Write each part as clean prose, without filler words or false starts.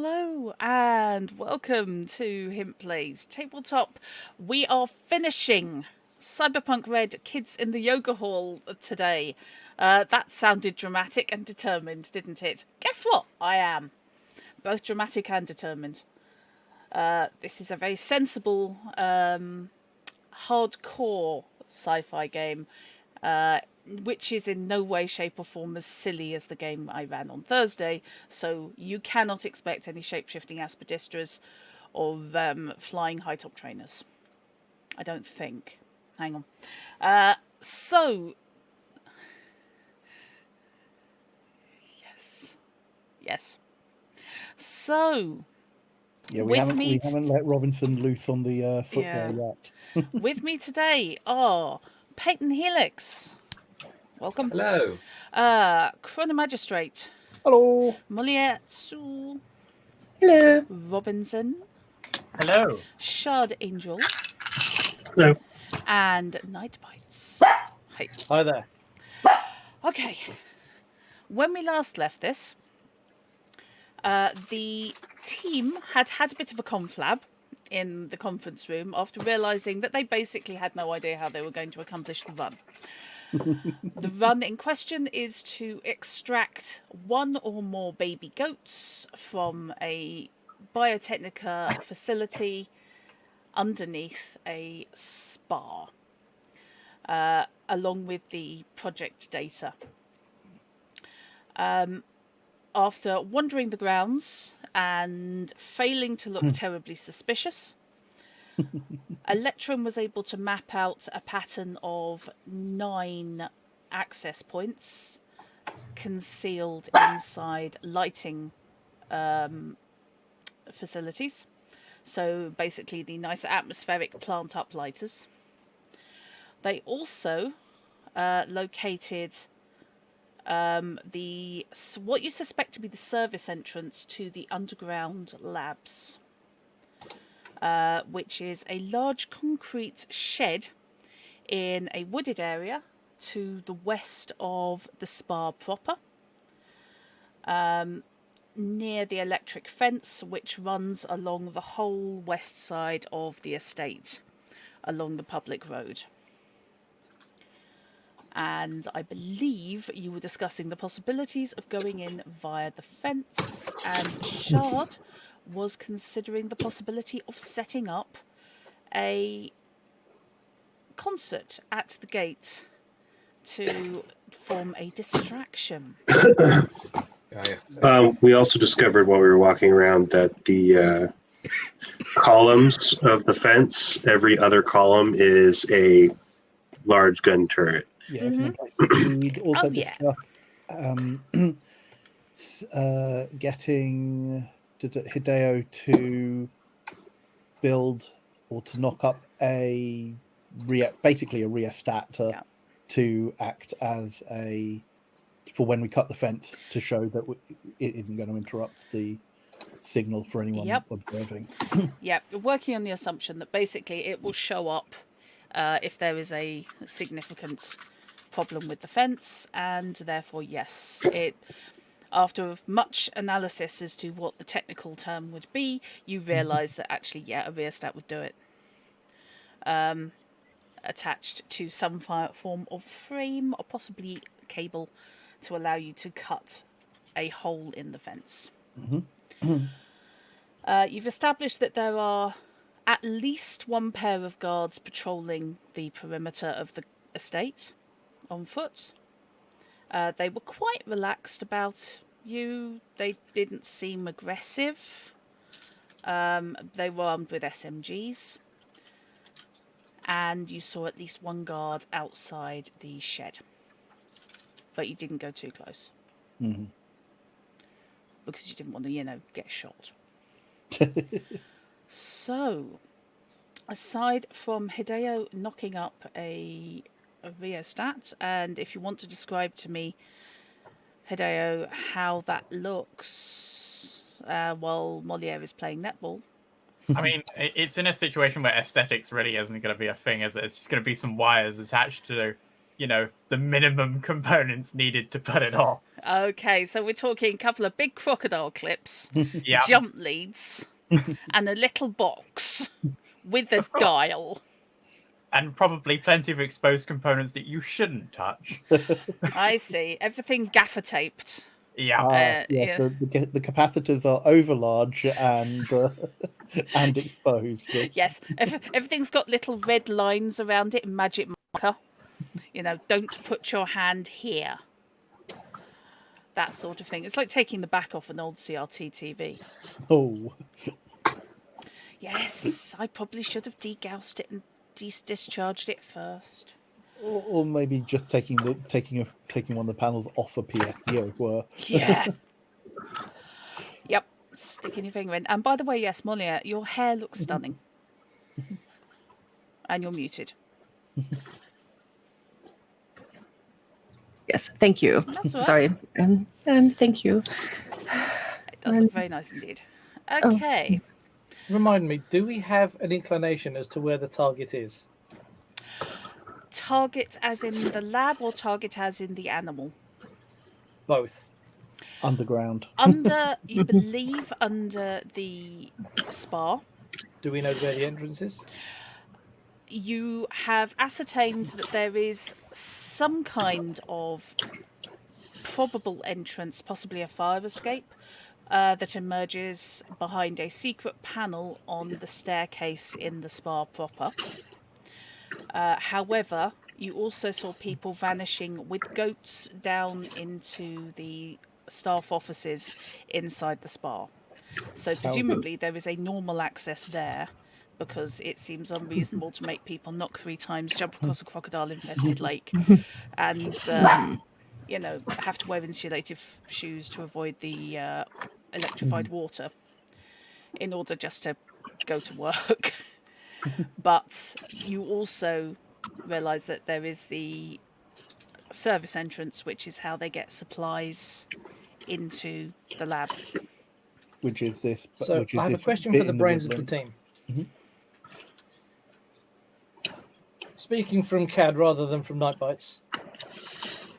Hello and welcome to Hint Plays Tabletop. We are finishing Cyberpunk Red Kids in the Yoga Hall today. That sounded dramatic and determined, didn't it? Guess what? I am. Both dramatic and determined. This is a very sensible, hardcore sci-fi game, which is in no way, shape or form as silly as the game I ran on Thursday, so you cannot expect any shape-shifting aspidistras or flying high-top trainers. I don't think. Hang on. Yes. So... Yeah, we haven't let Robinson loose on the foot there yet. With me today are Peyton Helix. Welcome. Hello. Chronomagistrate. Hello. Molietsu. Hello. Robinson. Hello. Shard Angel. Hello. And Night Bites. Hey. Hi there. Okay. When we last left this, the team had a bit of a conflab in the conference room after realising that they basically had no idea how they were going to accomplish the run. The run in question is to extract one or more baby goats from a Biotechnica facility underneath a spa, along with the project data. After wandering the grounds and failing to look terribly suspicious, Electrum was able to map out a pattern of 9 access points concealed inside lighting facilities. So basically the nice atmospheric plant uplighters. They also located what you suspect to be the service entrance to the underground labs, which is a large concrete shed in a wooded area to the west of the spa proper, near the electric fence which runs along the whole west side of the estate, along the public road. And I believe you were discussing the possibilities of going in via the fence, and Shard was considering the possibility of setting up a concert at the gate to form a distraction. We also discovered while we were walking around that the columns of the fence, every other column is a large gun turret. Yes, we'd also discussed getting Hideo to build or to knock up basically a rheostat to act as for when we cut the fence, to show that it isn't going to interrupt the signal for anyone observing. Yeah, you're working on the assumption that basically it will show up if there is a significant problem with the fence, and therefore, yes, after much analysis as to what the technical term would be, you realise that actually, a rheostat would do it. Attached to some form of frame or possibly cable to allow you to cut a hole in the fence. You've established that there are at least one pair of guards patrolling the perimeter of the estate on foot. They were quite relaxed about you. They didn't seem aggressive. They were armed with SMGs. And you saw at least one guard outside the shed. But you didn't go too close. Because you didn't want to, get shot. So, aside from Hideo knocking up a rheostat, and if you want to describe to me, Hideo, how that looks while Moliere is playing netball. I mean, it's in a situation where aesthetics really isn't going to be a thing, is it? It's just going to be some wires attached to the minimum components needed to put it off. Okay, so we're talking a couple of big crocodile clips, Yeah. jump leads, and a little box with a Of course. dial. And probably plenty of exposed components that you shouldn't touch. I see. Everything gaffer taped. Yeah. Yeah. The capacitors are overlarge and exposed. Yes, everything's got little red lines around it, magic marker. Don't put your hand here. That sort of thing. It's like taking the back off an old CRT TV. Oh. Yes, I probably should have degaussed it and discharged it first. Or maybe just taking one of the panels off a PSU were. Yeah. Yep. Sticking your finger in. And by the way, yes, Molia, your hair looks stunning. And you're muted. Yes, thank you. That's all right. Sorry. And thank you. It does look very nice indeed. Okay. Remind me, do we have an inclination as to where the target is? Target as in the lab or target as in the animal? Both. Underground. You believe under the spa. Do we know where the entrance is? You have ascertained that there is some kind of probable entrance, possibly a fire escape, that emerges behind a secret panel on the staircase in the spa proper. However, you also saw people vanishing with goats down into the staff offices inside the spa. So presumably there is a normal access there, because it seems unreasonable to make people knock 3 times, jump across a crocodile-infested lake, and have to wear insulative shoes to avoid the electrified water in order just to go to work. But you also realise that there is the service entrance, which is how they get supplies into the lab. Which is this? So which is I have a this question bit for the in brains of the woodland. team. Mhm. Speaking from CAD rather than from Nightbites,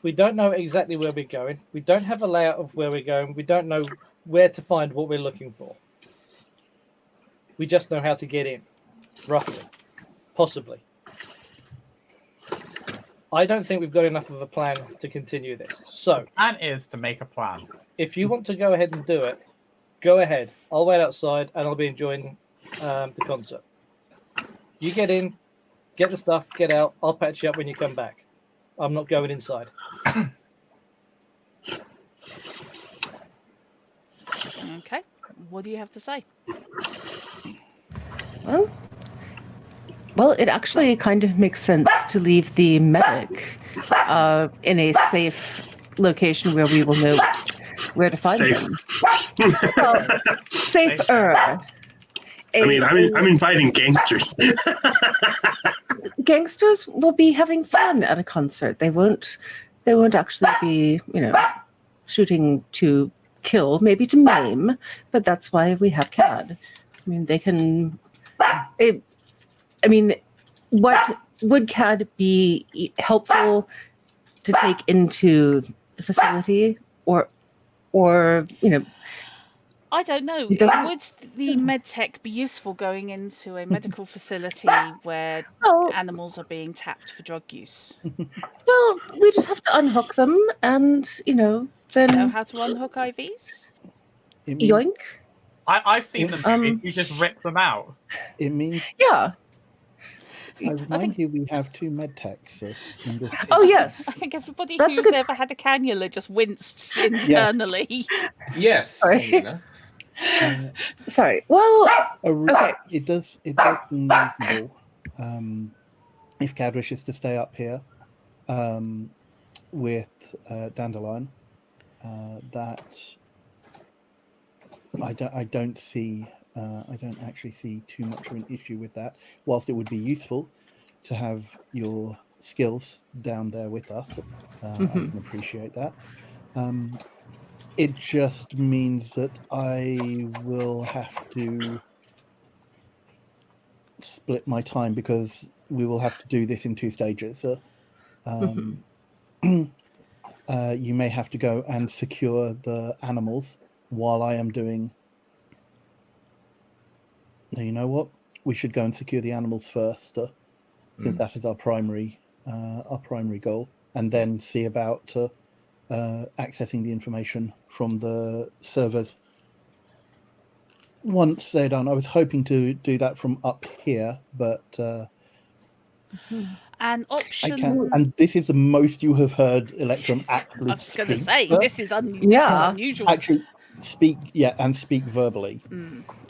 we don't know exactly where we're going. We don't have a layout of where we're going. We don't know where to find what we're looking for. We just know how to get in, roughly, possibly. I don't think we've got enough of a plan to continue this. So, Plan is to make a plan. if you want to go ahead and do it, go ahead. I'll wait outside and I'll be enjoying the concert. You get in, get the stuff, get out. I'll patch you up when you come back. I'm not going inside. Okay. What do you have to say? Well, it actually kind of makes sense to leave the medic in a safe location where we will know where to find Safe. them. Well, safer. I'm inviting gangsters. Gangsters will be having fun at a concert. They won't actually be, shooting to kill, maybe to maim, but that's why we have CAD. I mean, they can. What would CAD be helpful to take into the facility, or I don't know. Would the medtech be useful going into a medical facility where animals are being tapped for drug use? Well, we just have to unhook them, and Know then how to unhook IVs? yoink. I've seen them movies. You just rip them out. It means. Yeah. I remind you, we have 2 med techs in this. Oh yes. I think everybody That's a who's good- ever had a cannula just winced internally. Yes. Sorry. Sorry. Well, okay. It does seem reasonable if CAD wishes to stay up here with Dandelion. That I don't actually see too much of an issue with that. Whilst it would be useful to have your skills down there with us, I can appreciate that. It just means that I will have to split my time, because we will have to do this in 2 stages. You may have to go and secure the animals while I am doing. Now, you know what? We should go and secure the animals first, since that is our primary goal, and then see about accessing the information from the servers once they're done. I was hoping to do that from up here, but An I option. can't. And this is the most you have heard Electrum I actually was going to speak. say this is Yeah. unusual. Actually speak, and speak verbally.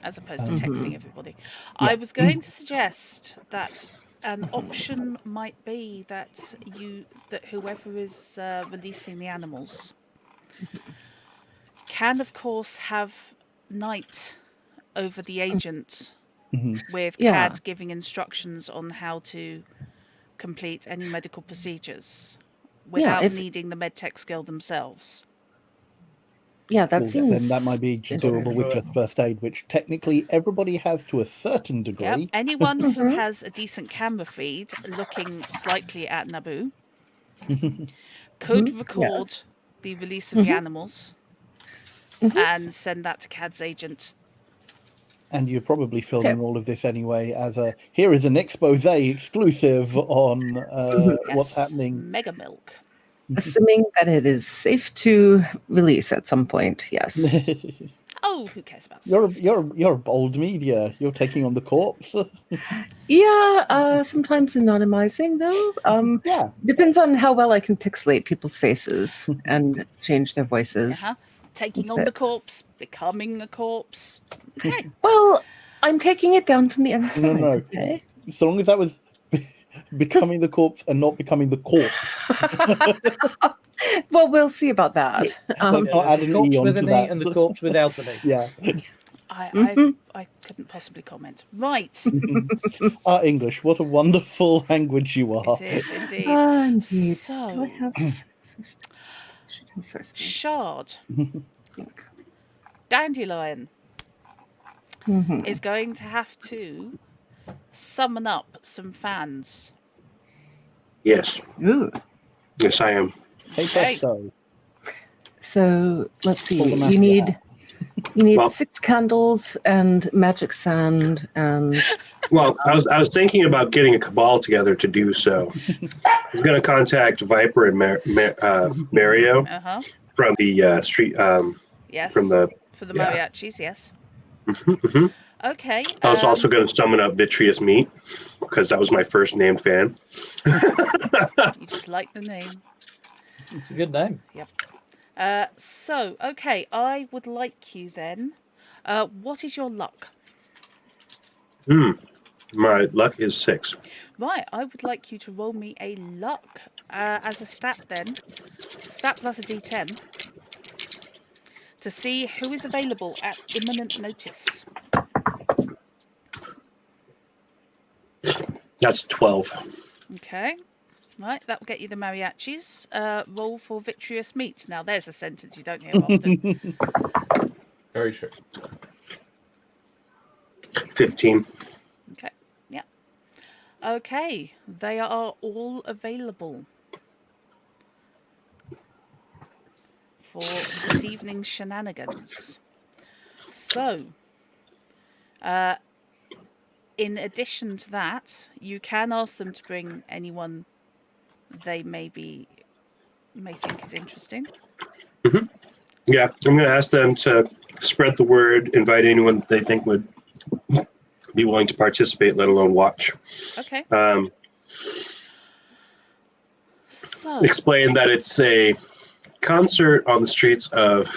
As opposed to texting everybody. Yeah. I was going to suggest that an option might be that whoever is releasing the animals can, of course, have night over the agent with Yeah. CAD giving instructions on how to complete any medical procedures without needing the medtech skill themselves. Yeah, that Well, seems. then that might be doable with just first aid, which technically everybody has to a certain degree. Yep. Anyone who has a decent camera feed looking slightly at Naboo could record the release of the animals and send that to CAD's agent. And you're probably filming all of this anyway as here is an expose exclusive on what's happening. Mega Milk. Assuming that it is safe to release at some point, yes. Oh, who cares about You're bold media. You're taking on the corpse. Yeah, sometimes anonymizing though. Yeah. Depends on how well I can pixelate people's faces and change their voices. Taking on the corpse, becoming a corpse. Okay. Well, I'm taking it down from the inside. No. Okay? So long as that was becoming the corpse and not becoming the corpse. Well, we'll see about that. Not add an corpse E with onto an E that. and the corpse without an E. Yeah. I couldn't possibly comment. Right. English, what a wonderful language you are. It is indeed. Indeed. So, Do I have first name? Shard, Dandelion, is going to have to summon up some fans. Yes. Ooh. Yes, I am. Hey, Okay. presto. So let's see. Pull them out You of your need hat. 6 candles and magic sand and Well, I was thinking about getting a cabal together to do so. I was going to contact Viper and Mario from the street. Yes. From the for the mariachis, yes. Okay. I was also going to summon up Vitreous Meat because that was my first named fan. You just like the name. It's a good name. Yep. So, okay, I would like you then. What is your luck? My luck is 6. Right, I would like you to roll me a luck as a stat then. Stat plus a d10. To see who is available at imminent notice. That's 12. Okay. Right, that will get you the mariachis. Roll for Vitreous Meat. Now, there's a sentence you don't hear often. Very true. 15. Okay, yeah. Okay, they are all available for this evening's shenanigans. So, in addition to that, you can ask them to bring anyone they may think is interesting. Yeah, I'm going to ask them to spread the word, invite anyone they think would be willing to participate, let alone watch. Okay. So Explain that it's a concert on the streets of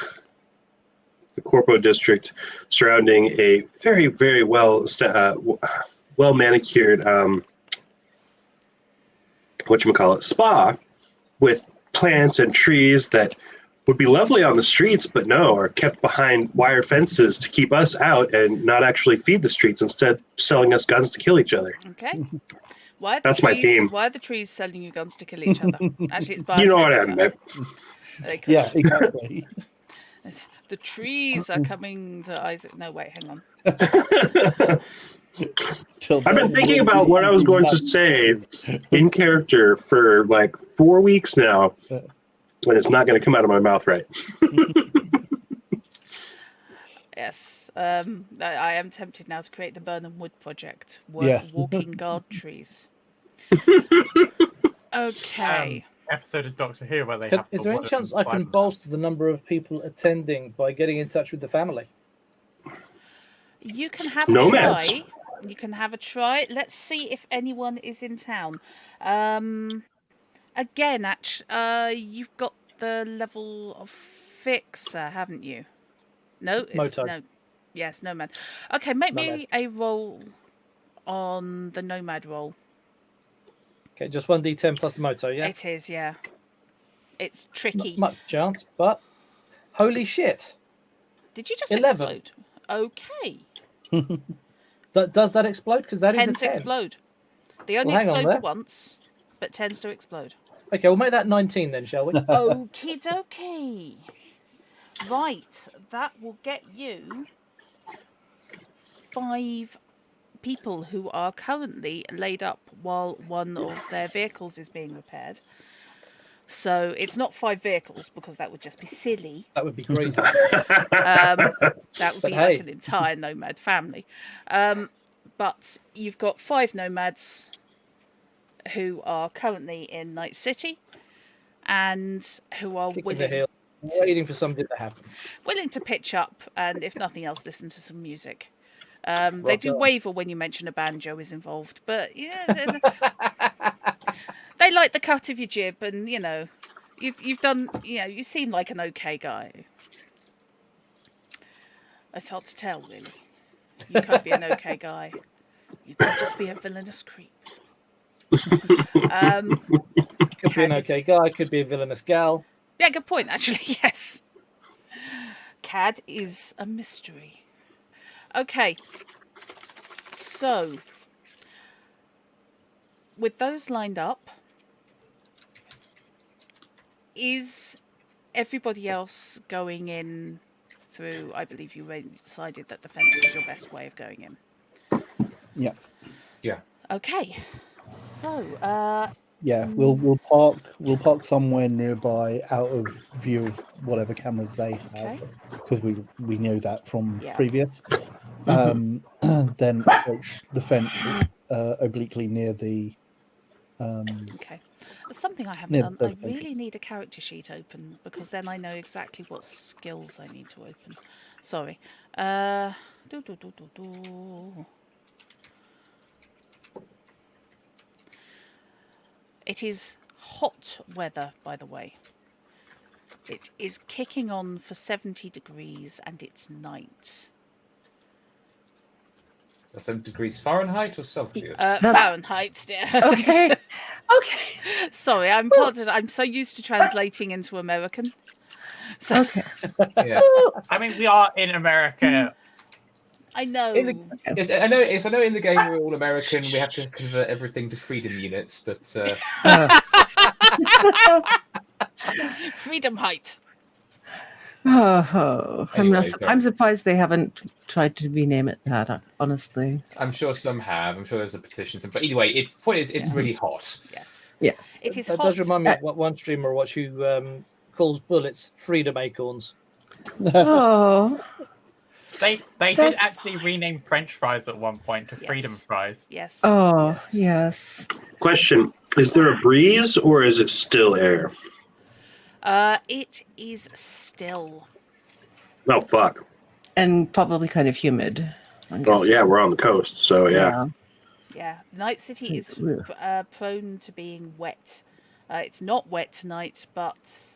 the Corpo district surrounding a very, very well manicured spa with plants and trees that would be lovely on the streets, but no, are kept behind wire fences to keep us out and not actually feed the streets, instead selling us guns to kill each other. okay. Why are the That's trees, my theme. Why are the trees selling you guns to kill each other? Actually, it's You know what I meant. They could. Yeah, exactly. The trees are coming to Isaac. No, wait, hang on. I've been thinking about what I was going to say in character for like 4 weeks now, and it's not going to come out of my mouth right. Yes. I am tempted now to create the Burnham Wood Project. Yes. Walking guard trees. Okay. Episode of Doctor Who where they Can, have. is the there any wooden chance I can Cyberman. bolster the number of people attending by getting in touch with the family? You can have Nomads. a try. You can have a try. Let's see if anyone is in town. Again, you've got the level of fixer, haven't you? No, it's Moto. no. Yes, nomad. Okay, make Nomad. me a roll on the nomad roll. Okay, just 1d10 plus the moto, yeah? It is, yeah. It's Not tricky. much chance, but holy shit. Did you just 11. explode? Okay. Does that explode? Because that is a Tends 10. to explode. They only Well, hang on explode there. once, but tends to explode. Okay, we'll make that 19 then, shall we? Okie dokie. Right, that will get you 5 people who are currently laid up while one of their vehicles is being repaired. So it's not 5 vehicles because that would just be silly. That would be crazy. That would But be hey. like an entire nomad family. But you've got 5 nomads who are currently in Night City and who are Kicking the willing heel, waiting for something to happen. to pitch up and, if nothing else, listen to some music. They Rock do on. waver when you mention a banjo is involved, but yeah, they like the cut of your jib, and you've done, you seem like an okay guy. It's hard to tell, really. You could be an okay guy. You could just be a villainous creep. Could be an Cad okay is- guy, could be a villainous gal. Yeah, good point, actually, yes. Cad is a mystery. Okay. So, with those lined up, is everybody else going in through, I believe you already decided that the fence was your best way of going in. Yeah. Yeah. Okay. So, Yeah, we'll park somewhere nearby, out of view of whatever cameras they have, because we know that from Yeah. previous. Then approach the fence obliquely near the. okay. There's something I haven't Near done. the I function. really need a character sheet open because then I know exactly what skills I need to open. Sorry. It is hot weather, by the way. It is kicking on for 70 degrees and it's night. So 7 degrees Fahrenheit or Celsius? Fahrenheit, dear. Okay. Okay. Sorry, I'm so used to translating into American. So Okay. Yeah. I mean, we are in America. I know. Yes, I know. Yes, I know. In the game, we're all American. We have to convert everything to freedom units, but Freedom height. Oh, Anyway, go on. I'm surprised they haven't tried to rename it that. Honestly. I'm sure some have. I'm sure there's a petition. But anyway, it's Yeah. really hot. Yes. Yeah. It is That hot. does remind me of what one streamer what you calls bullets freedom acorns. Oh. They did That's actually rename French fries at one point to Yes. freedom fries. Yes. Oh, yes. Question: is there a breeze or is it still air? It is still. Oh fuck! And probably kind of humid. I'm Well, guessing. yeah, we're on the coast, so yeah. Yeah. Night City is So, prone to being wet. It's not wet tonight, but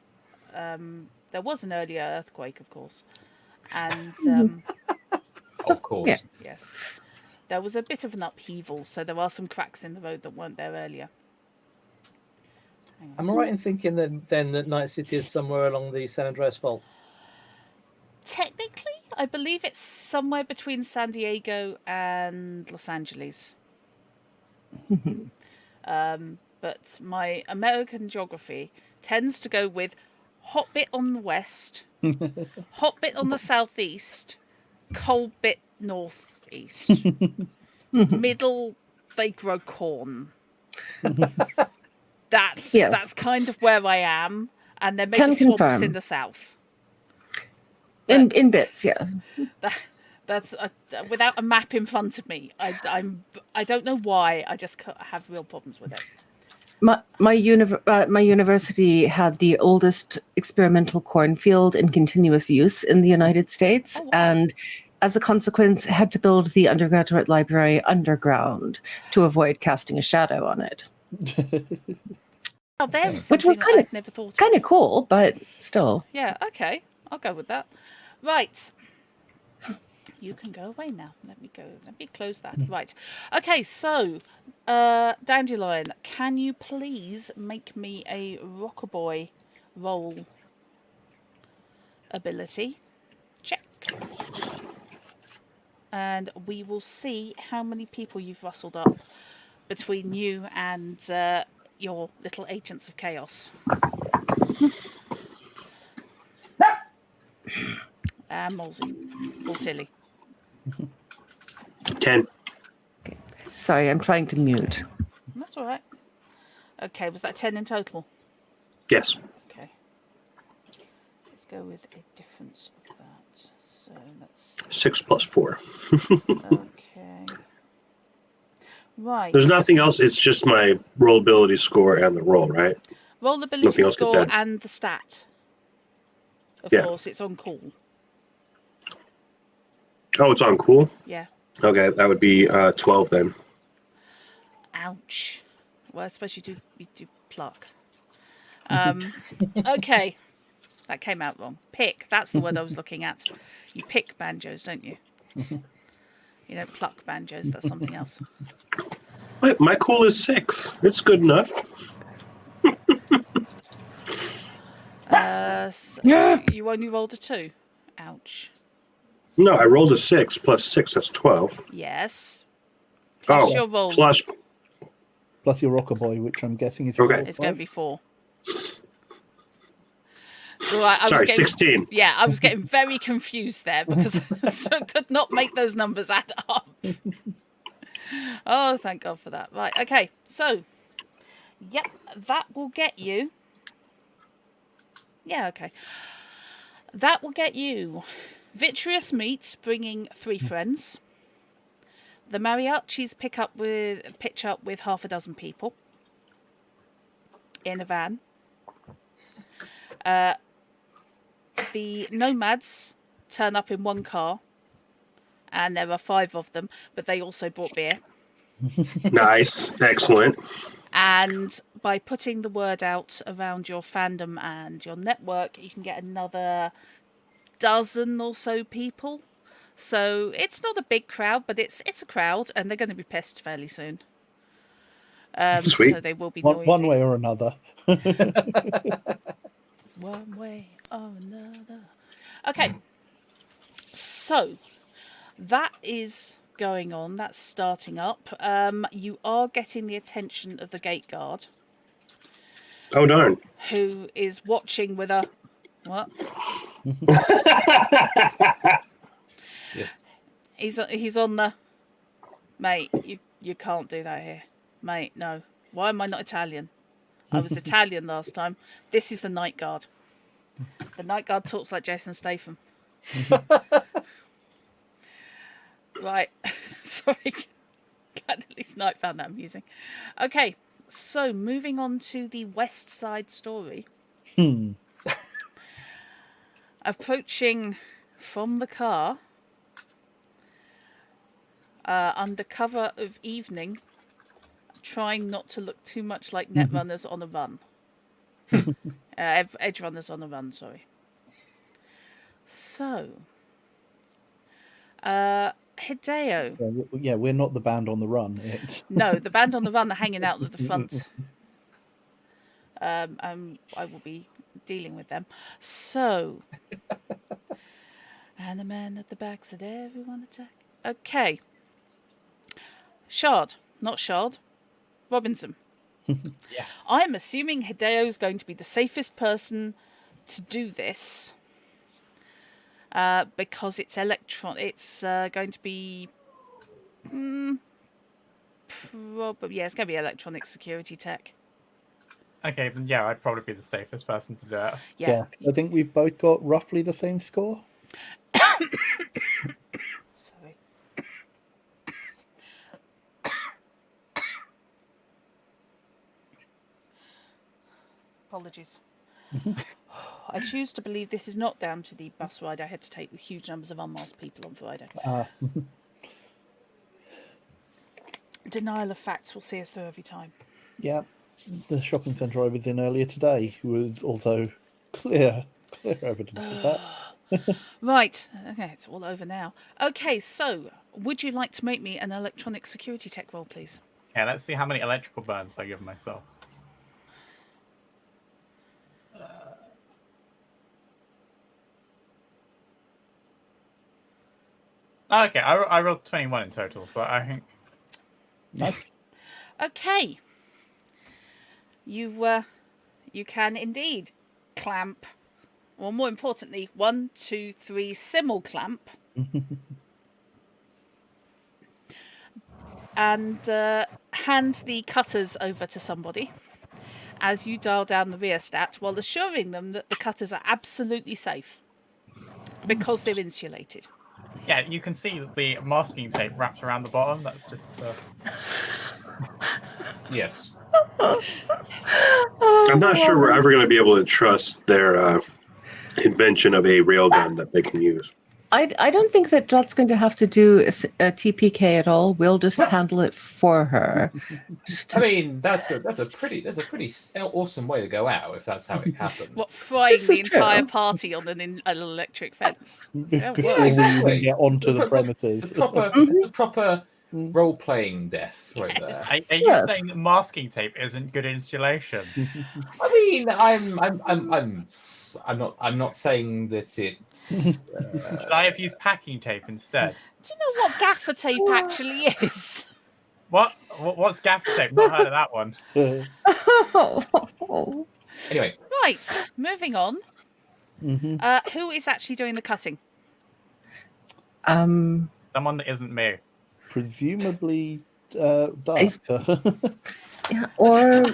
there was an earlier earthquake, of course. And Of course. Yeah. yes, there was a bit of an upheaval, so there are some cracks in the road that weren't there earlier. Hang on. Am I right in thinking then that Night City is somewhere along the San Andreas Fault? Technically, I believe it's somewhere between San Diego and Los Angeles. But my American geography tends to go with hot bit on the west, hot bit on the southeast, cold bit northeast. Middle, they grow corn. That's Yes. that's kind of where I am, and there may Can be swamps confirm. in the south. In bits, yeah. That's without a map in front of me. I don't know why. I just have real problems with it. My university had the oldest experimental cornfield in continuous use in the United States, Oh, wow. and as a consequence, had to build the undergraduate library underground to avoid casting a shadow on it. Oh, there is Which something was that kind I'd never thought of. Kind of cool, but still. Yeah, okay. I'll go with that. Right. You can go away now. Let me go. Let me close that. Right. Okay, so, Dandelion, can you please make me a Rockaboy roll ability? Check. And we will see how many people you've rustled up between you and your little agents of chaos. And Molsey. Or Tilly. 10. Sorry, I'm trying to mute. That's all right. Okay, was that 10 in total? Yes. Okay. Let's go with a difference of that. So that's 6 plus 4. okay. Right. There's nothing else. It's just my roll ability score and the roll, right? Roll Nothing ability else gets score added. and the stat. Of Yeah. course, it's on call. Oh, it's on cool? Yeah. Okay, that would be 12 then. Ouch. Well, I suppose you do pluck. Okay. That came out wrong. Pick. That's the word I was looking at. You pick banjos, don't you? You don't pluck banjos. That's something else. My cool is 6. It's good enough. So Yeah. you only rolled a 2. Ouch. No, I rolled a 6 plus 6. That's 12. Yes. Plus Oh, your roll. plus. Plus your Rockaboy, which I'm guessing is Okay. 4 or It's going to 5. be 4. So I was Sorry, getting, 16. Yeah, I was getting very confused there because I could not make those numbers add up. Oh, thank God for that. Right, okay. So, yep, that will get you. Yeah, okay. That will get you Vitreous Meat, bringing 3 friends. The mariachis pitch up with half a dozen people in a van. The nomads turn up in 1 car, and there are 5 of them, but they also brought beer. Nice. Excellent. And by putting the word out around your fandom and your network, you can get another dozen or so people. So it's not a big crowd, but it's a crowd, and they're going to be pissed fairly soon. Sweet. So they will be noisy. One way or another. One way or another. Okay. So that is going on. That's starting up. You are getting the attention of the gate guard, Oh, darn. who is watching with a what? Yes. He's on the mate. You can't do that here, mate. No. Why am I not Italian? I was Italian last time. This is the night guard. The night guard talks like Jason Statham. Right. Sorry. Glad at least Night found that amusing. Okay. So moving on to the West Side story. Approaching from the car, under cover of evening, trying not to look too much like Netrunners on a run. Edge Runners on a run, sorry. So, Hideo. Yeah, we're not the band on the run. It's... No, the band on the run are hanging out at the front. I will be dealing with them. So, and the man at the back said, "Everyone attack." Okay. Shard, not Shard. Robinson. Yes. I'm assuming Hideo's going to be the safest person to do this. Because it's It's going to be probably, yeah, it's going to be electronic security tech. Okay, then yeah, I'd probably be the safest person to do it. Yeah. I think we've both got roughly the same score. Sorry. Apologies. I choose to believe this is not down to the bus ride I had to take with huge numbers of unmasked people on Friday. Denial of facts will see us through every time. Yeah, the shopping centre I was in earlier today was also clear evidence of that. Right. Okay, it's all over now. Okay, so would you like to make me an electronic security tech roll, please? Yeah, let's see how many electrical burns I give myself. Okay, I rolled 21 in total, so I think... Nice. Okay. You can indeed clamp, or more importantly, 1, 2, 3 simul clamp, and hand the cutters over to somebody as you dial down the rheostat, while assuring them that the cutters are absolutely safe because they're insulated. Yeah, you can see that the masking tape wrapped around the bottom. That's just... Yes. I'm not sure we're ever going to be able to trust their invention of a railgun that they can use. I don't think that Dot's going to have to do a TPK at all. We'll just handle it for her. I mean, that's a pretty awesome way to go out if that's how it happens. What, frying This the is entire true. party on an electric fence? Before well, we exactly. even get onto the It's premises. a proper role-playing death right there. Yes. Are you Yes. saying that masking tape isn't good insulation? I mean, I'm not saying that it's. Should I have used packing tape instead? Do you know what gaffer tape actually is? What's gaffer tape? Not heard of that one. Anyway, Right, moving on. Mhm. Who is actually doing the cutting? Um, Someone that isn't me. Presumably Dusk. yeah, or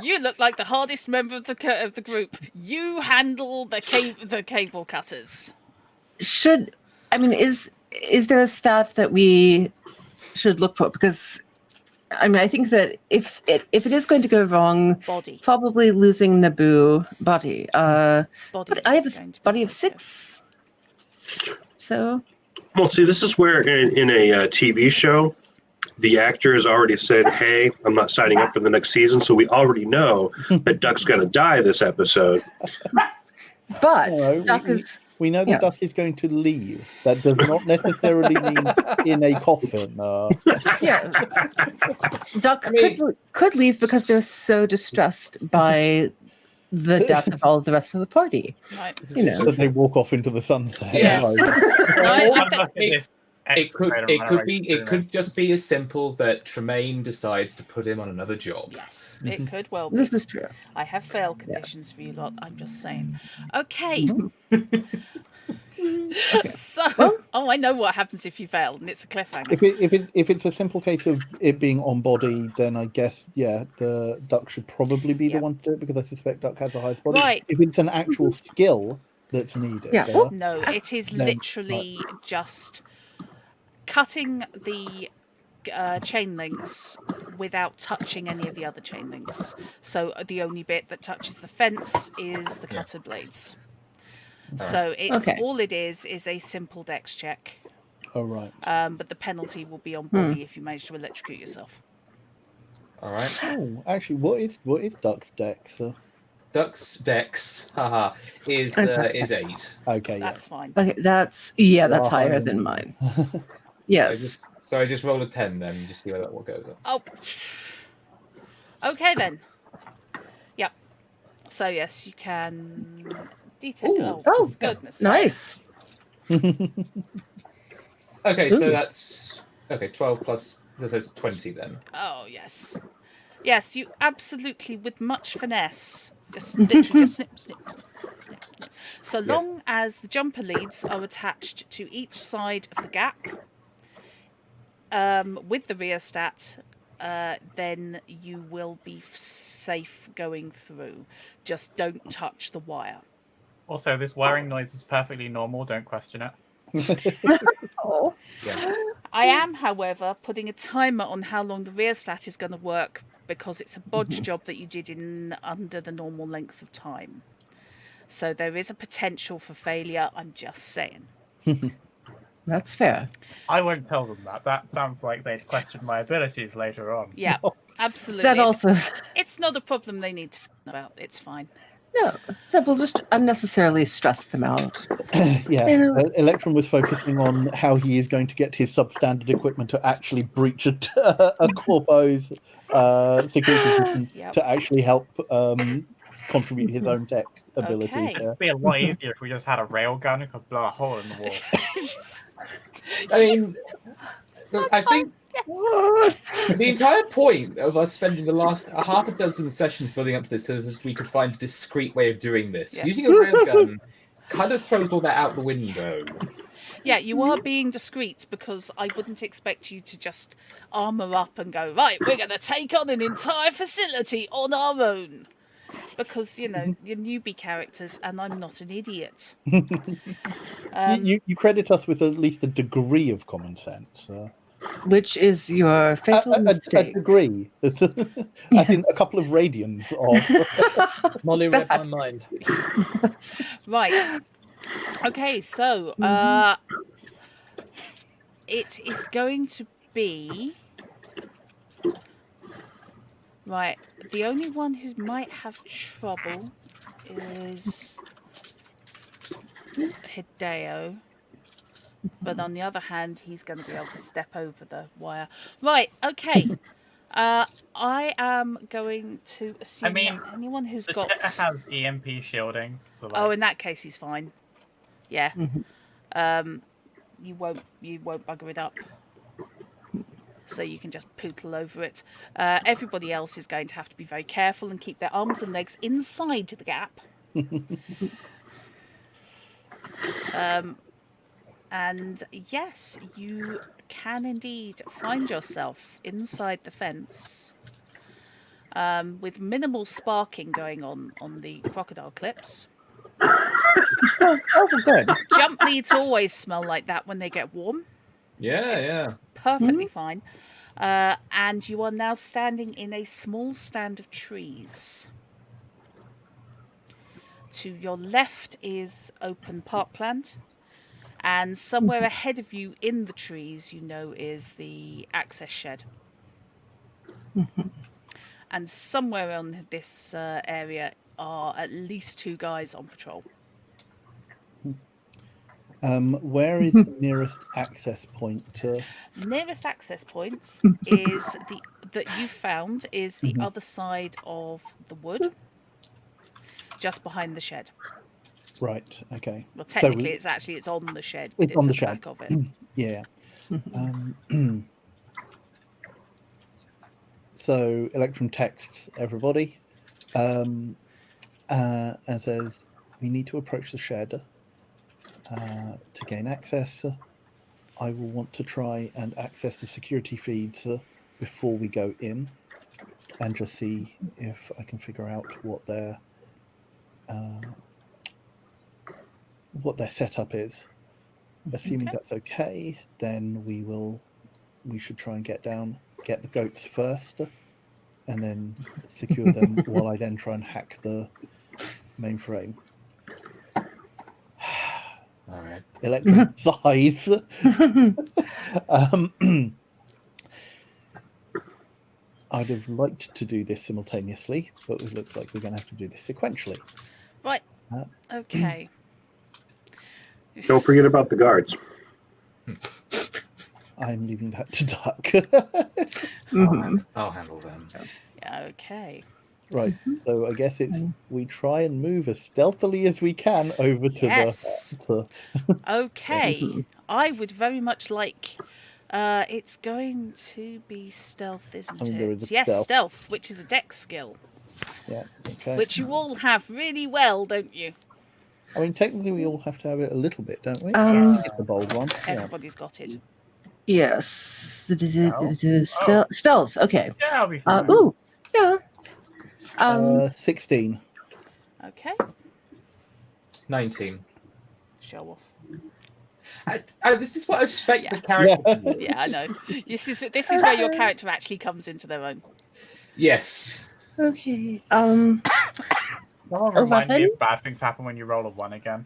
You look like the hardest member of the group. You handle the cable cutters. is there a stat that we should look for? Because I think that if it is going to go wrong, Body. probably losing Naboo body. Body But I have is a going to be body of closer. 6, so Well, see, this is where in a TV show, the actor has already said, "Hey, I'm not signing up for the next season," so we already know that Duck's going to die this episode. but No, Duck is we know that Yeah. Dusk is going to leave. That does not necessarily mean in a coffin. yeah. Duck I mean- could leave because they're so distressed by the death of all the rest of the party. Right. You know. That they walk off into the sunset. Yes. Like, I Look think- at this excavator It man could right be. through It could just be as simple that Tremaine decides to put him on another job. Yes, it could well be. This is true. I have fail conditions for you lot. I'm just saying. Okay. So, I know what happens if you fail, and it's a cliffhanger. if it's a simple case of it being on body, then I guess the Duck should probably be Yeah. the one to do it because I suspect Duck has a high body. Right. If it's an actual skill that's needed, Yeah. there, No, it is No, literally just cutting the chain links without touching any of the other chain links. So the only bit that touches the fence is the cutter blades. So it's Okay. all it is a simple dex check. oh right. But the penalty will be on body if you manage to electrocute yourself. All right. Oh, actually, what is Duck's dex? Duck's dex, is Okay. 8. Okay, That's fine. Okay, that's Oh, higher higher than than- mine. I Yes. just roll a 10 then, and just see what goes on. Oh. Okay then. Yep. So yes, you can detect. Ooh. Oh, goodness. Nice. Okay, so Ooh. that's 12 plus. That's 20 then. Oh yes. Yes, you absolutely, with much finesse, just literally just snip, snip, snip, snip, snip. So long as the jumper leads are attached to each side of the gap, with the rheostat, then you will be safe going through. Just don't touch the wire. Also, this whirring noise is perfectly normal. Don't question it. Oh. Yeah. I am, however, putting a timer on how long the rheostat is going to work because it's a bodge job that you did in under the normal length of time. So there is a potential for failure. I'm just saying. That's fair. I won't tell them that. That sounds like they'd question my abilities later on. Yeah, absolutely. That also, It's not a problem they need to know about. It's fine. no, that will just unnecessarily stress them out. Yeah, You know- Electron was focusing on how he is going to get his substandard equipment to actually breach a Corpo's security system Yep. to actually help contribute his own tech abilities. Okay. Yeah. It'd be a lot easier if we just had a railgun and could blow a hole in the wall. I mean, look, I think the entire point of us spending the last half a dozen sessions building up to this so that we could find a discreet way of doing this. Yes. Using a railgun kind of throws all that out the window. Yeah, you are being discreet because I wouldn't expect you to just armour up and go, right, we're going to take on an entire facility on our own. Because, you know, you're newbie characters and I'm not an idiot. You credit us with at least a degree of common sense. Which is your fatal A mistake. degree. I think a couple of radians of. Molly read my mind. Right. Okay, so it is going to be... Right, the only one who might have trouble is Hideo. But on the other hand, he's going to be able to step over the wire. Right, okay. I am going to assume mean, that anyone who's The got... Cheetah has EMP shielding, so like, Oh, in that case, he's fine. Yeah. Mhm. You won't bugger it up. So you can just poodle over it. Everybody else is going to have to be very careful and keep their arms and legs inside the gap. And yes, you can indeed find yourself inside the fence with minimal sparking going on the crocodile clips. Oh, good. Jump leads always smell like that when they get warm. Yeah, yeah. Perfectly fine. And you are now standing in a small stand of trees. To your left is open parkland. And somewhere ahead of you in the trees, you know, is the access shed. And somewhere on this area are at least 2 guys on patrol. Where is the nearest access point? Nearest access point is that you found is the other side of the wood, just behind the shed. Right. Okay. Well, technically, it's on the shed. But It's on the at shed. back of it. Yeah. So Electrum texts everybody and says, we need to approach the shed to gain access. I will want to try and access the security feeds before we go in and just see if I can figure out what their setup is. Assuming that's okay, then we should try and get the goats first, and then secure them while I then try and hack the mainframe. All right. Electron sighs. I'd have liked to do this simultaneously, but it looks like we're going to have to do this sequentially. Right. Okay. Don't forget about the guards. I'm leaving that to Duck. I'll handle them. Okay. Right, so I guess it's we try and move as stealthily as we can over to Yes. the. Okay. I would very much like. It's going to be stealth, isn't I mean, there is it? a Yes, stealth. stealth, which is a dex skill, Yeah. Okay. which you all have really well, don't you? I mean, technically, we all have to have it a little bit, don't we? Yes. It's the bold one. Yeah. Everybody's got it. Yes. Stealth. Okay. Yeah, I'll be fine. Ooh. Yeah. 16. Okay. 19. Show off. This is what I expect Yeah. the character to do. Yeah, I know. This is where your character actually comes into their own. Yes. Okay. Someone remind me 11? if bad things happen when you roll a 1 again.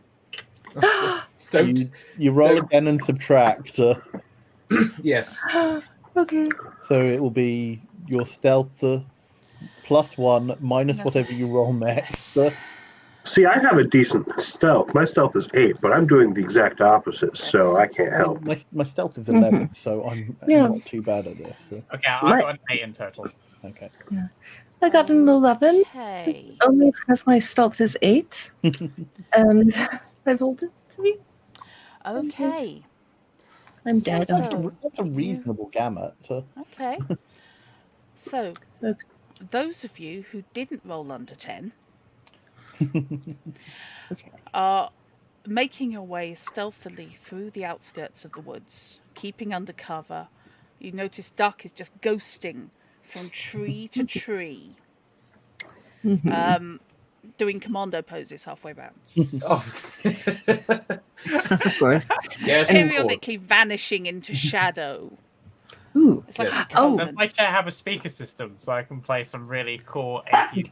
Don't. You roll don't- again and subtract. Yes. Okay. So it will be your stealth +1 minus Yes. whatever you roll next. Yes. See, I have a decent stealth. My stealth is 8, but I'm doing the exact opposite, so I can't help. My stealth is 11, so I'm Yeah. not too bad at this. Okay, I My- got an 8 in total. Okay. I got an 11, Okay. only because my stealth is 8, and I rolled a 3. Okay. I'm dead. So- That's a reasonable gamut. Okay. So, Okay. those of you who didn't roll under 10 Okay. are making your way stealthily through the outskirts of the woods, keeping under cover. You notice Duck is just ghosting from tree to tree, Mhm. doing commando poses halfway around, Oh. Of course. Yes. of course. periodically vanishing into shadow. Ooh. It's like Yes. a Oh. Does my chair have a speaker system so I can play some really cool 80s?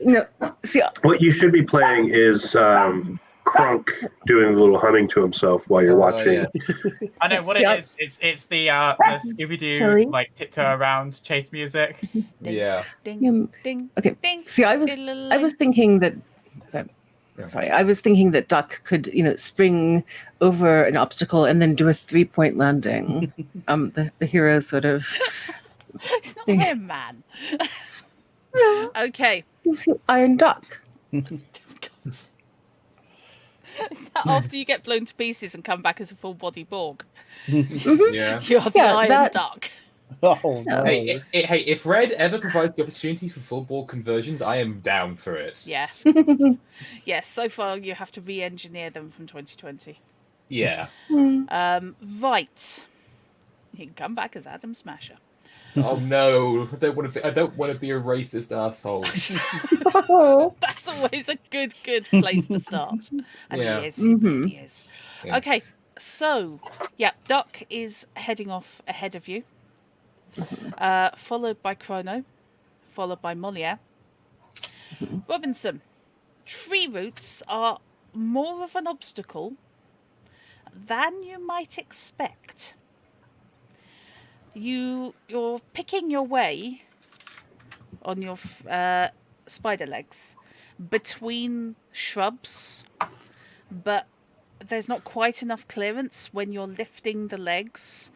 No. See, What you should be playing is Crunk doing a little humming to himself while you're Oh, watching. yeah. I know what See, it is. It's the Scooby Sorry? Doo like tiptoe around chase music. Yeah. Ding, ding, okay. ding. See, I was thinking that. Sorry, I was thinking that Duck could, spring over an obstacle and then do a 3-point landing. The hero sort of. It's not Iron Man. Yeah, Okay. he's the Iron Duck. God. Is that after you get blown to pieces and come back as a full body Borg? Yeah. You are the Yeah, Iron that- Duck. Oh no! Hey, if Red ever provides the opportunity for full board conversions, I am down for it. Yeah. Yes, so far you have to re-engineer them from 2020. Yeah. Right. You can come back as Adam Smasher. Oh no, I don't want to be a racist asshole. That's always a good place to start. And Yeah. he is. Mhm. He is. Yeah. Okay, so, yeah, Duck is heading off ahead of you, followed by Chrono, followed by Moliere. Robinson, tree roots are more of an obstacle than you might expect. You're picking your way on your spider legs between shrubs, but there's not quite enough clearance when you're lifting the legs.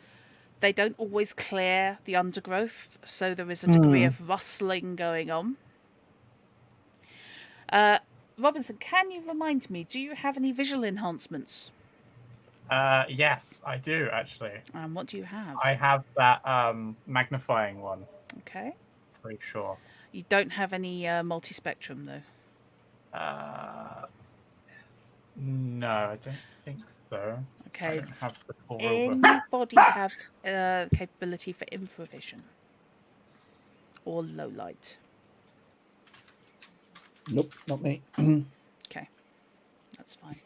They don't always clear the undergrowth, so there is a degree of rustling going on. Robinson, can you remind me, do you have any visual enhancements? Yes, I do actually. And what do you have? I have that magnifying one. Okay. Pretty sure. You don't have any multi-spectrum, though. No, I don't think so. I Okay. don't have the full rulebook. Anybody have capability for infravision? Or low light? Nope, not me. Okay. That's fine.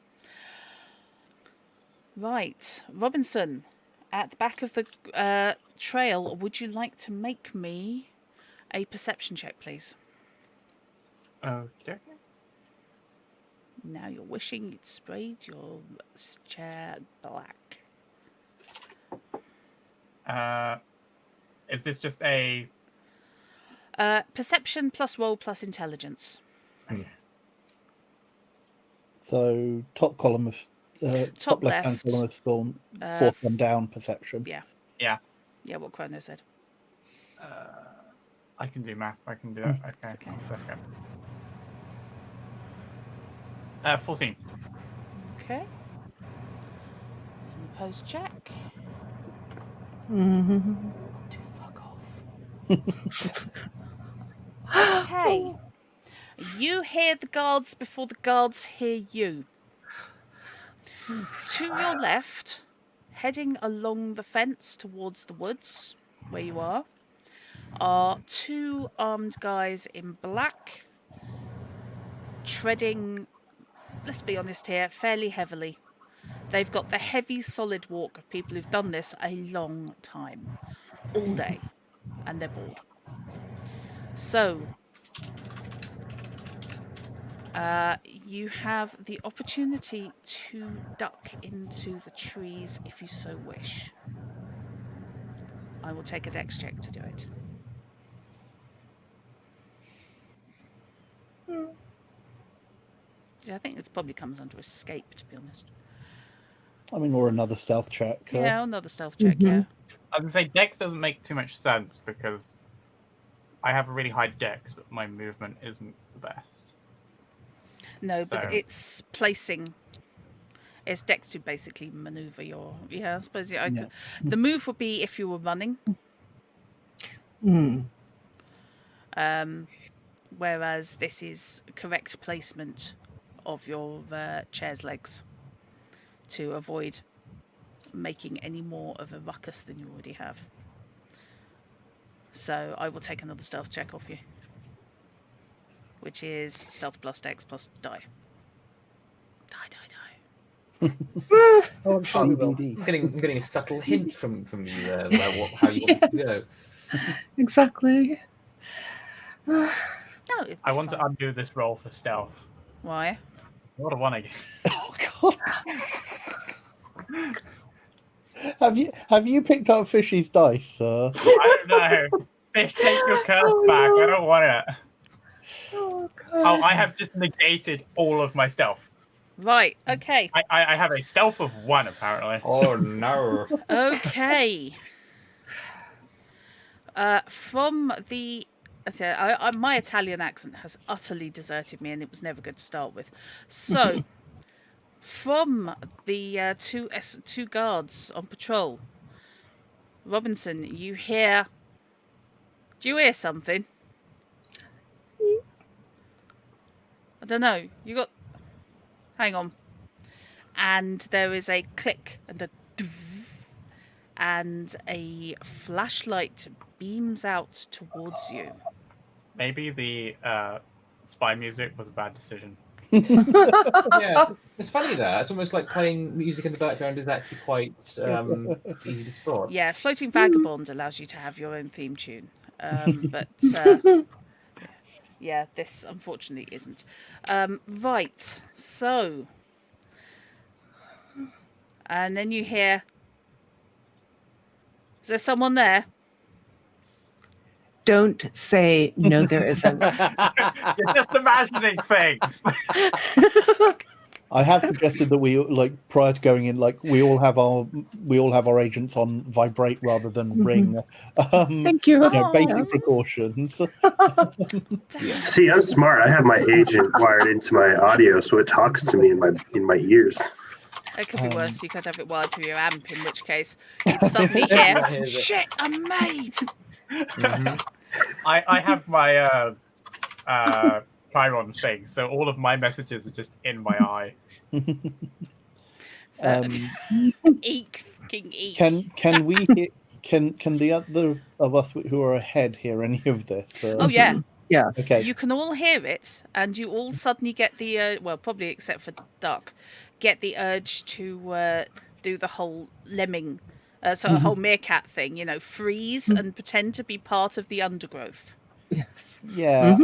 Right. Robinson, at the back of the trail, would you like to make me a perception check, please? Okay. Now you're wishing you'd sprayed your chair black. Is this just a? Perception plus roll plus intelligence. So top column of top left-hand left. column of storm, fourth one down perception. Yeah. Yeah. Yeah, what Chrono said. I can do math. I can do that. Okay. Okay. 1 second. 14. Okay. This is an opposed check. Mhm. To fuck off. Okay. You hear the guards before the guards hear you. To your left, heading along the fence towards the woods where you are 2 armed guys in black, treading, let's be honest here, fairly heavily. They've got the heavy, solid walk of people who've done this a long time, all day, and they're bored. So, you have the opportunity to duck into the trees if you so wish. I will take a dex check to do it. Yeah, I think it probably comes under escape, to be honest. I mean, or another stealth check. Yeah, another stealth check, yeah. I was going to say, Dex doesn't make too much sense because I have a really high Dex, but my movement isn't the best. No, So- but it's placing. It's Dex to basically maneuver your. Yeah, I suppose. Yeah, Yeah. The move would be if you were running. Whereas this is correct placement of your chair's legs to avoid making any more of a ruckus than you already have. So I will take another stealth check off you, which is stealth plus Dex plus die. Die. Oh, I'm sure we will. CBD. I'm getting a subtle hint from you there about how you want this to go. Exactly. No, it'd be I want to fine. undo this roll for stealth. Why? What a one again. Oh God. Have you picked up Fishy's dice, sir? I don't know. Fish, take your curse back. I don't want it. Oh, God. Oh, I have just negated all of my stealth. Right. Okay. I have a stealth of 1, apparently. Oh no. Okay. From the. Okay, my Italian accent has utterly deserted me, and it was never good to start with. So, from the two guards on patrol, Robinson, you hear. Do you hear something? I don't know. You got. Hang on. And there is a click and a doof, and a flashlight beams out towards you. Maybe the spy music was a bad decision. Yeah, it's funny that. It's almost like playing music in the background is actually quite easy to spot. Yeah, Floating Vagabond allows you to have your own theme tune. But yeah, this unfortunately isn't. Right, so. And then you hear. Is there someone there? Don't say no, there isn't. You're just imagining things. I have suggested that we, like, prior to going in, like, we all have our agents on vibrate rather than ring. Thank you. Basic precautions. Damn. See, I'm smart. I have my agent wired into my audio, so it talks to me in my ears. It could be worse. You could have it wired through your amp, in which case you'd suddenly hear, Everyone hears it. "Shit, I'm made." I have my Chiron thing, so all of my messages are just in my eye. Eek, fucking eek. Can we can the other of us who are ahead hear any of this? Oh yeah. Yeah. Okay. You can all hear it, and you all suddenly get the well, probably except for Duck, get the urge to do the whole lemming, a whole meerkat thing. Freeze and pretend to be part of the undergrowth. Yes. Yeah,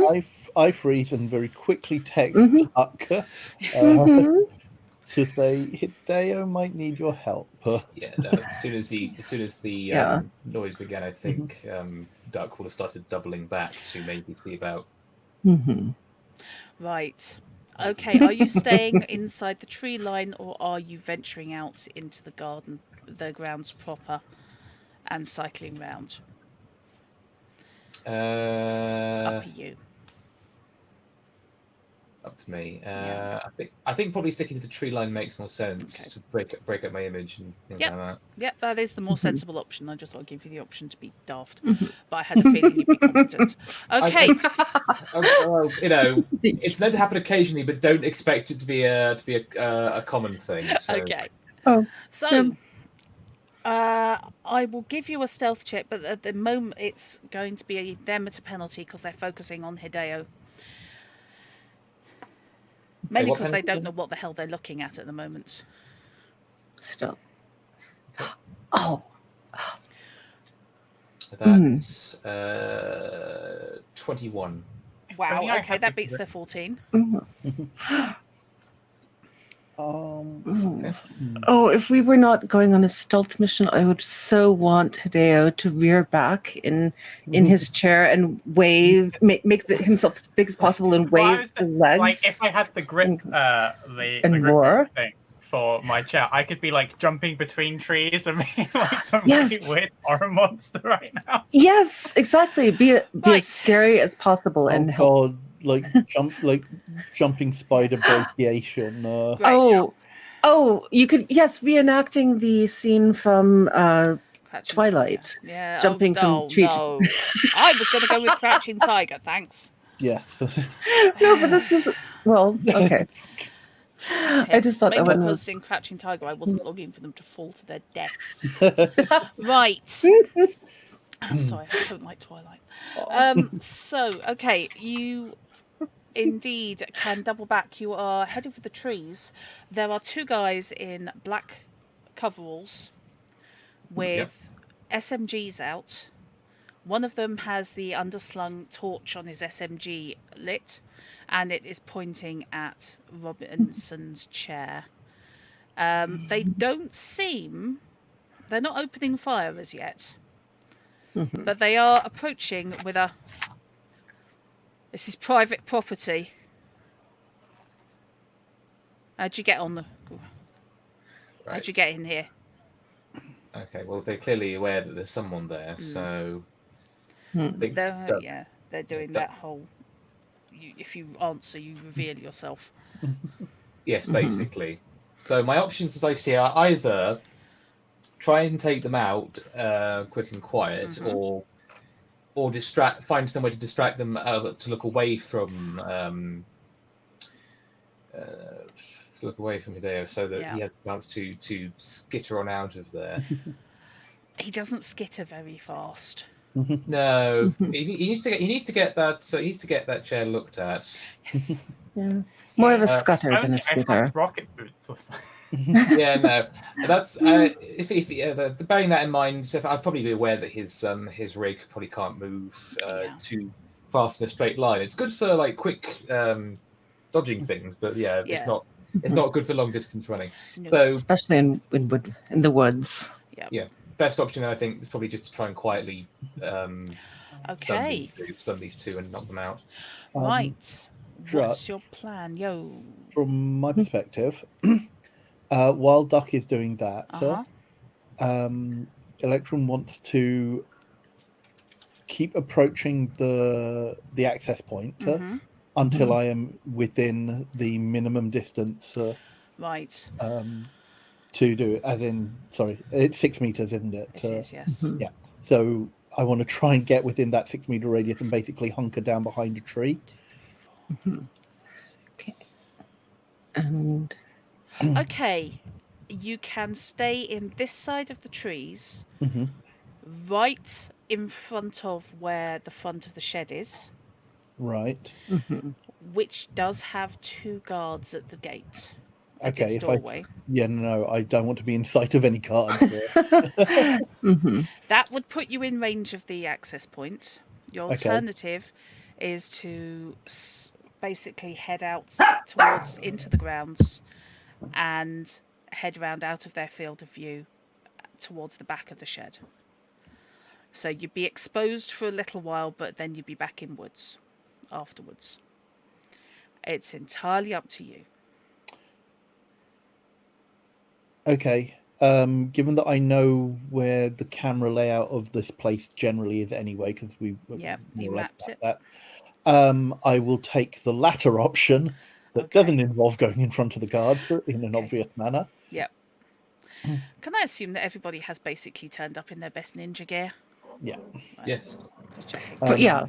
I freeze and very quickly text Duck to say Hideo might need your help. Yeah, no, as soon as the noise began, I think Duck would have started doubling back to maybe see about. Right. Okay. Are you staying inside the tree line, or are you venturing out into the garden, the grounds proper, and cycling round? Up to you. Up to me. Yeah. I think probably sticking to the tree line makes more sense Okay. to break up my image and things Yep. like that. Yep, that is the more sensible option. I just want to give you the option to be daft, but I had a feeling you'd be competent. Okay. Well, it's meant to happen occasionally, but don't expect it to be a common thing. So. Okay. Oh, So, yeah. I will give you a stealth check, but at the moment it's going to be a them at a penalty because they're focusing on Hideo. Mainly what because they penalty don't then? know what the hell they're looking at the moment. Still. Oh. That's 21. Wow, Only I okay, had that the beats grip. their 14. Oh, if we were not going on a stealth mission, I would so want Hideo to rear back in his chair and wave, make himself as big as possible and Well, I wave was the legs. like, if I had the grip, and the grip roar. thing for my chair, I could be like jumping between trees and being like some Yes. really weird horror monster right now. Yes, exactly. Be Right. as scary as possible Oh and help. god, jumping spider brachiation. Great. Oh, you could reenacting the scene from Crouching Twilight. Tiger. Yeah. Jumping from tree to- No. I was going to go with Crouching Tiger, thanks. Yes. No, but this is okay. I just thought that mainly one because was in Crouching Tiger I wasn't longing for them to fall to their deaths. Right. Sorry, I don't like Twilight. So, okay, you indeed can double back. You are heading for the trees. There are two guys in black coveralls with SMGs out. One of them has the underslung torch on his SMG lit, and it is pointing at Robinson's chair. They don't seem... They're not opening fire as yet, but they are approaching with a... This is private property. How'd you get on the... How'd you get in here? Okay, well, they're clearly aware that there's someone there, so... They're doing that whole... if you answer, you reveal yourself. Yes, basically. So my options, as I see, are either try and take them out quick and quiet, or find somewhere to distract them to look away from Hideo, so that he has a chance to skitter on out of there. He doesn't skitter very fast. No, he needs to get that chair looked at. Yes. Yeah. More of a scutter than Only a I skitter. had rocket boots or something. Yeah, no, that's bearing that in mind. So I'd probably be aware that his rig probably can't move too fast in a straight line. It's good for like quick dodging things, but it's not good for long distance running. No. So Especially in the woods. yeah, best option I think is probably just to try and quietly Okay. stun these two and knock them out. Right. Drut. What's your plan? Yo. From my perspective, while Duck is doing that, Electrum wants to keep approaching the access point until I am within the minimum distance Right. to do it. As in, sorry, it's 6 meters, isn't it? It is, yes. Yeah. So I want to try and get within that 6 meter radius and basically hunker down behind a tree. Okay. And Okay. You can stay in this side of the trees, right in front of where the front of the shed is, Right. which does have two guards at the gate. At Okay. its doorway. No, I don't want to be in sight of any cards. That would put you in range of the access point. Your alternative is to basically head out into the grounds and head round out of their field of view towards the back of the shed. So you'd be exposed for a little while, but then you'd be back in woods afterwards. It's entirely up to you. Okay. Given that I know where the camera layout of this place generally is anyway, because we you more or less mapped it. that, I will take the latter option that doesn't involve going in front of the guards in an obvious manner. Yep. Can I assume that everybody has basically turned up in their best ninja gear? Yeah. Right. Yes. Just checking. but yeah,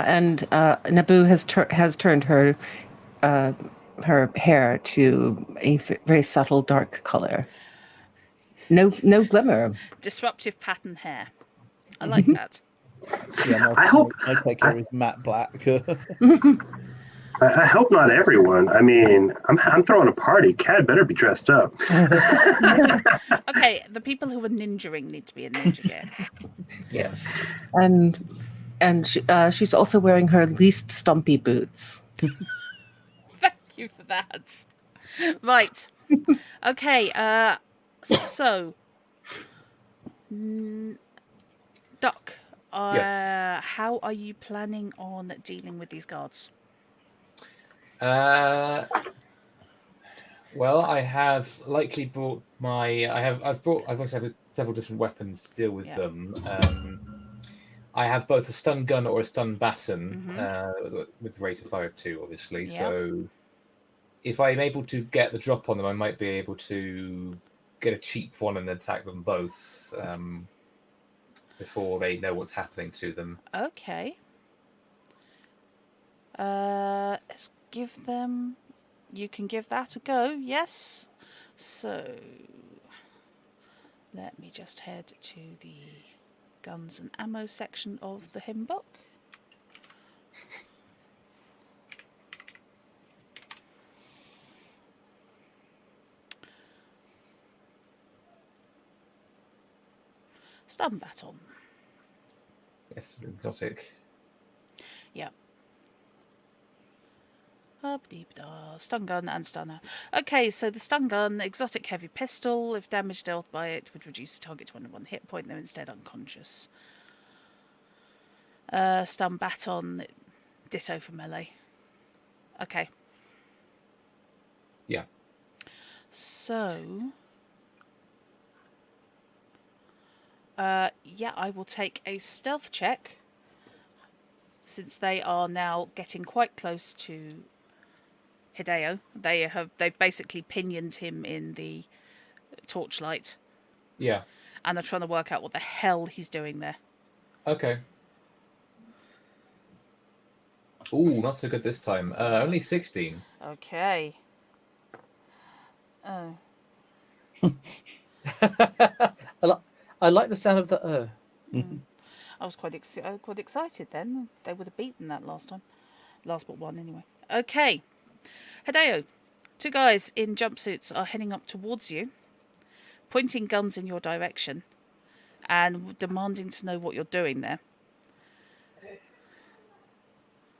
and Naboo has turned her hair to a very subtle dark color. No glimmer. Disruptive pattern hair. I like that. Yeah, I hope- my take here is matte black. I hope not everyone. I mean, I'm throwing a party. Cad better be dressed up. Okay, the people who are ninjaing need to be in ninja gear. Yes. And she's also wearing her least stumpy boots. Thank you for that. Right. Okay, so Doc, Yes. how are you planning on dealing with these guards? Well, I have likely brought I've also have several different weapons to deal with Yeah. them. I have both a stun gun or a stun baton with the rate of fire of 2, obviously. Yeah. So if I'm able to get the drop on them, I might be able to get a cheap one and attack them both before they know what's happening to them. Okay. Let's give them. You can give that a go, yes? So, let me just head to the guns and ammo section of the hymn book. Stun baton. Yes, exotic. Yeah. Stun gun and stunner. Okay, so the stun gun, exotic heavy pistol. If damage dealt by it would reduce the target to 1 hit point, they're instead unconscious. Stun baton, ditto for melee. Okay. Yeah. So, yeah, I will take a stealth check since they are now getting quite close to Hideo. They've basically pinioned him in the torchlight. Yeah. And are trying to work out what the hell he's doing there. Okay. Ooh, not so good this time. Only 16. Okay. Oh. I like the sound of the I was quite excited then. They would have beaten that last time. Last but one, anyway. Okay. Hideo, 2 guys in jumpsuits are heading up towards you, pointing guns in your direction, and demanding to know what you're doing there.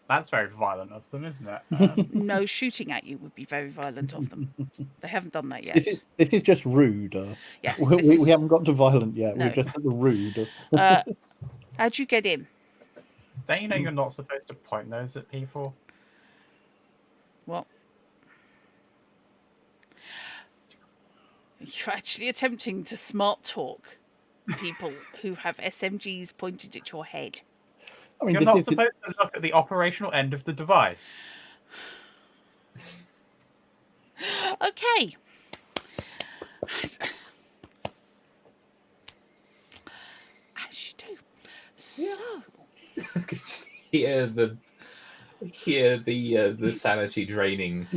That's very violent of them, isn't it? No, shooting at you would be very violent of them. They haven't done that yet. This is just rude. Yes, we haven't got to violent yet. No. We're just at the rude. How'd you get in? Don't you know you're not supposed to point those at people? What? You're actually attempting to smart talk people who have SMGs pointed at your head. I mean, You're not supposed to look at the operational end of the device. Okay. As you do. So. I could just hear the sanity draining.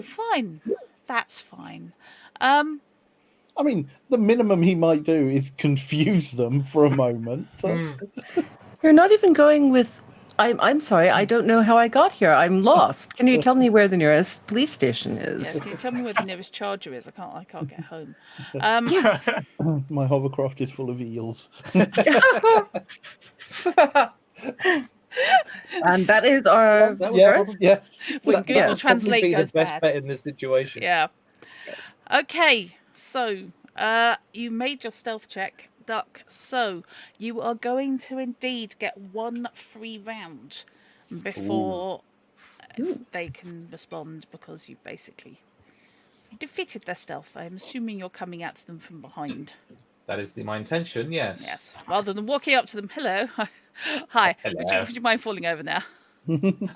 Fine. That's fine. I mean, the minimum he might do is confuse them for a moment. You're not even going with. I'm sorry. I don't know how I got here. I'm lost. Can you tell me where the nearest police station is? Yes, can you tell me where the nearest charger is? I can't get home. Yes. My hovercraft is full of eels. And that is our. that would Yes, yes. When Google that would Translate probably be goes the best bad. bet in this situation. Yeah. Okay, so you made your stealth check, Duck. So you are going to indeed get 1 free round before they can respond, because you've basically defeated their stealth. I'm assuming you're coming at them from behind. That is my intention, yes. Yes. Rather than walking up to them, hello, hi. Hello. Would you mind falling over now?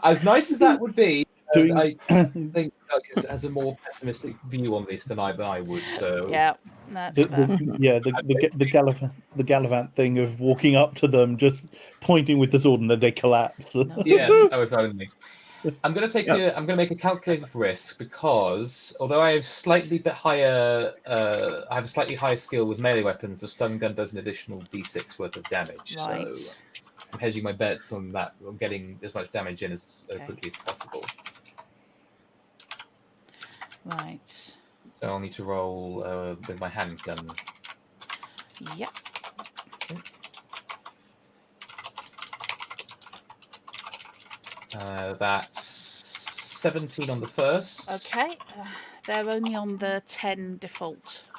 As nice as that would be, Doing- I think Doug has a more pessimistic view on this than I would. So Yeah, that's fair. The Gallivant thing of walking up to them, just pointing with the sword, and then they collapse. No. yes, I was only. I'm going to make a calculated risk because although I have slightly bit higher, I have a slightly higher skill with melee weapons. The stun gun does an additional d6 worth of damage. Right. So I'm hedging my bets on that. I'm getting as much damage in as Okay. quickly as possible. Right. So I'll need to roll with my handgun. Yep. That's 17 on the first. Okay. They're only on the 10 default.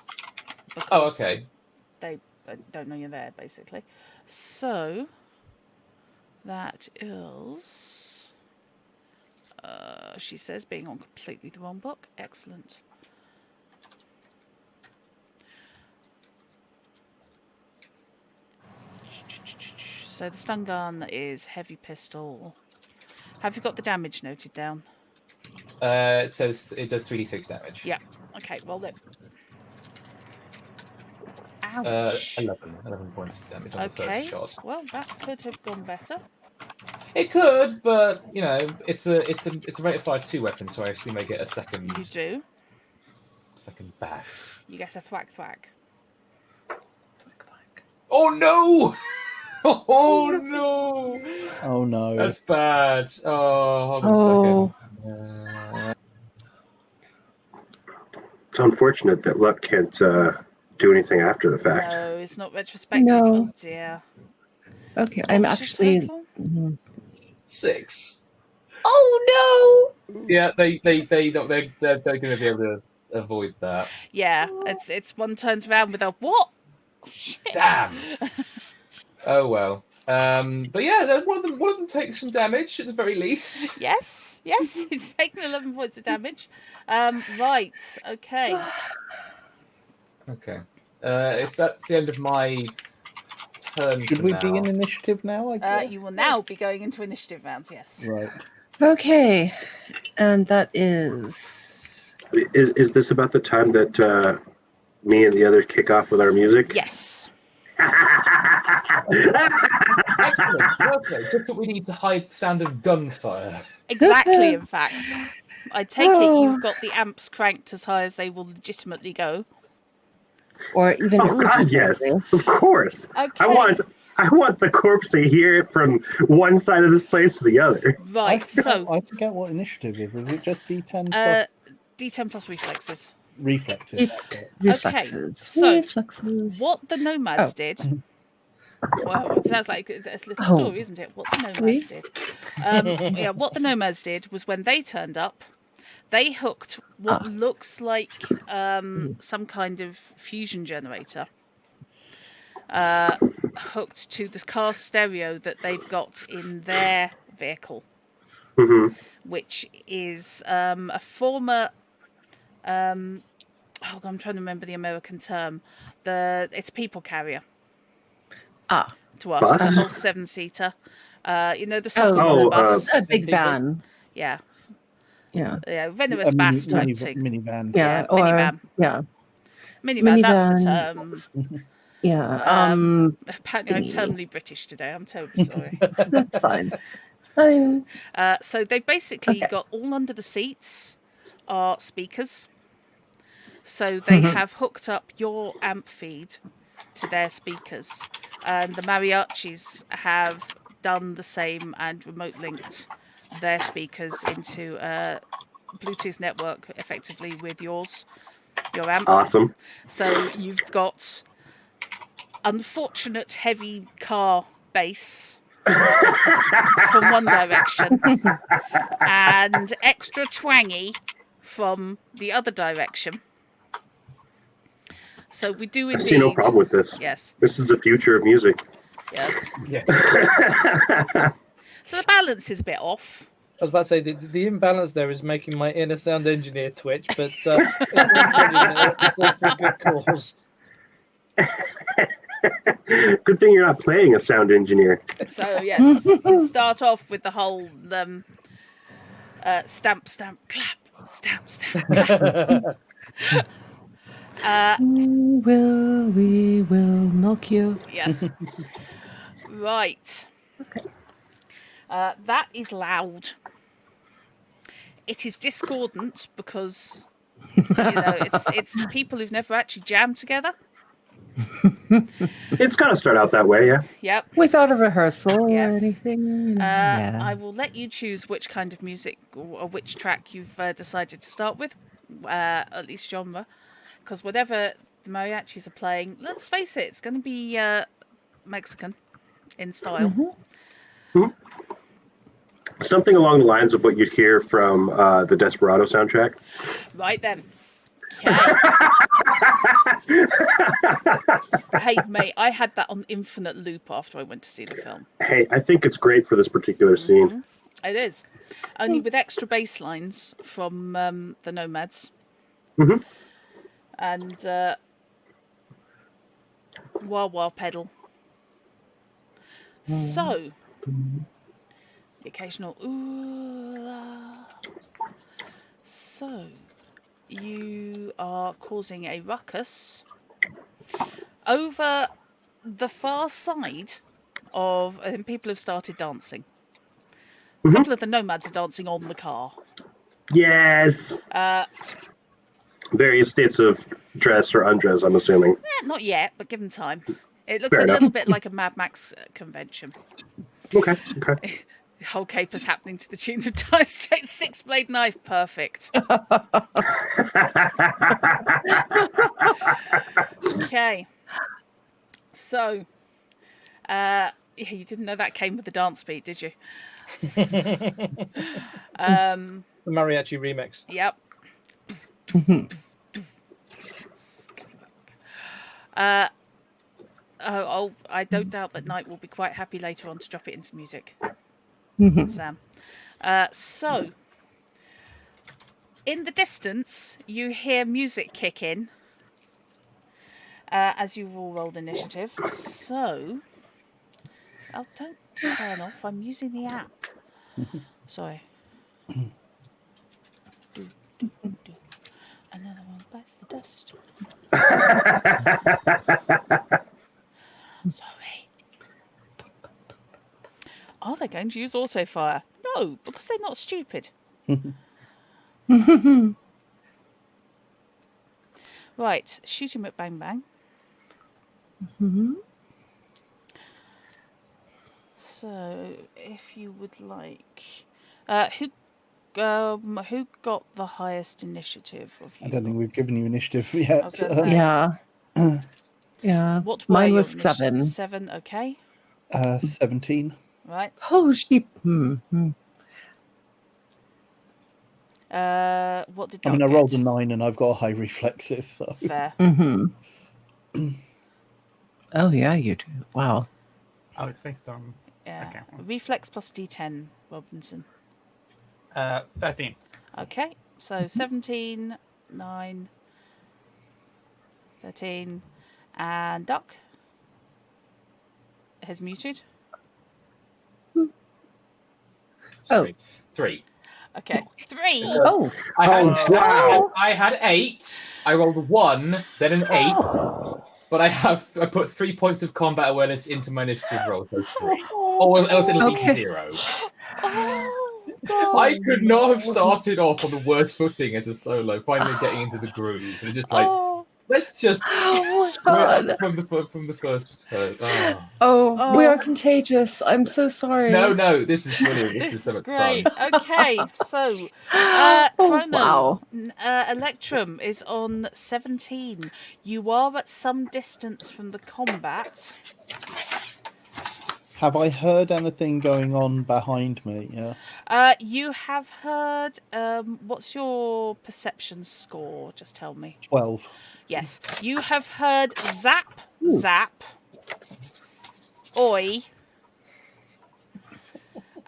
Oh, because okay. They don't know you're there, basically. So that is. She says being on completely the wrong book. Excellent. So the stun gun is heavy pistol. Have you got the damage noted down? It says it does 3d6 damage. Yeah. Okay, well then. Ouch. 11 points of damage on the first shot. Well, that could have gone better. It could, but you know, it's a rate of fire 2 weapon, so I assume I get a second. You do. Second bash. You get a thwack thwack. Oh no! Oh no! Oh no. That's bad. Oh, hold on a second. It's unfortunate that luck can't do anything after the fact. No, it's not retrospective. No. Oh dear. Okay, What I'm was your actually. total? 6. Oh Yeah, they're going to be able to avoid that. Yeah, it's one turns around with a what? Oh, shit. Damn. Oh well. But yeah, one of them takes some damage at the very least. Yes, it's taken 11 points of damage. Right, okay. Okay. If that's the end of my turn. Should for we now. be in initiative now? I guess. You will now be going into initiative rounds, yes. Right. no! Okay, and that is. Is this about the time that me and the others kick off with our music? Yes. Excellent. Perfect. Just what we need to hide the sound of gunfire. Exactly, in fact. I take it you've got the amps cranked as high as they will legitimately go. Or even. Oh God, yes, of course. Okay. I want the corpse to hear it from one side of this place to the other. Right, so I forget what initiative is. Is it just D10 plus D10 plus reflexes. reflexes? Reflexes. so Reflexes. What the nomads did. Well, it sounds like it's a little story, isn't it? What the nomads did. What the nomads did was when they turned up, they hooked what looks like some kind of fusion generator. Hooked to the car stereo that they've got in their vehicle, which is a former. I'm trying to remember the American term. It's a people carrier. To us, Bus? the whole 7-seater. The soccer bus. A big van. Yeah. Yeah. Yeah, venomous bass type thing. Minivan. Yeah. Or, minivan. Yeah. Minivan, that's the term. Yeah. Apparently I'm terminally British today. I'm terribly sorry. That's fine. So they basically got all under the seats are speakers. So they have hooked up your amp feed to their speakers. And the mariachis have done the same and remote linked their speakers into a Bluetooth network effectively with your amp. Awesome. So you've got unfortunate heavy car bass from one direction and extra twangy from the other direction. So we do indeed. I see no problem with this. Yes. This is the future of music. Yes. Yeah. So the balance is a bit off. I was about to say the imbalance there is making my inner sound engineer twitch, but it's all for a good cause. Good thing you're not playing a sound engineer. So yes, you start off with the whole stamp, stamp, clap, stamp, stamp, clap. We will knock you. Yes. Right. Okay. That is loud. It is discordant because it's people who've never actually jammed together. It's got to start out that way, yeah. Yep. Without a rehearsal Yes. or anything. I will let you choose which kind of music or which track you've decided to start with, at least genre, because whatever the mariachis are playing, let's face it, it's going to be Mexican in style. Something along the lines of what you'd hear from the Desperado soundtrack. Right then. Okay. Hey, mate, I had that on infinite loop after I went to see the film. Hey, I think it's great for this particular scene. It is. Only with extra bass lines from the Nomads. Mm-hmm. And wah wah pedal. So, the occasional ooh la. So, you are causing a ruckus over the far side of, and people have started dancing. A couple of the Nomads are dancing on the car. Yes. Various states of dress or undress, I'm assuming. Not yet, but give them time. It looks Fair a enough. little bit like a Mad Max convention. Okay. The whole caper's happening to the tune of Dire Straits' Six Blade Knife. Perfect. Okay. So, you didn't know that came with the dance beat, did you? The mariachi remix. Yep. I don't doubt that Knight will be quite happy later on to drop it into music. Sam. So, in the distance, you hear music kick in as you've all rolled initiative. So, don't turn off. I'm using the app. Sorry. Another one bites the dust. Sorry. Are they going to use auto fire? No, because they're not stupid. Right, shoot him at bang bang. So, if you would like, who got the highest initiative of you? I don't think we've given you initiative yet. I was gonna say. Yeah. What were Mine your was initiatives? 7. 7, okay. 17. Right. Oh, she. What did I mean, Doc I rolled get? a 9 and I've got high reflexes, so. Fair. Oh, yeah, you do. Wow. Oh, it's based on. Yeah. Okay. Reflex plus D10, Robinson. 13. Okay, so 17, 9, 13, and Doc has muted. Oh. 3. Okay, 3. Oh. I had 8. I rolled a 1, then an 8. But I put 3 points of combat awareness into my initiative roll, so 3. Or else it'll be 0. Oh, God. I could not have started off on the worst footing as a solo, finally getting into the groove. It's just like, let's just square up from the first turn. Oh, we are contagious. I'm so sorry. No, this is brilliant. This is so much great. fun. Okay, so Chrono, wow. Electrum is on 17. You are at some distance from the combat. Have I heard anything going on behind me? Yeah. You have heard. What's your perception score? Just tell me. 12. Yes, you have heard zap, zap, oi,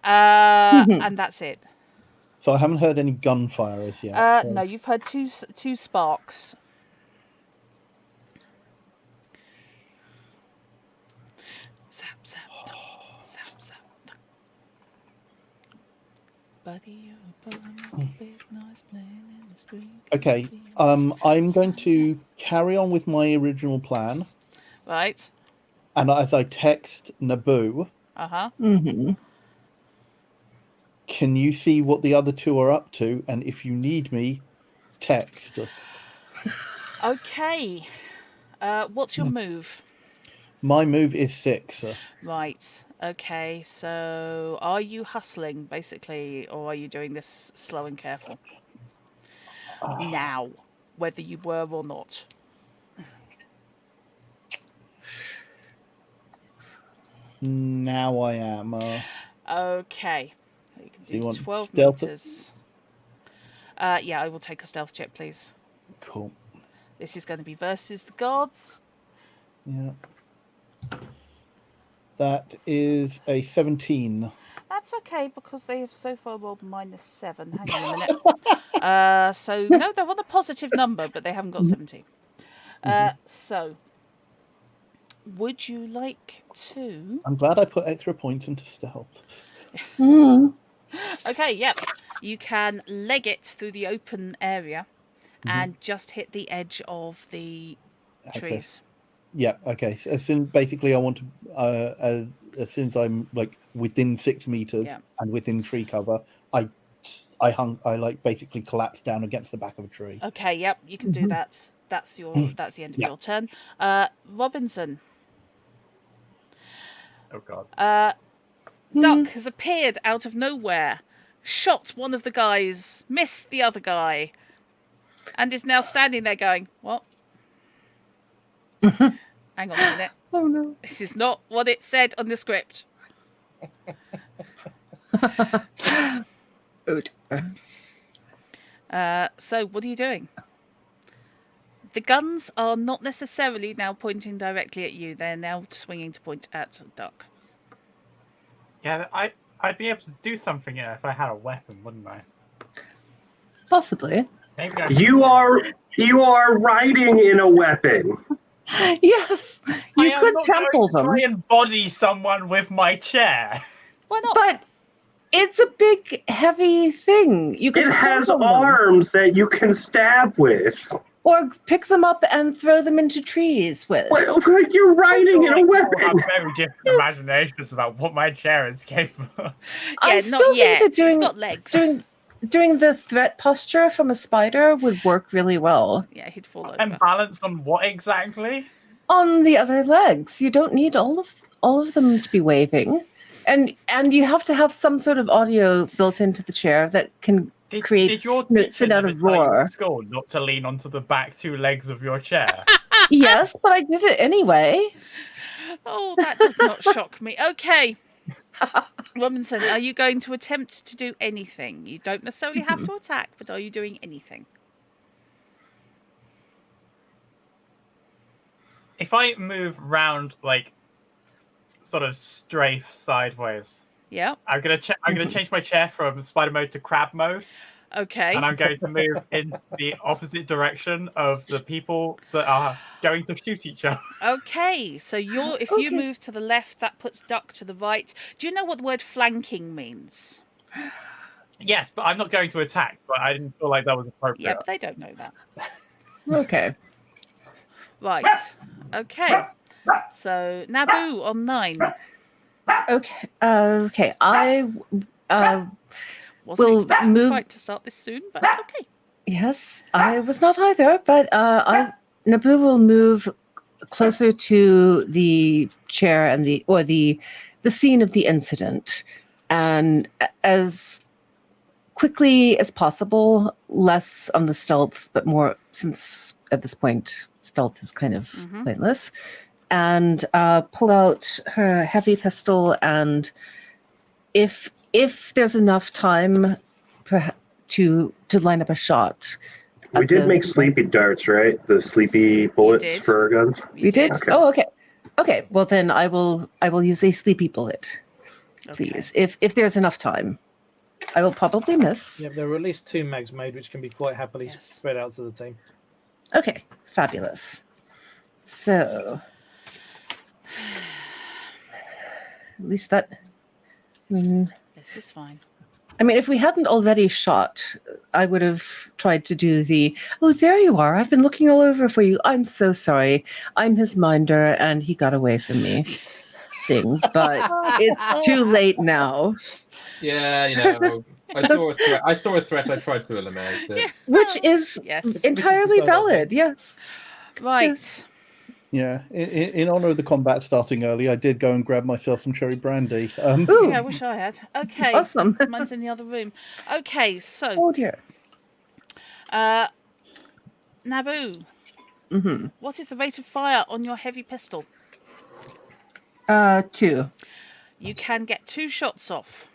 and that's it. So I haven't heard any gunfire as yet. No, you've heard two sparks. Zap, zap, zap, zap. Buddy, you're a big noise playing in the street. Okay, I'm going to carry on with my original plan. Right. And as I text Naboo, Uh-huh. Can you see what the other two are up to? And if you need me, text. Okay. What's your move? My move is 6. Right. Okay. So, are you hustling basically, or are you doing this slow and careful? Now, whether you were or not. Now I am. Okay. You can So you do want 12 stealth? meters. Yeah, I will take a stealth check, please. Cool. This is going to be versus the guards. Yeah. That is a 17. That's okay because they have so far rolled -7. Hang on a minute. So no, they're on a positive number, but they haven't got 17. So, would you like to? I'm glad I put extra points into stealth. Okay, yep. You can leg it through the open area and just hit the edge of the trees. Yeah. Okay. So as soon, basically, I want to. As soon as I'm like within 6 meters and within tree cover, I like basically collapse down against the back of a tree. Okay. Yep. You can do that. That's the end of your turn. Robinson. Oh god. Duck has appeared out of nowhere, shot one of the guys, missed the other guy, and is now standing there going, "What? Hang on a minute. Oh no. This is not what it said on the script." So what are you doing? The guns are not necessarily now pointing directly at you. They're now swinging to point at Duck. Yeah, I'd be able to do something if I had a weapon, wouldn't I? Possibly. Maybe I You are riding in a weapon. Yes, you I could am not trample going to them. try and body someone with my chair. Why not? But it's a big, heavy thing. You can It has stab on them. arms that you can stab with. Or pick them up and throw them into trees with. Well, you're riding in a I weapon. have very different imaginations about what my chair is capable of. I still think that It's got legs. doing the threat posture from a spider would work really well. Yeah, he'd fall over. And balanced on what exactly? On the other legs, you don't need all of them to be waving, and you have to have some sort of audio built into the chair that can create. Did your send out a roar. at school not to lean onto the back 2 legs of your chair? Yes, but I did it anyway. Oh, that does not shock me. Okay. Robinson, are you going to attempt to do anything? You don't necessarily have to attack, but are you doing anything? If I move round, like, sort of strafe sideways, Yeah. I'm gonna change my chair from spider mode to crab mode, Okay. and I'm going to move in the opposite direction of the people that are going to shoot each other. Okay. So if you move to the left, that puts Duck to the right. Do you know what the word flanking means? Yes, but I'm not going to attack. But I didn't feel like that was appropriate. Yeah, but they don't know that. Okay. Right. Okay. So Naboo on 9. Okay. Okay. I Wasn't will expecting the move. fight to start this soon, but okay. Yes, I was not either, but Naboo will move closer to the chair and the scene of the incident, and as quickly as possible, less on the stealth, but more, since at this point stealth is kind of pointless, and pull out her heavy pistol, and if there's enough time to line up a shot. We did make sleepy darts, right? The sleepy bullets for our guns. We did? Okay. Oh, okay. Okay. Well, then I will use a sleepy bullet, please. Okay. If there's enough time, I will probably miss. Yeah, there are at least 2 mags made, which can be quite happily spread out to the team. Okay. Fabulous. So, at least that. This is fine. I mean, if we hadn't already shot, I would have tried to do the, "Oh, there you are. I've been looking all over for you. I'm so sorry. I'm his minder, and he got away from me," thing. But it's too late now. Yeah, I saw a threat. I tried to eliminate it. Yeah. Which is Yes. entirely valid. Yes. Right. Yes. Yeah, in honor of the combat starting early, I did go and grab myself some cherry brandy. Ooh, Yeah, I wish I had. Okay. awesome. Mine's in the other room. Okay, so Oh dear. Naboo, Mm-hmm. what is the rate of fire on your heavy pistol? 2. You can get 2 shots off.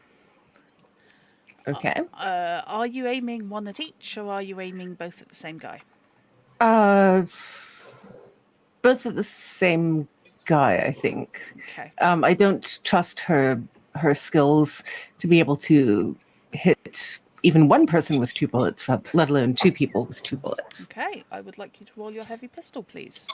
Okay. Are you aiming one at each, or are you aiming both at the same guy? Both of the same guy, I think. Okay. I don't trust her skills to be able to hit even one person with 2 bullets, let alone 2 people with 2 bullets. Okay, I would like you to roll your heavy pistol, please.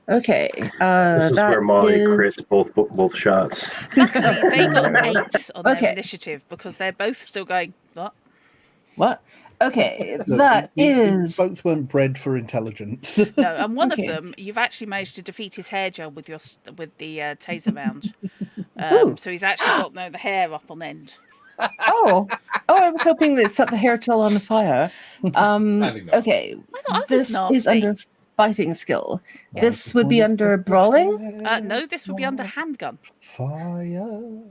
Okay. This is that where Molly is- crits both shots. Luckily, they got an 8 on their Okay. initiative because they're both still going, what? What? Okay, Look, that you is. folks weren't bred for intelligence. No, and one Okay. of them, you've actually managed to defeat his hair gel with the taser round. Ooh. So he's actually got the hair up on end. Oh, I was hoping that it set the hair gel on fire. Sadly not. Okay, I thought I was this nasty. is under fighting skill. Yeah. This would be under brawling, No, this would be under handgun. Fire.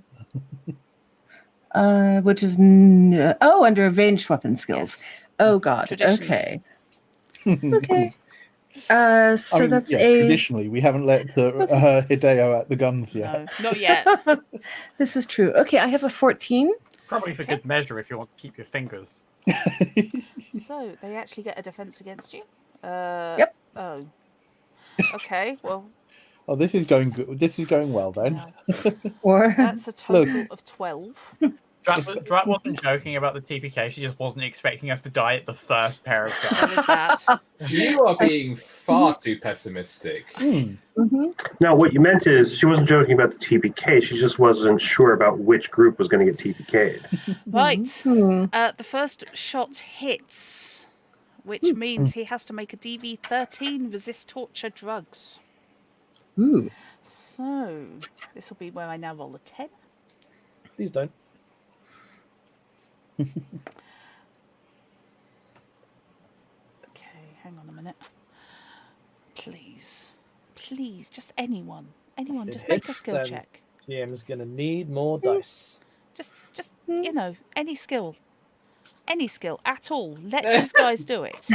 which is under ranged weapon skills. Yes. Oh God. Traditionally. Okay. Okay. So I mean, that's yeah, a. traditionally we haven't let Hideo at the guns yet. No, not yet. This is true. Okay, I have a 14. Probably for good measure if you want to keep your fingers. So they actually get a defense against you. Yep. Oh. Okay. Well, Oh, this is going good. This is going well then. Or that's a total of 12. Drat wasn't joking about the TPK. She just wasn't expecting us to die at the first pair of There guns. is that. You are being far too pessimistic. Hmm. No, what you meant is she wasn't joking about the TPK. She just wasn't sure about which group was going to get TPK'd. Right. Hmm. The first shot hits, which means he has to make a DV13 resist torture drugs. Ooh. So this will be where I now roll a 10. Please don't. Okay, hang on a minute. Please, just anyone, just make a skill Hits, check. GM's gonna need more dice. Just any skill at all. Let these guys do it.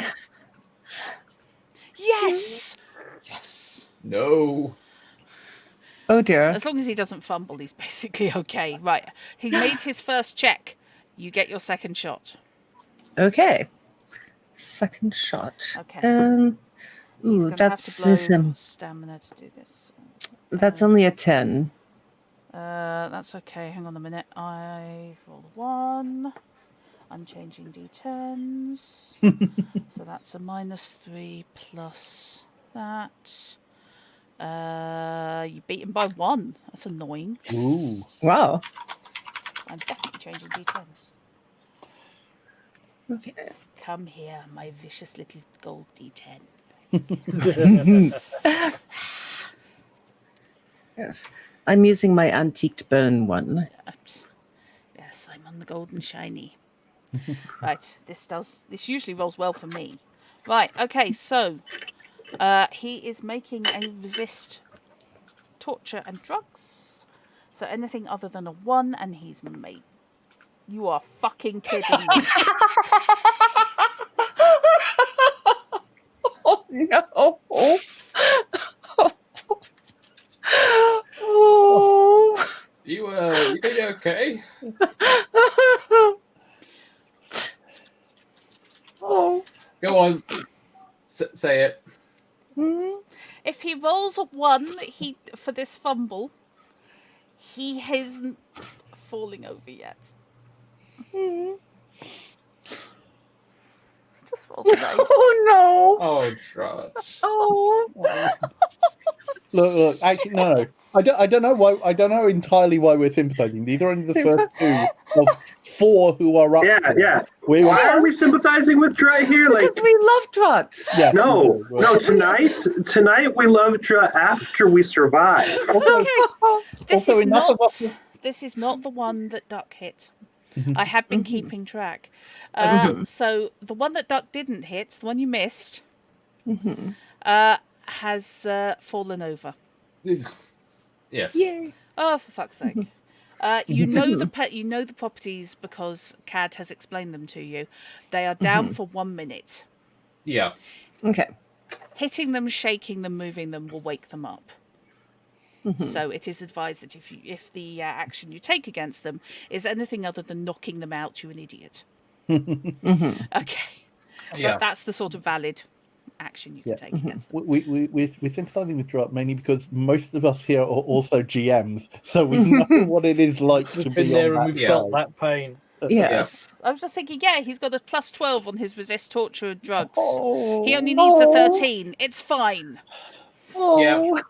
Yes. No. Oh dear. As long as he doesn't fumble, he's basically okay. Right. He made his first check. You get your second shot. Okay. Second shot. Okay. Ooh, He's going to have that's to blow some. stamina to do this. That's only a 10. That's okay. Hang on a minute. I rolled a 1. I'm changing D10s. So that's a -3 plus that. You beat him by 1. That's annoying. Ooh. Wow. I'm definitely changing D10s. Okay. Come here, my vicious little gold D10. Yes. I'm using my antiqued bone one. Yes, I'm on the golden shiny. Right, this usually rolls well for me. Right, okay, so he is making a resist torture and drugs. So anything other than a 1, and he's made. You are fucking kidding me. Oh no. Oh. You be okay? Oh. Go on. Say it. If he rolls a 1, for this fumble, he isn't falling over yet. Just roll the 8. Oh no. Oh, Trot. Oh. Look. Actually, no. I don't know why. I don't know entirely why we're sympathising. These are only the first 2 of 4 who are up. Yeah. We Why are we sympathizing with Dry here? Because Like, we love Trot. Yeah. no. Tonight we love Dry after we survive. Also, This also is enough not. of us. this is not the one that Duck hit. I have been keeping track. So the one that Duck didn't hit, the one you missed, has fallen over. Yes. Yay. Oh, for fuck's sake! You know the properties because Cad has explained them to you. They are down for 1 minute. Yeah. Okay. Hitting them, shaking them, moving them will wake them up. So it is advised that if the action you take against them is anything other than knocking them out, you're an idiot. Okay. Yeah. But that's the sort of valid action you can take against them. We're sympathising with Drop mainly because most of us here are also GMs, so we know what it is like to We've be been there on and that we've felt side. that pain. Yes. I was just thinking, yeah, he's got a +12 on his resist torture and drugs. Oh, He only needs a 13. It's fine. Yeah, Oh.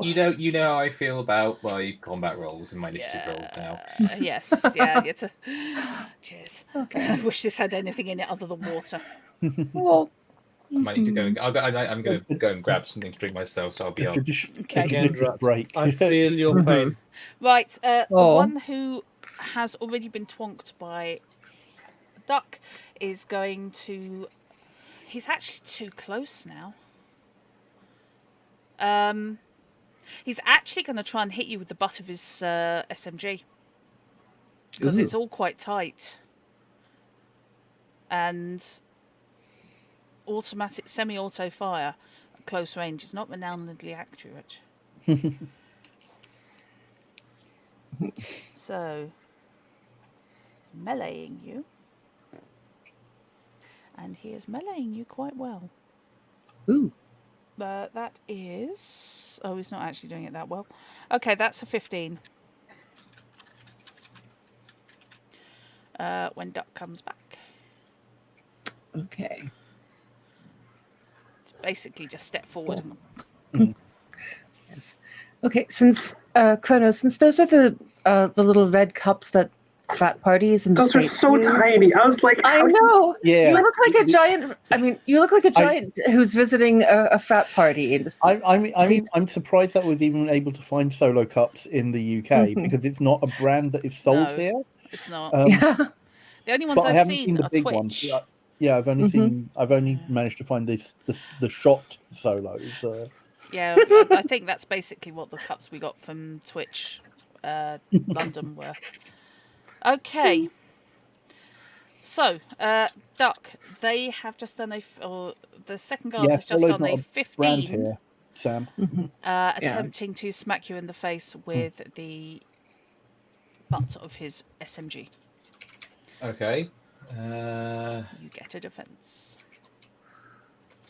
you know how I feel about my combat rolls and my initiative rolls now. Yes, yeah. Cheers. Okay. I wish this had anything in it other than water. Well. I might need to go. I'm going to go and grab something to drink myself, so I'll be a on. tradition, Okay. a tradition break. I feel your pain. Right, the Oh. one who has already been twonked by Duck is going to... He's actually too close now. He's actually going to try and hit you with the butt of his SMG. Because it's all quite tight. And automatic, semi-auto fire at close range is not renownedly accurate. So, meleeing you. And he is meleeing you quite well. Ooh. That is... Oh, he's not actually doing it that well. Okay, that's a 15. When Duck comes back. Okay. Basically, just step forward. Yes. Okay. Since Chrono, since those are the little red cups that frat parties and Those are so tiny. I was like, I know. Yeah. You look like a giant. I mean, you look like a giant who's visiting a frat party. And just, I'm surprised that was even able to find solo cups in the UK because it's not a brand that is sold No. here. It's not. yeah. The only ones But I I've haven't seen seen the are big Twitch. ones. Yeah, I've only managed to find the shot solos. Yeah, I think that's basically what the cups we got from Twitch London were. Okay. So, Duck, they have just done or the second guard has just Solo's done not a a brand 15, here, Sam. attempting to smack you in the face with the butt of his SMG. Okay. You get a defense.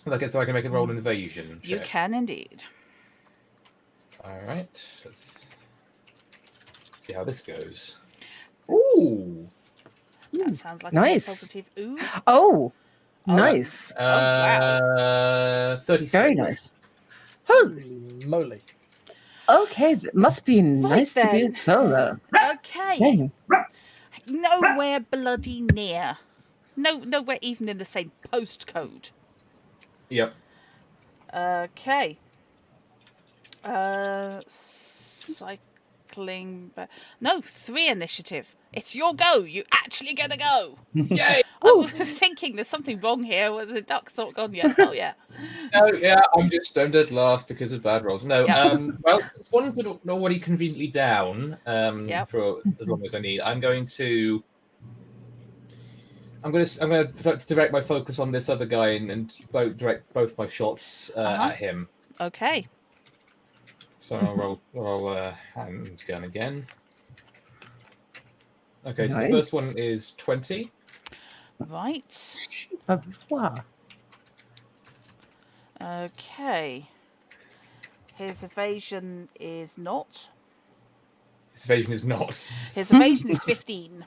Okay, so I can make a roll an evasion check. You can indeed. All right. Let's see how this goes. Ooh. That sounds like Nice. a positive. Ooh. Oh, nice. wow. 33. Very nice. Oh, Holy moly. okay. That must be nice to be a then. solo. Okay. Dang. Nowhere bloody near. Nowhere even in the same postcode. Yep. Okay. Cycling. No, 3 initiative. It's your go. You actually get a go. Yay! I was thinking there's something wrong here. Was the Duck's not gone yet? Oh yeah. No, yeah, I'm dead last because of bad rolls. No, Yep. well, if one's already conveniently down Yep. for as long as I need, I'm going to direct my focus on this other guy and direct both my shots at him. Okay. So I'll roll handgun again. Okay, so the Nice. first one is 20. Right. Wow. Okay. His evasion is not. His evasion is not. His evasion is 15.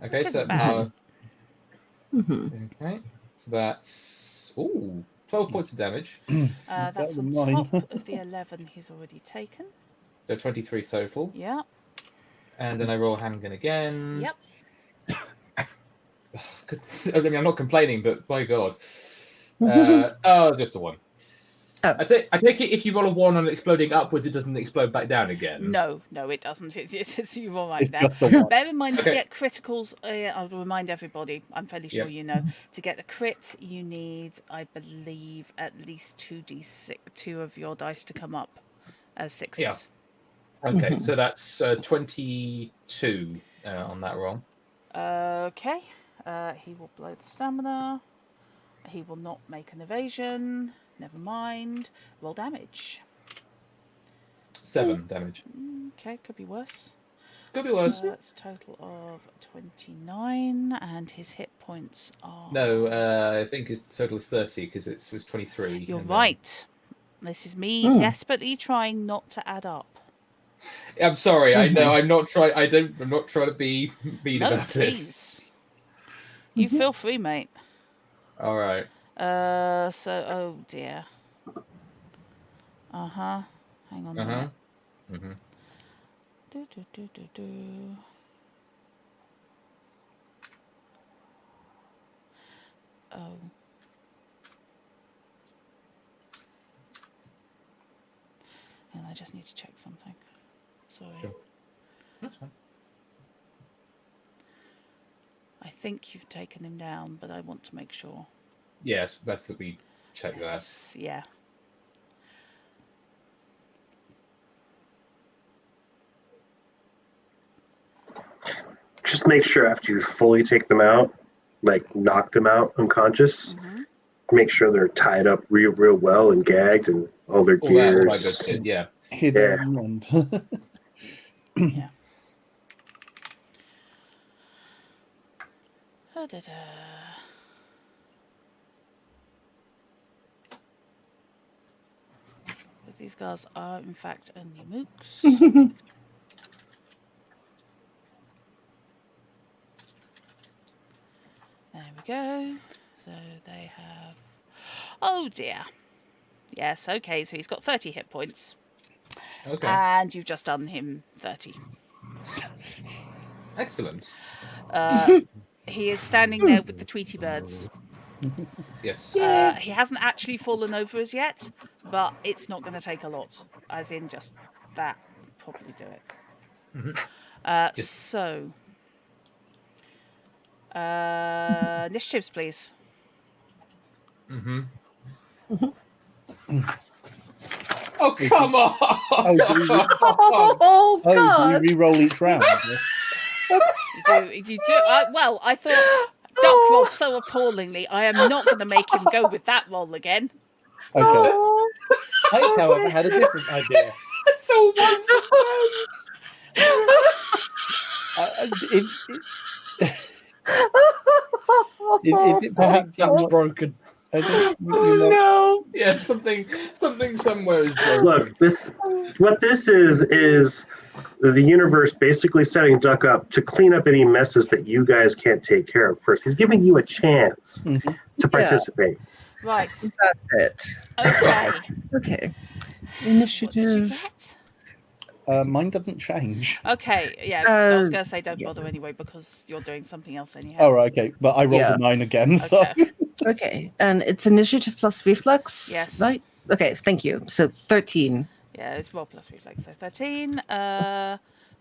Okay, Which so isn't bad. Okay, so that's 12 points of damage. That's Better on than mine. top of the 11 he's already taken. So 23 total. Yeah. And then I roll handgun again. Yep. I mean, I'm not complaining, but by God. Just a 1. I take it if you roll a 1 on exploding upwards, it doesn't explode back down again. No, it doesn't. It's you're all right It's there. just the one. Bear in mind to Okay. get criticals. I'll remind everybody. I'm fairly sure Yep. you know. To get the crit, you need, I believe, at least 2d6, 2 of your dice to come up as 6s. Yeah. Okay, so that's 22 on that roll. Okay. He will blow the stamina. He will not make an evasion. Never mind. Roll damage. 7 damage. Okay, could be worse. Could be worse. So that's a total of 29, and his hit points are... No, I think his total is 30 because it was 23. You're and right. This is me desperately trying not to add up. I'm sorry. I know. I'm not trying. I'm not trying to be mean No, about please. You feel free, mate. it. All right. Oh dear. Hang on a minute. Mm-hmm. Do. Oh. And I just need to check something. Sorry. Sure. That's fine. I think you've taken him down, but I want to make sure. Yes, best that we check that. Yes, yeah. Just make sure after you fully take them out, like knock them out unconscious, make sure they're tied up real well and gagged and all their All that gears. good shit. Yeah. Hidden and Yeah. Da-da-da. Because these guys are, in fact, only mooks. There we go. So they have... Oh, dear. Yes, okay, so he's got 30 hit points. Okay. And you've just done him 30. Excellent. He is standing there with the Tweety birds. Yes. He hasn't actually fallen over as yet, but it's not going to take a lot. As in, just that probably do it. Yes. So, initiatives, please. Oh, come on! Oh, do God. we re-roll each round? You do. Well, I thought Duck rolled so appallingly. I am not going to make him go with that roll again. Okay. Oh, Kate, however, had a different idea. So once Is it perhaps That's broken. I think you oh might- no. Yeah, something somewhere is broken. Look, what this is the universe basically setting Duck up to clean up any messes that you guys can't take care of first. He's giving you a chance to participate. Right. That's it. Okay. Okay. What did you Initiative. get? Mine doesn't change. Okay, yeah, I was going to say don't yeah. bother anyway because you're doing something else anyhow. Oh, right, okay. But I rolled Yeah. a 9 again, so... Okay. Okay. And it's initiative plus reflex? Yes. Right? Okay, thank you. So 13. Yeah, it's roll plus reflex, so 13.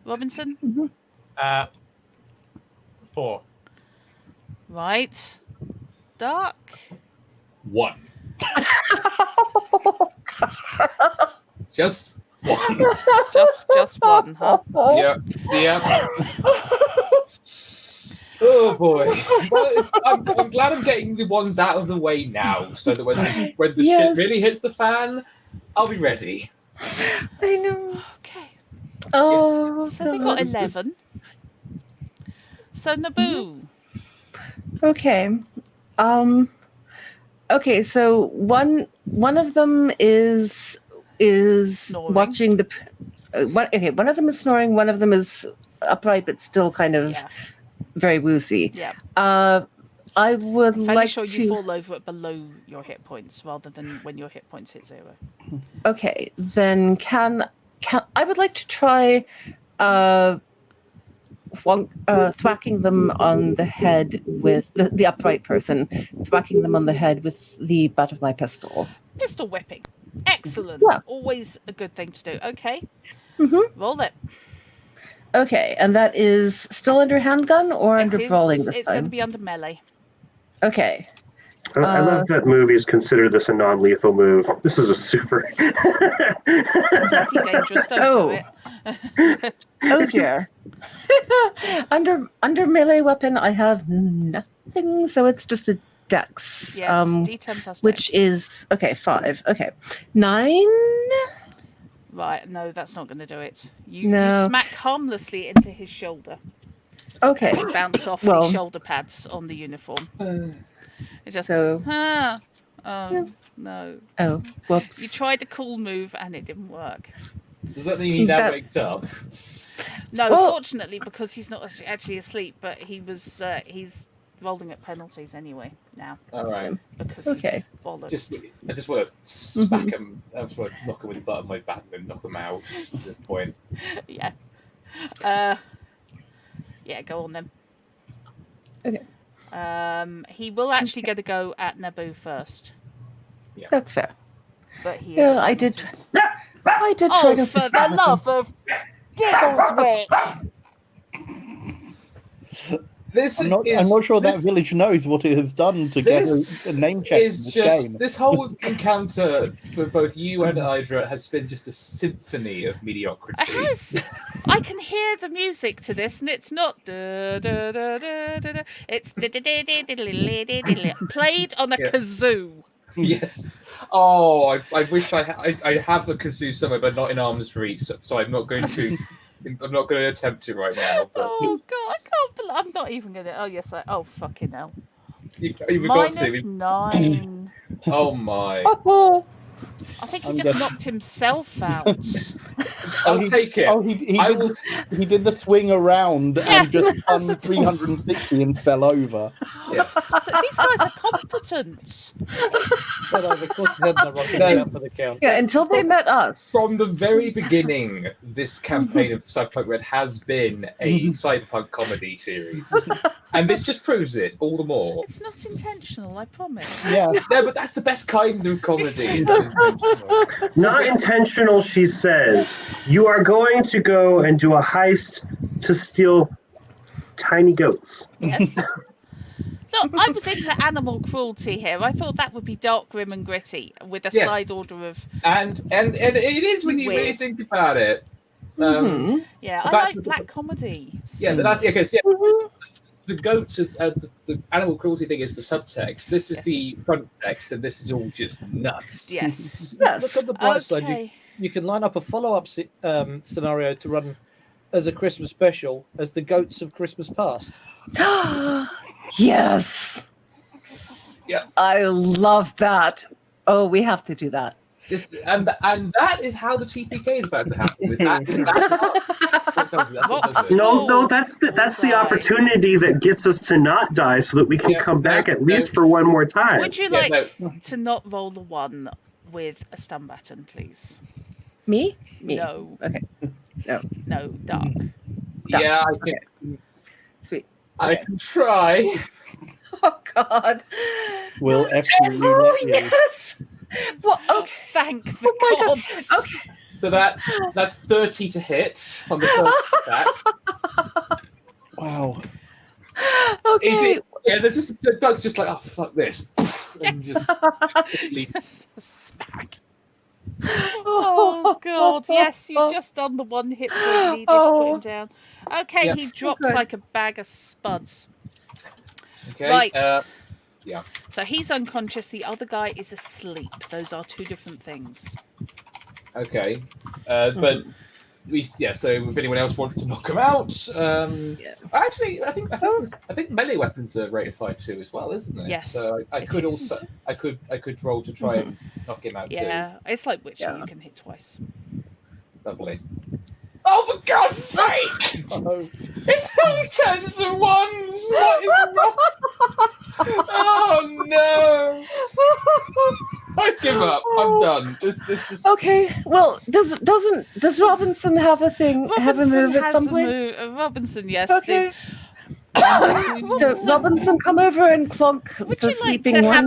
Robinson? 4. Right. Duck? 1. Just 1. Just one, huh? Yep. Oh boy. Well, I'm glad I'm getting the ones out of the way now, so that when the Yes. shit really hits the fan, I'll be ready. I know. Okay. Oh, So they got God. 11. So Naboo. Okay. Okay, so one of them is Snoring. watching the one of them is snoring, one of them is upright but still kind of Yeah. very woozy. Yeah. I would Fairly like sure to you fall over at below your hit points rather than when your hit points hit 0. Okay, then can I would like to try thwacking them on the head with the upright person, thwacking them on the head with the butt of my pistol. Pistol whipping. Excellent. Yeah. Always a good thing to do. Okay. Mm-hmm. Roll it. Okay, and that is still under handgun or under brawling this It's time? going to be under melee. Okay. I love that movies consider this a non-lethal move. This is a super. Bloody dangerous. Don't do it. Oh dear. under melee weapon, I have nothing, so it's just a dex. Yes, D10 plus which dex. is 5. Okay, 9. Right, no, that's not going to do it. You smack harmlessly into his shoulder. Okay. And bounce off the shoulder pads on the uniform. It just no. Oh, whoops. You tried a cool move and it didn't work. Does that mean he now wakes up? No, fortunately, because he's not actually asleep, but he's rolling at penalties anyway now. All right. Because okay. I just want to smack him. I just want to knock him with the butt of my bat and knock him out. At this point. Yeah. Yeah. Go on then. Okay. He will actually get a go at Naboo first. Yeah. That's fair. But he I did try to. Oh, for the love of Giggleswick! I'm not sure that village knows what it has done to get a name check in this game. This whole encounter for both you and Hydra has been just a symphony of mediocrity. It has. I can hear the music to this, and it's not it's played on a kazoo. Yes. Oh, I wish I have the kazoo somewhere, but not in arm's reach. So I'm not going to. I'm not going to attempt to right now. But... Oh god, I can't believe I'm not even going to. Oh yes, oh fucking hell. You've got to. -9. Oh my. I think he just knocked himself out. I'll take it. Oh, he did the swing around and just spun 360 and fell over. Yes. So these guys are competent. Yeah, until they met us. From the very beginning, this campaign of Cyberpunk Red has been a cyberpunk comedy series. And this just proves it all the more. It's not intentional, I promise. Yeah. No, but that's the best kind of comedy. Not intentional, she says. You are going to go and do a heist to steal tiny goats. Yes. Look, I was into animal cruelty here. I thought that would be dark, grim, and gritty with a side order of. And it is when you really think about it. Yeah, I like black comedy. So. Yeah, but that's because the goats, the animal cruelty thing is the subtext. This is the front text, and this is all just nuts. Yes. Look at the bright side. You can line up a follow-up scenario to run as a Christmas special as the goats of Christmas past. Yes. Yeah. I love that. Oh, we have to do that. And that is how the TPK is about to happen. With that. No, that's the opportunity that gets us to not die, so that we can come back at least for one more time. Would you like to not roll the 1 with a stun baton, please? Me? No. Okay. No, dark. Yeah, I can. Okay. Sweet. I can try. Oh God. Will FU let you? Yes. Well, okay. Thank the gods. Okay. So that's 30 to hit on the first attack. Wow. Okay. There's just Doug's just like, oh fuck this, and just smack. Oh god, yes, you've just done the 1 hit point needed to put him down. Okay, he drops like a bag of spuds. Okay. Right. Yeah. So he's unconscious, the other guy is asleep. Those are 2 different things. Okay. But so if anyone else wants to knock him out, actually, I think melee weapons are rated fire 2 as well, isn't it? Yes. So I could roll to try and knock him out too. Yeah, it's like Witcher, you can hit twice. Lovely. Oh, for God's sake! It's only 10s and 1s! What is wrong? Oh no! I give up. I'm done. Just... Okay. Well, does Robinson have a thing? Have a move at some point? Robinson, yes. Okay. So Robinson, come over and clonk the sleeping one.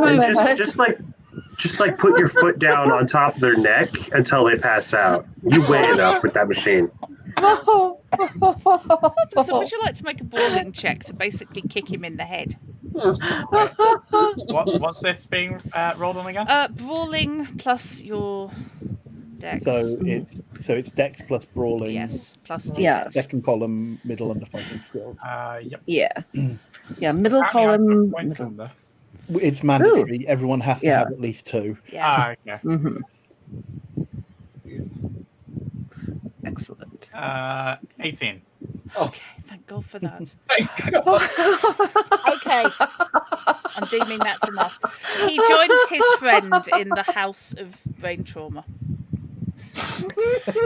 just like put your foot down on top of their neck until they pass out. You weigh it up with that machine. So would you like to make a brawling check to basically kick him in the head? What's this being rolled on again? Brawling plus your dex. So it's Dex plus brawling. Yes, plus D10. Yeah. Second column, middle under fighting skills. Yep. Yeah. Yeah, middle Apparently I've got column. points on this. It's mandatory. Everyone has to Yeah. have at least 2. Yeah. Okay. Mm-hmm. Excellent. 18. Okay, thank God for that. Thank God. Okay. I'm deeming that's enough. He joins his friend in the House of Brain Trauma.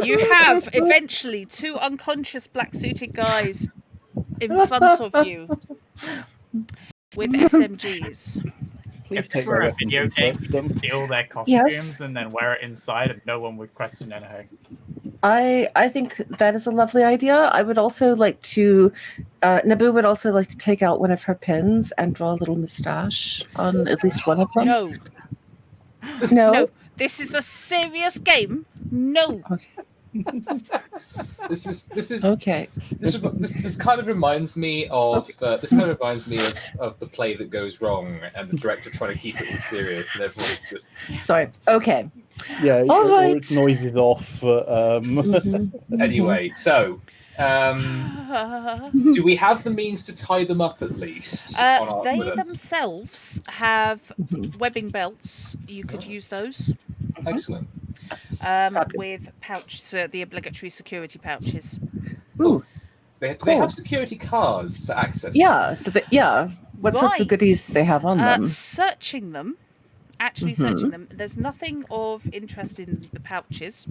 You have eventually 2 unconscious black-suited guys in front of you with SMGs. Please If take this were their a weapons video and game, search them. steal their costumes and then wear it inside, and no one would question anything. I think that is a lovely idea. I would also like to, Naboo would also like to take out one of her pins and draw a little moustache on at least one of them. No. No? No. This is a serious game. No. This is Okay. this kind of reminds me of the play that goes wrong and the director trying to keep it all serious and everyone's just Sorry. Okay. Yeah, All or right. its noise is off. anyway. So, do we have the means to tie them up at least? on our They evidence? themselves have Mhm. webbing belts. You could use those Excellent. with the obligatory security pouches. Ooh. Do they Cool. have security cars for access? Yeah. Yeah. What sorts of Right. goodies do they have on them? Searching them, Mhm. searching them, there's nothing of interest in the pouches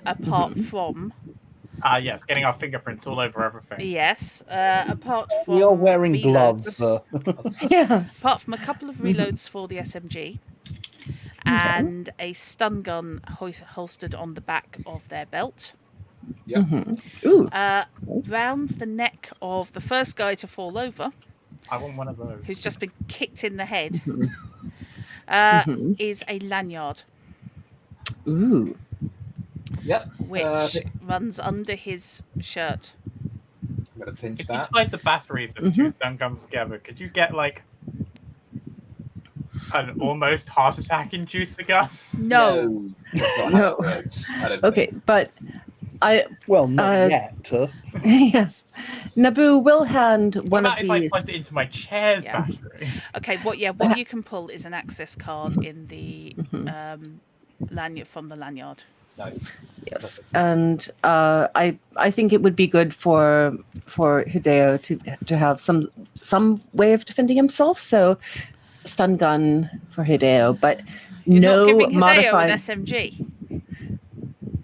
apart from, Yes, getting our fingerprints all over everything. yes, apart from We are wearing reloads. gloves. Yes. Apart from a couple of reloads for the SMG and a stun gun holstered on the back of their belt. Yep. Mhm. Ooh. Round the neck of the first guy to fall over, I want one of those. who's just been kicked in the head, Mhm. is a lanyard, Ooh. Yep. which runs under his shirt. I'm gonna pinch If you that. tied the batteries of 2 stun guns together, could you get like an almost heart attack inducer gun? No. That's not how No. it works, I don't Okay, think. but I Well, not Uh, yet. yes, Naboo will hand What one of about if I these. plugged it into my chair's Yeah. battery? Okay, what you can pull is an access card in the lanyard from the lanyard. Nice. Yes, and I think it would be good for Hideo to have some way of defending himself. So, stun gun for Hideo, but You're no not giving Hideo modified. an SMG.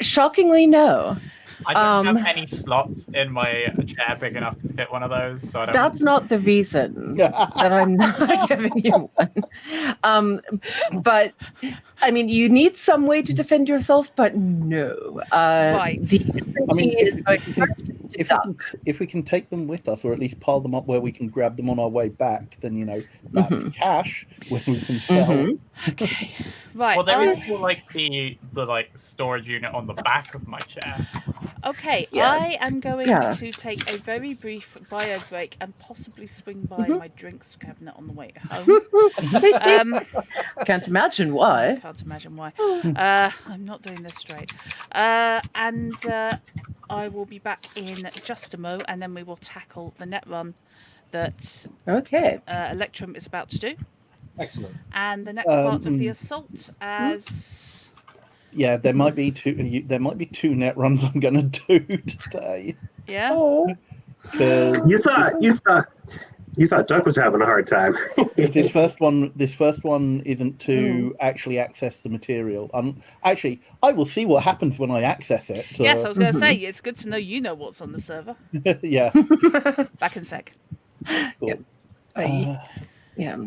Shockingly, no. I don't Um, have any slots in my chair big enough to fit one of those, so I don't. That's not the reason that I'm not giving you one. But I mean, you need some way to defend yourself, but no. Right. The I mean, SMG is going first to duck. if we can take them with us, or at least pile them up where we can grab them on our way back, then that's cash when we can sell. Mhm. Okay. Right. Well, there is still like the like storage unit on the back of my chair. Okay, Yeah. I am going Yeah. to take a very brief bio break and possibly swing by my drinks cabinet on the way home. Can't imagine I why. can't imagine why. I'm not doing this straight. And I will be back in just a mo, and then we will tackle the net run that Okay. Electrum is about to do, Excellent. and the next part of the assault as. Yeah, there might be two. There might be 2 net runs I'm gonna do today. Yeah. Oh. 'Cause You thought Duck was having a hard time. this first one isn't to actually access the material. Actually, I will see what happens when I access it. Yes, I was going to say it's good to know you know what's on the server. Yeah. Back in sec. Cool. Yeah.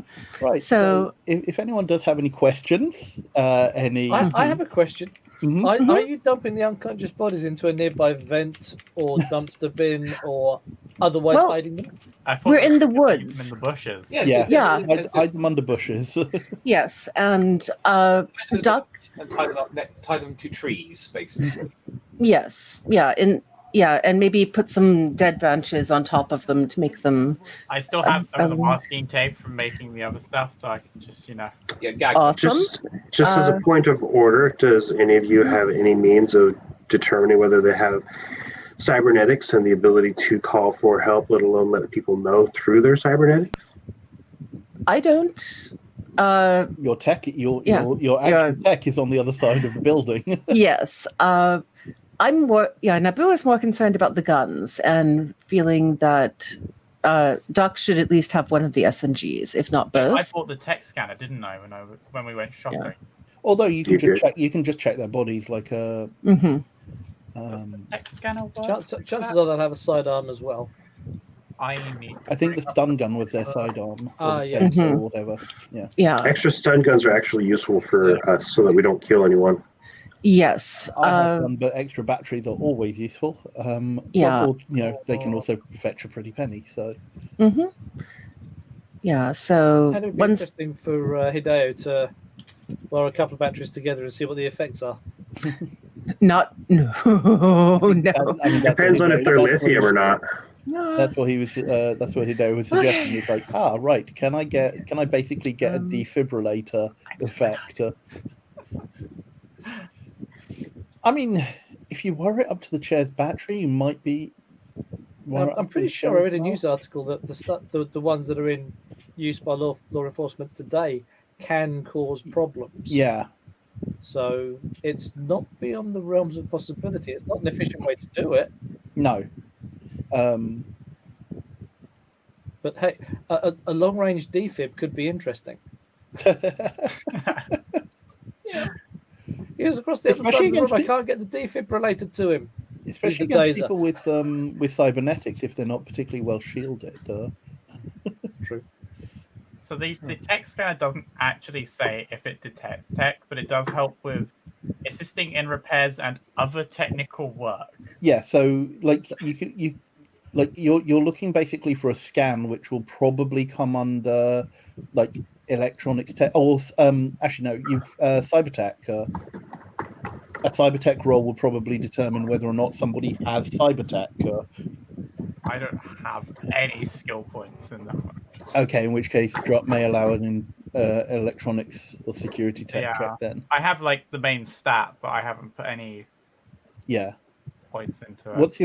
Right. So- if anyone does have any questions, any. I have a question. Mhm. Are you dumping the unconscious bodies into a nearby vent or dumpster bin or otherwise Well, hiding them? I thought We're we in the were keep them woods. in the bushes. Yeah, Yeah. Yeah. Hide them under bushes. Yes, and Duck. And tie them to trees, basically. Yes, and maybe put some dead branches on top of them to make them I still have some of the um, masking tape from making the other stuff, so I can just, Yeah, gag them. awesome. Just as a point of order, does any of you have any means of determining whether they have cybernetics and the ability to call for help, let alone let people know through their cybernetics? I don't. Your tech, your Yeah. your actual tech is on the other side of the building. Yes. I'm more. Yeah, Naboo is more concerned about the guns and feeling that Doc should at least have one of the SMGs, if not both. I bought the tech scanner, didn't I, when we went shopping? Yeah. Although you can You just did. check, you can just check their bodies like a. Mm-hmm. Tech scanner work? Chances are they'll have a sidearm as well. I need. I think the stun gun was their sidearm, or the yeah. taser or whatever. Yeah. Extra stun guns are actually useful for us so that we don't kill anyone. Yes. I have one, but extra batteries are always useful. Yeah. Or, they can also fetch a pretty penny. So. Mm-hmm. Yeah. So And it would be once. interesting for Hideo to wire a couple of batteries together and see what the effects are. Not. No. No. I mean, Depends on if they're lithium or not. That's what he was. That's what Hideo was suggesting. It's like, right. Can I basically get a defibrillator effect? I mean, if you wire it up to the chair's battery, you might be. I'm pretty sure I read a news article that the ones that are in use by law enforcement today can cause problems. Yeah. So it's not beyond the realms of possibility. It's not an efficient way to do it. No. But hey, a long-range defib could be interesting. Yeah. He was across the other side of the room. I can't get the defibrillator to him. Especially against people with cybernetics, if they're not particularly well shielded. True. So the tech scanner doesn't actually say if it detects tech, but it does help with assisting in repairs and other technical work. Yeah. So you're looking basically for a scan, which will probably come under like electronics tech, or actually no, you've cybertech. A cybertech role will probably determine whether or not somebody has cybertech. I don't have any skill points in that one. Okay, in which case drop may allow an electronics or security tech check then. I have like the main stat, but I haven't put any points into it. What's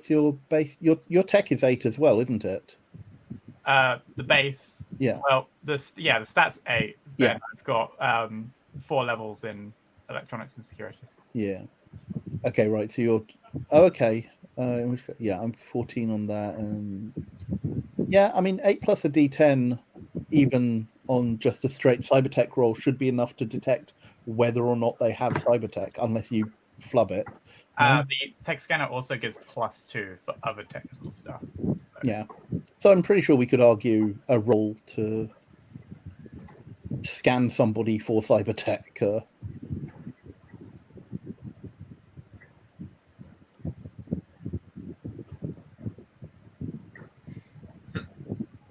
your base? Your tech is 8 as well, isn't it? The base. Yeah. Well, the stat's 8. Yeah. Then I've got 4 levels in electronics and security. Yeah. Okay, right. So you're okay. I'm 14 on that, and I mean 8 plus a D10, even on just a straight cybertech roll, should be enough to detect whether or not they have cybertech, unless you flub it. The tech scanner also gives +2 for other technical stuff. So. Yeah. So I'm pretty sure we could argue a roll to scan somebody for cybertech.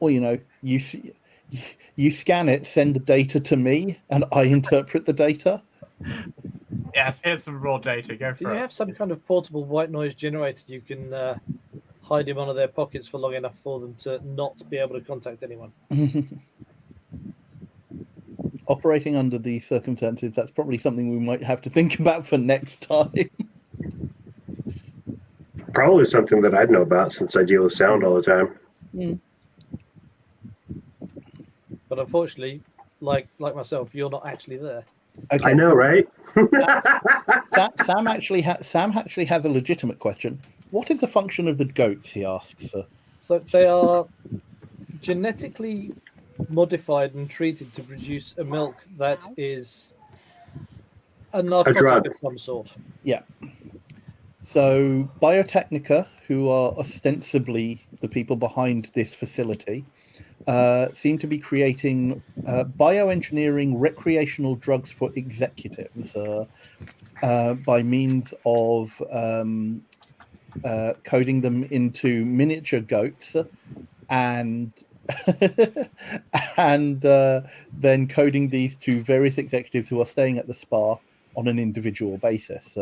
Or you scan it, send the data to me, and I interpret the data. Yes, here's some raw data. Go for it. Do you have some kind of portable white noise generator you can hide in one of their pockets for long enough for them to not be able to contact anyone? Operating under these circumstances, that's probably something we might have to think about for next time. Probably something that I'd know about since I deal with sound all the time. Mm. But unfortunately, like myself, you're not actually there. Okay. I know, right? Sam actually has a legitimate question. What is the function of the goats? He asks. So they are genetically modified and treated to produce a milk that is a narcotic drug of some sort. Yeah. So Biotechnica, who are ostensibly the people behind this facility, seem to be creating bioengineering recreational drugs for executives by means of coding them into miniature goats, and and then coding these to various executives who are staying at the spa on an individual basis,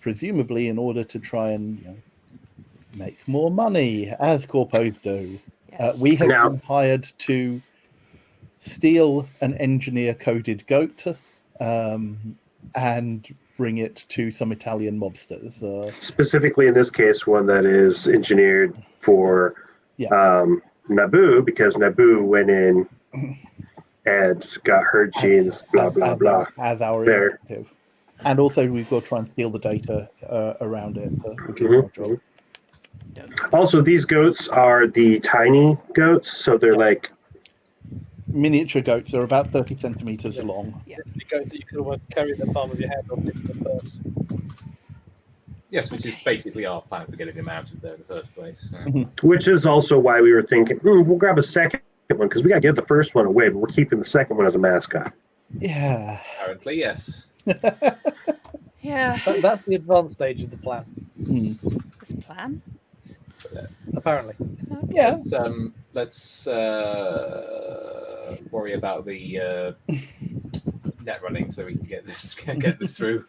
presumably in order to try and make more money, as corpos do. Yes. We have Now- been hired to steal an engineer-coded goat and bring it to some Italian mobsters. Specifically in this case, one that is engineered for Naboo, because Naboo went in and got her genes, blah, blah, blah. As our There. executive. And also we've got to try and steal the data around it, which is Mhm, our job. Also, these goats are the tiny goats, so they're like, Miniature goats, they're about 30 centimeters long. The goats that you could almost carry in the palm of your hand or fit in the purse. Yes, which is basically our plan for getting them out of there in the first place. which is also why we were thinking, we'll grab a second one, because we got to give the first one away, but we're keeping the second one as a mascot. Yeah. Apparently, yes. Yeah. That's the advanced stage of the plan, This plan. apparently. Yeah. Let's worry about the net running so we can get this through.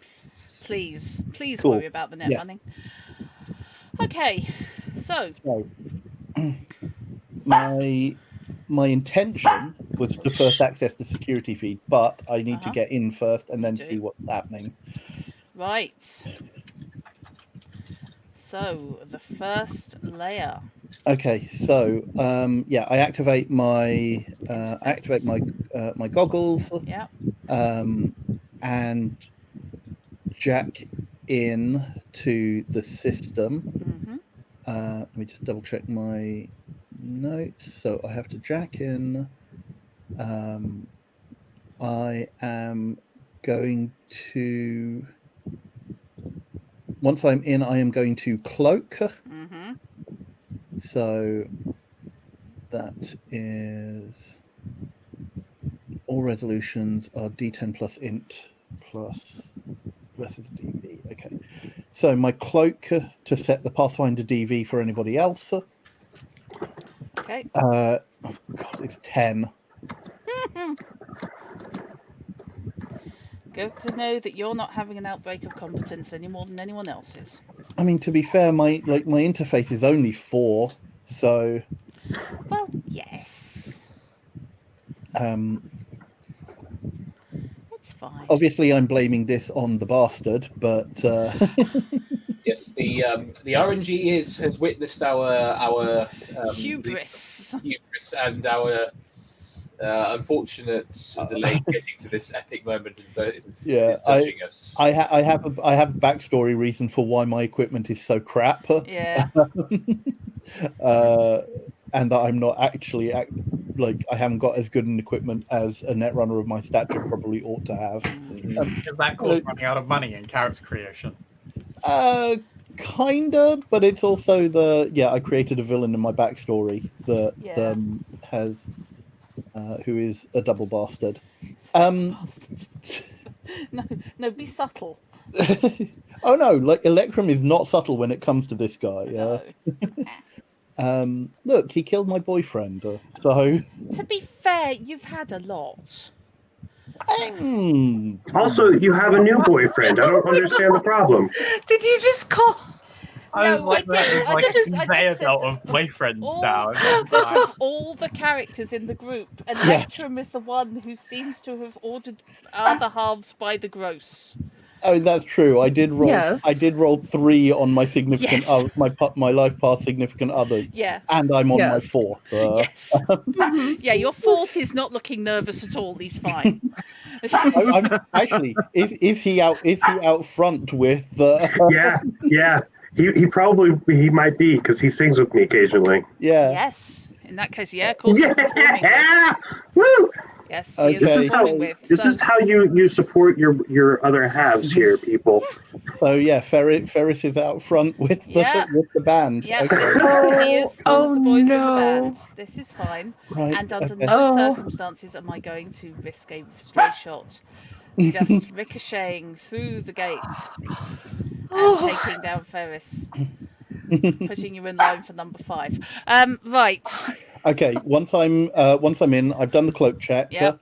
Please Cool. worry about the net Yes. running. Okay, so So my intention was to first access the security feed, but I need to get in first and then do. see what's happening. right. So the first layer. Okay, so I activate my my goggles Yeah. and jack in to the system. Mm-hmm. Let me just double check my notes. So I have to jack in. I am going to. Once I'm in, I am going to cloak. Mm-hmm. So that is all resolutions are D10 plus int plus versus DV. Okay. So my cloak to set the Pathfinder DV for anybody else. Okay. Oh God, it's 10. Good to know that you're not having an outbreak of competence any more than anyone else is. I mean, to be fair, my interface is only 4, so Well, yes. It's fine. obviously I'm blaming this on the bastard, but Yes, the RNG has witnessed our Hubris. hubris and our unfortunate delay getting to this epic moment, and so it is judging us. I have a backstory reason for why my equipment is so crap. Yeah. And that I'm not actually I haven't got as good an equipment as a netrunner of my stature probably ought to have. Is that called running out of money in character creation? Kinda, but it's also I created a villain in my backstory that has who is a double bastard. Bastard. No, be subtle. Oh no, Electrum is not subtle when it comes to this guy. No. Look, he killed my boyfriend. So To be fair, you've had a lot. Also, you have a new boyfriend. I don't understand the problem. Did you just call? I was No, like, I didn't. there's I like just- a I conveyor just said belt that of boyfriends all, now. that of all the characters in the group, Electrum is the one who seems to have ordered other halves by the gross. Oh, that's true. I did roll. Yes. I did roll 3 on my significant, Yes. my life path significant others, Yeah. and I'm on my Yes. 4th. Yes. Yeah, your 4th is not looking nervous at all. He's fine. I'm actually. Is he out? Is he out front with? Yeah. He might be, because he sings with me occasionally. Yeah. Yes. In that case, yeah, of course. He's performing with. Yeah! Woo! Yes, Okay. he This is is performing with. This so. is how you support your other halves here, people. So yeah, Ferris is out front with the Yeah. with the band. Yeah, Okay. he is one of the boys in the no. band. This is fine. Right. And under okay. no Oh. circumstances am I going to risk a stray shot. Just ricocheting through the gate. and taking down Ferris, putting you in line for number 5. Right. Okay, once I'm in, I've done the cloak check. Yep.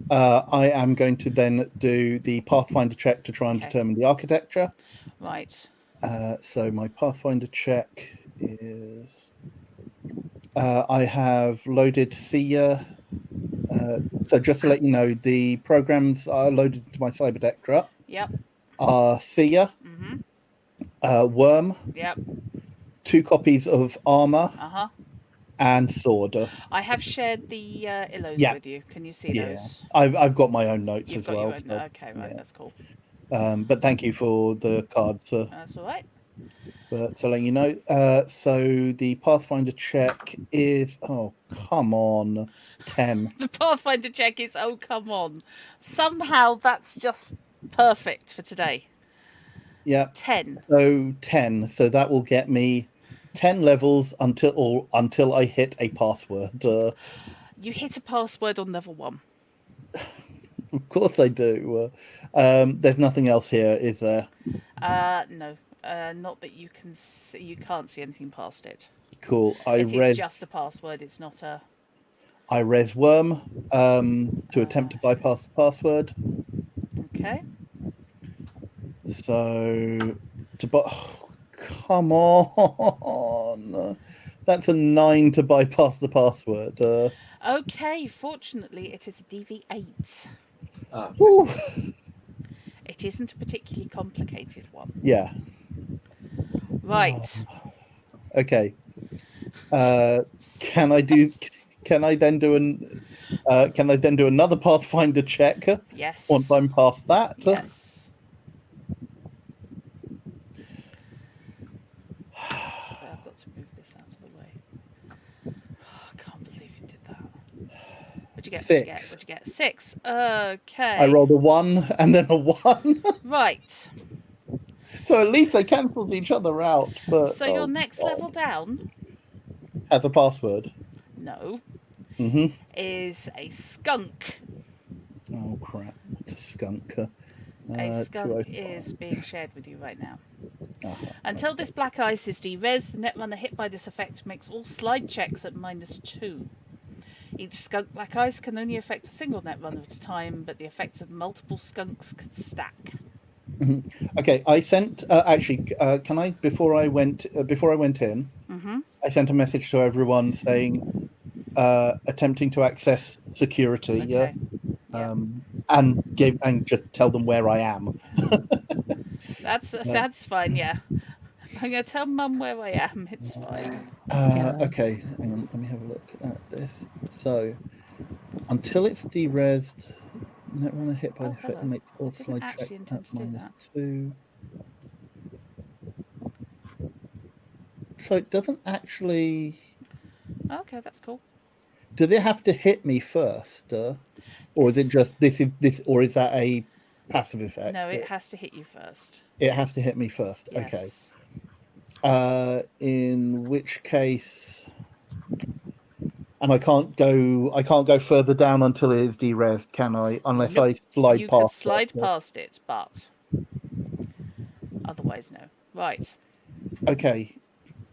I am going to then do the Pathfinder check to try and Okay. determine the architecture. Right. So my Pathfinder check is I have loaded Thea. So just to let you know, the programs are loaded to my Cyberdectra Yep. are Thea, Worm, Yep. 2 copies of Armor, Uh-huh. and Sword. I have shared the illos Yeah. with you. Can you see Yeah, those? I've got my own notes You've as got well. your own. So, Okay, right. yeah. That's cool. But thank you for the cards. That's all right. But so letting you know, so the Pathfinder check is come on, 10. The Pathfinder check is, oh, come on. Somehow that's just perfect for today. Yeah. 10. So 10. So that will get me 10 levels until I hit a password. You hit a password on level 1. Of course I do. There's nothing else here, is there? No. Not that you can see. You can't see anything past it. Cool. It is just a password. It's not a... I res Worm to attempt to bypass the password. Okay. So come on. That's a 9 to bypass the password. Okay, fortunately it is a DV8. Whew. It isn't a particularly complicated one. Yeah. Right. Okay. Can I then do another Pathfinder check Yes. once I'm past that? Yes. Sorry, I've got to move this out of the way. I can't believe you did that. What'd you get? 6. What'd you get? 6. Okay. I rolled a 1 and then a 1. Right. So at least they cancelled each other out. But So your next level down, has a password. no, Mm-hmm. is a skunk. Oh crap! What's a skunk? A skunk is being shared with you right now. Uh-huh. Until this black ice is de-res, the netrunner hit by this effect makes all slide checks at -2. Each skunk black ice can only affect a single netrunner at a time, but the effects of multiple skunks can stack. Okay, I sent can I before I went in, I sent a message to everyone saying attempting to access security, Okay. and just tell them where I am. That's fine. Yeah, I'm gonna tell Mum where I am. It's fine. Okay, hang on, let me have a look at this. So until it's de-resed, netrunner hit by the effect hello. makes all I didn't slide actually check intend at to do that. -2. So it doesn't actually. Okay, that's cool. Does it have to hit me first, or is it just this, or is that a passive effect? No, it has to hit you first. It has to hit me first. Yes. Okay. In which case, and I can't go further down until it is de-resed, can I? Unless Nope. I slide You past could slide it. past it, but otherwise no. Right. Okay.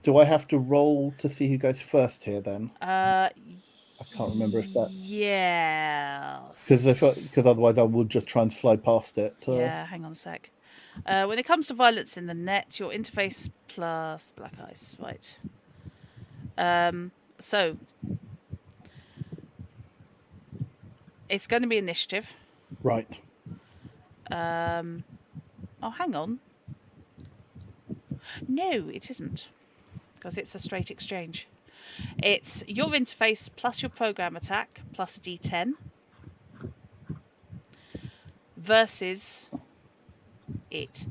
Do I have to roll to see who goes first here then? I can't remember if that's yes. because otherwise I will just try and slide past it. Yeah, hang on a sec. When it comes to violence in the net, your interface plus black ice, right? So it's going to be initiative. Right. Oh, hang on. No, it isn't, because it's a straight exchange. It's your interface plus your program attack plus a D10 versus it.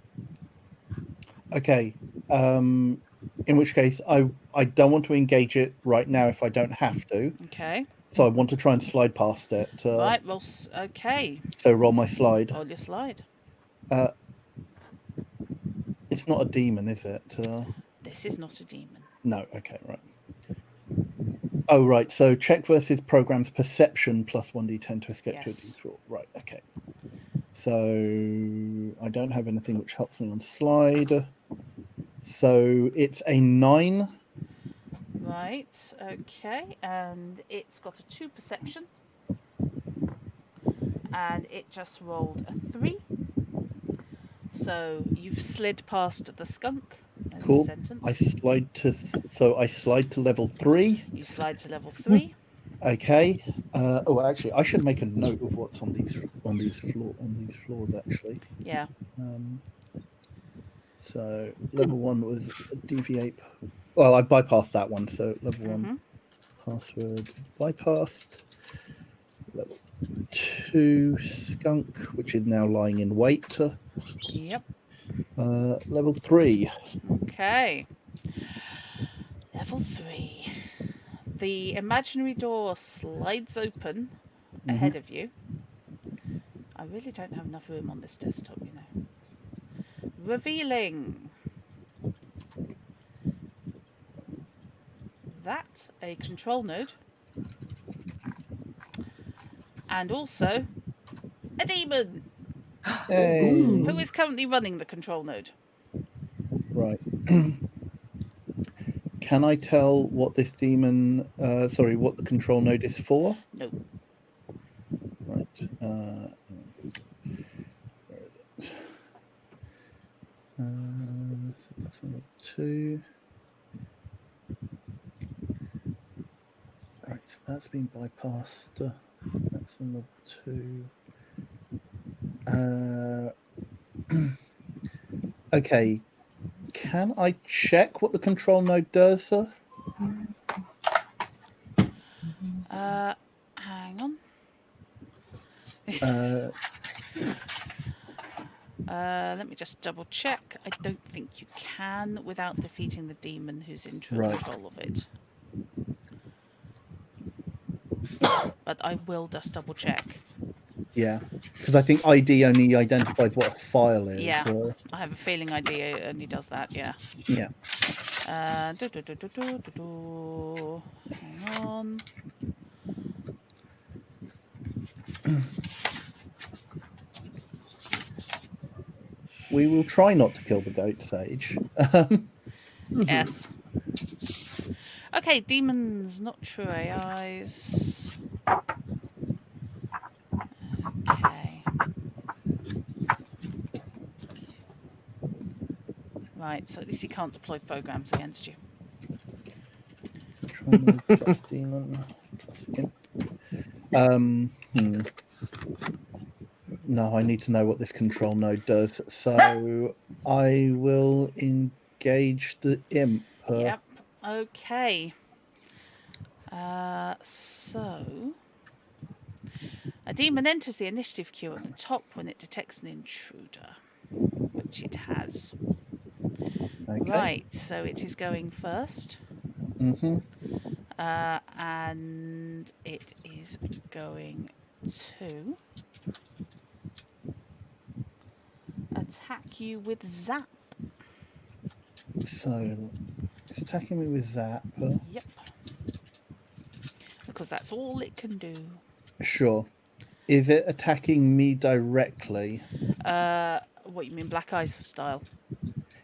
Okay. In which case, I don't want to engage it right now if I don't have to. Okay. So I want to try and slide past it. Right. Well. Okay. So roll my slide. Roll your slide. It's not a demon, is it? This is not a demon. No. Okay. Right. Oh, right. So check versus program's perception plus 1d10 to escape to a d4. Right. Okay. So I don't have anything which helps me on slide. So it's a 9. Right, okay, and it's got a 2 perception. And it just rolled a 3. So you've slid past the skunk. There's the Cool. sentence. I slide to level 3. You slide to level 3. Okay. Actually, I should make a note of what's on these floors. Actually. Yeah. So level 1 was deviate. Well, I bypassed that one. So level 1 password bypassed. Level 2 skunk, which is now lying in wait. Yep. Level 3. Okay. Level 3. The imaginary door slides open ahead of you. I really don't have enough room on this desktop, you know. Revealing that a control node, and also a demon Hey. who is currently running the control node. Right. Can I tell what this demon? What the control node is for? No. Right. Where is it? So that's number 2. Right, so that's been bypassed. That's number 2. Okay. Can I check what the control node does? Hang on. Let me just double check. I don't think you can without defeating the demon who's in control of it. But I will just double check. Yeah, because I think ID only identifies what a file is. Yeah, I have a feeling ID only does that. Yeah. Yeah. Hang on. We will try not to kill the goat sage. Yes. Okay, demons, not true AIs. Okay. Right, so at least you can't deploy programs against you. Plus demon, plus imp. No, I need to know what this control node does. So I will engage the imp. Yep. Okay. So a demon enters the initiative queue at the top when it detects an intruder, which it has. Okay. Right, so it is going first. And it is going to attack you with zap. So it's attacking me with zap. Yep. Because that's all it can do. Sure. Is it attacking me directly? What you mean, Black Eyes style?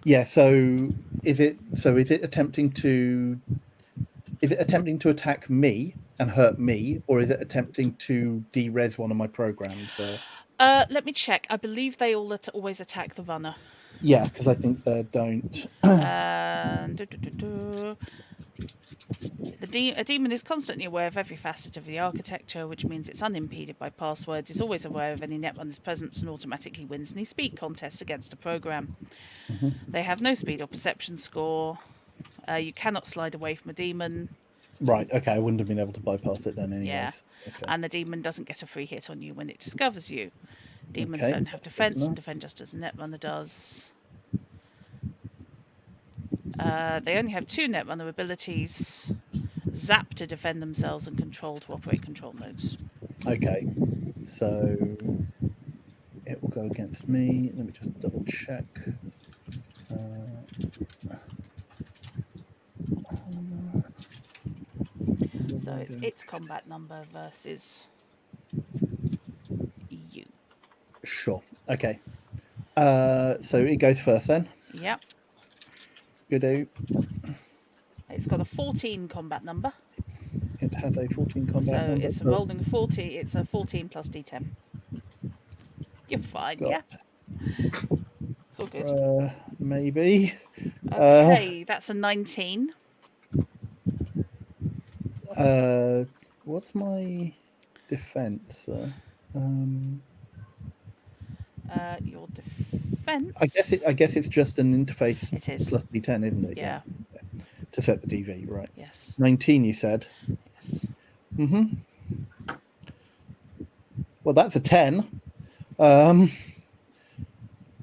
Yeah. So is it attempting to attack me and hurt me, or is it attempting to de-res one of my programs? Let me check. I believe they always attack the runner. Yeah, because I think they don't. A demon is constantly aware of every facet of the architecture, which means it's unimpeded by passwords, is always aware of any netrunner's presence, and automatically wins any speed contests against a program. They have no speed or perception score. You cannot slide away from a demon. Right, okay, I wouldn't have been able to bypass it then anyways. Yeah. Okay. And the demon doesn't get a free hit on you when it discovers you. Demons don't have defense and defend just as a netrunner does. They only have 2 netrunner abilities: zap to defend themselves and control to operate control nodes. Okay, so it will go against me. Let me just double check. So it's its combat number versus you. Sure. Okay. So it goes first then. Yep. Good. It's got a 14 combat number, It has a 14 combat so number. it's rolling a 40. It's a 14 plus D10. You're fine, God. yeah. It's all good. Maybe. Okay, that's a 19. What's my defense? Your defense. I guess it's just an interface It is. plus D10, isn't it? Yeah. To set the DV, right? Yes. 19, you said. Yes. Well, that's a 10.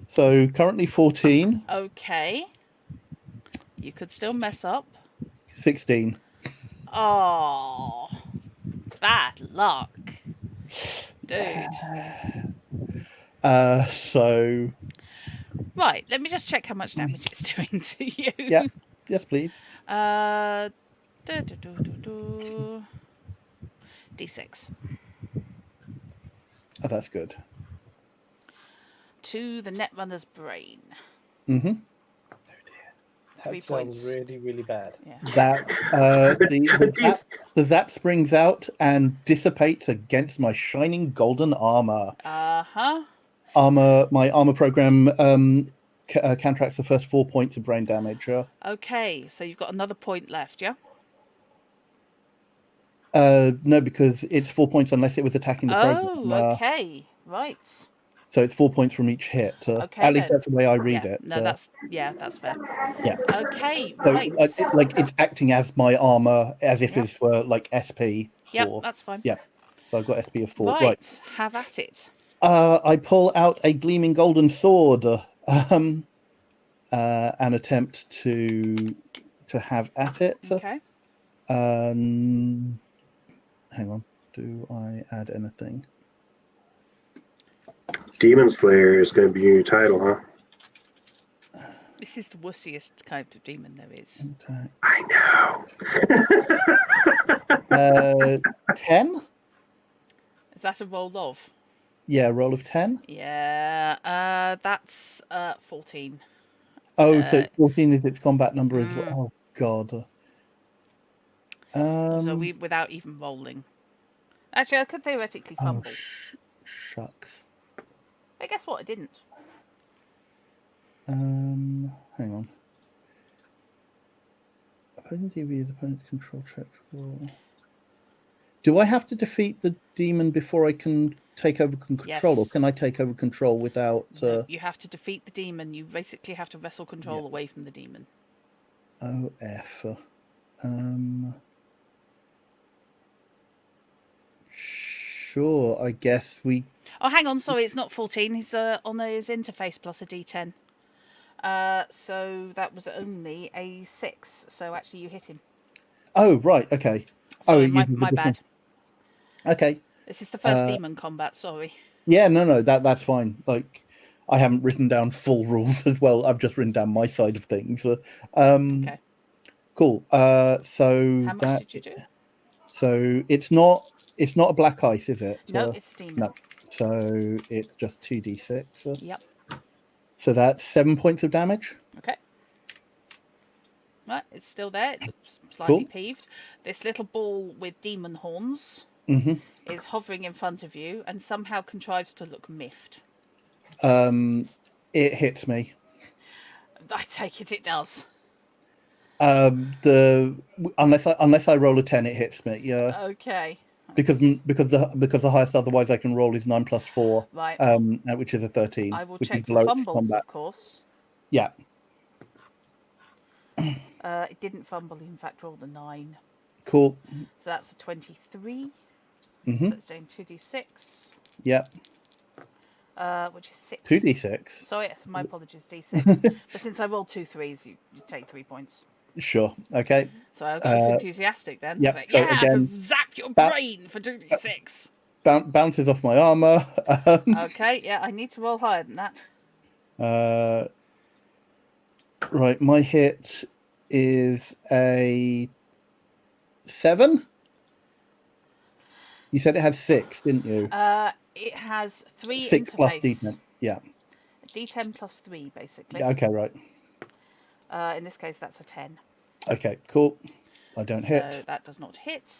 So currently 14. Okay. You could still mess up. 16. Oh, bad luck, dude. So Right, let me just check how much damage it's doing to you. yeah, yes, please. D6 Oh, that's good. to the Netrunner's brain. Mm-hmm. That 3 sounds points. really, really bad. Yeah. That the zap springs out and dissipates against my shining golden armor. Uh-huh. My armor program counteracts the first 4 points of brain damage. Okay, so you've got another point left, yeah? No, because it's 4 points unless it was attacking the program. Oh, okay. Right. So it's 4 points from each hit. Okay, at least then. that's the way I read Yeah. it. No, that's fair. Yeah. Okay, So, right. it's acting as my armor, as if it were like SP. Yep, that's fine. Yeah. So I've got SP of 4. Right, have at it. I pull out a gleaming golden sword and attempt to have at it. Okay. Hang on. Do I add anything? Demon Slayer is going to be your title, huh? This is the wussiest kind of demon there is. I know. 10? Is that a roll of? Yeah, roll of 10. Yeah, that's 14. Oh, so 14 is its combat number as well. Oh, God. So we without even rolling. Actually, I could theoretically fumble. Shucks. But guess what? I didn't. Hang on. Opposing TV is opponent's control check. Do I have to defeat the demon before I can take over control, or can I take over control without? No, you have to defeat the demon. You basically have to wrestle control away from the demon. Oh, F. Sure, I guess we. Oh, hang on. Sorry, it's not 14. He's on his interface plus a D10. So that was only a 6. So actually, you hit him. Oh, right. Okay. Sorry, my bad. Okay. This is the first demon combat. Sorry. Yeah, no, that's fine. Like, I haven't written down full rules as well. I've just written down my side of things. Okay. Cool. So how much did you do? So it's not a black ice, is it? No, it's a demon. No. So it's just 2d6. Yep. So that's 7 points of damage. Okay. Right, it's still there. It looks slightly peeved. This little ball with demon horns is hovering in front of you and somehow contrives to look miffed. It hits me. I take it does. Unless I roll a 10, it hits me. Yeah. Okay. Because the highest otherwise I can roll is 9 plus 4. Right. Which is a 13. I will which check is for below fumbles, combat. of course. Yeah. It didn't fumble. In fact, rolled a 9. Cool. So that's a 23. Mm-hmm. So it's doing 2d6. Yep. Which is 6. 2d6. Sorry, my apologies, d6. But since I rolled 2 3s, you take 3 points. Sure. Okay. So I got enthusiastic then. Yep. Like, So yeah, again, zap your brain for 2d6. Bounces off my armor. Okay, yeah, I need to roll higher than that. Right, my hit is a 7. You said it had 6, didn't you? It has 3 6 interface. plus D10. Yeah. D10 plus 3, basically. Yeah. Okay. Right. In this case, that's a 10. Okay, cool. I don't So hit. that does not hit.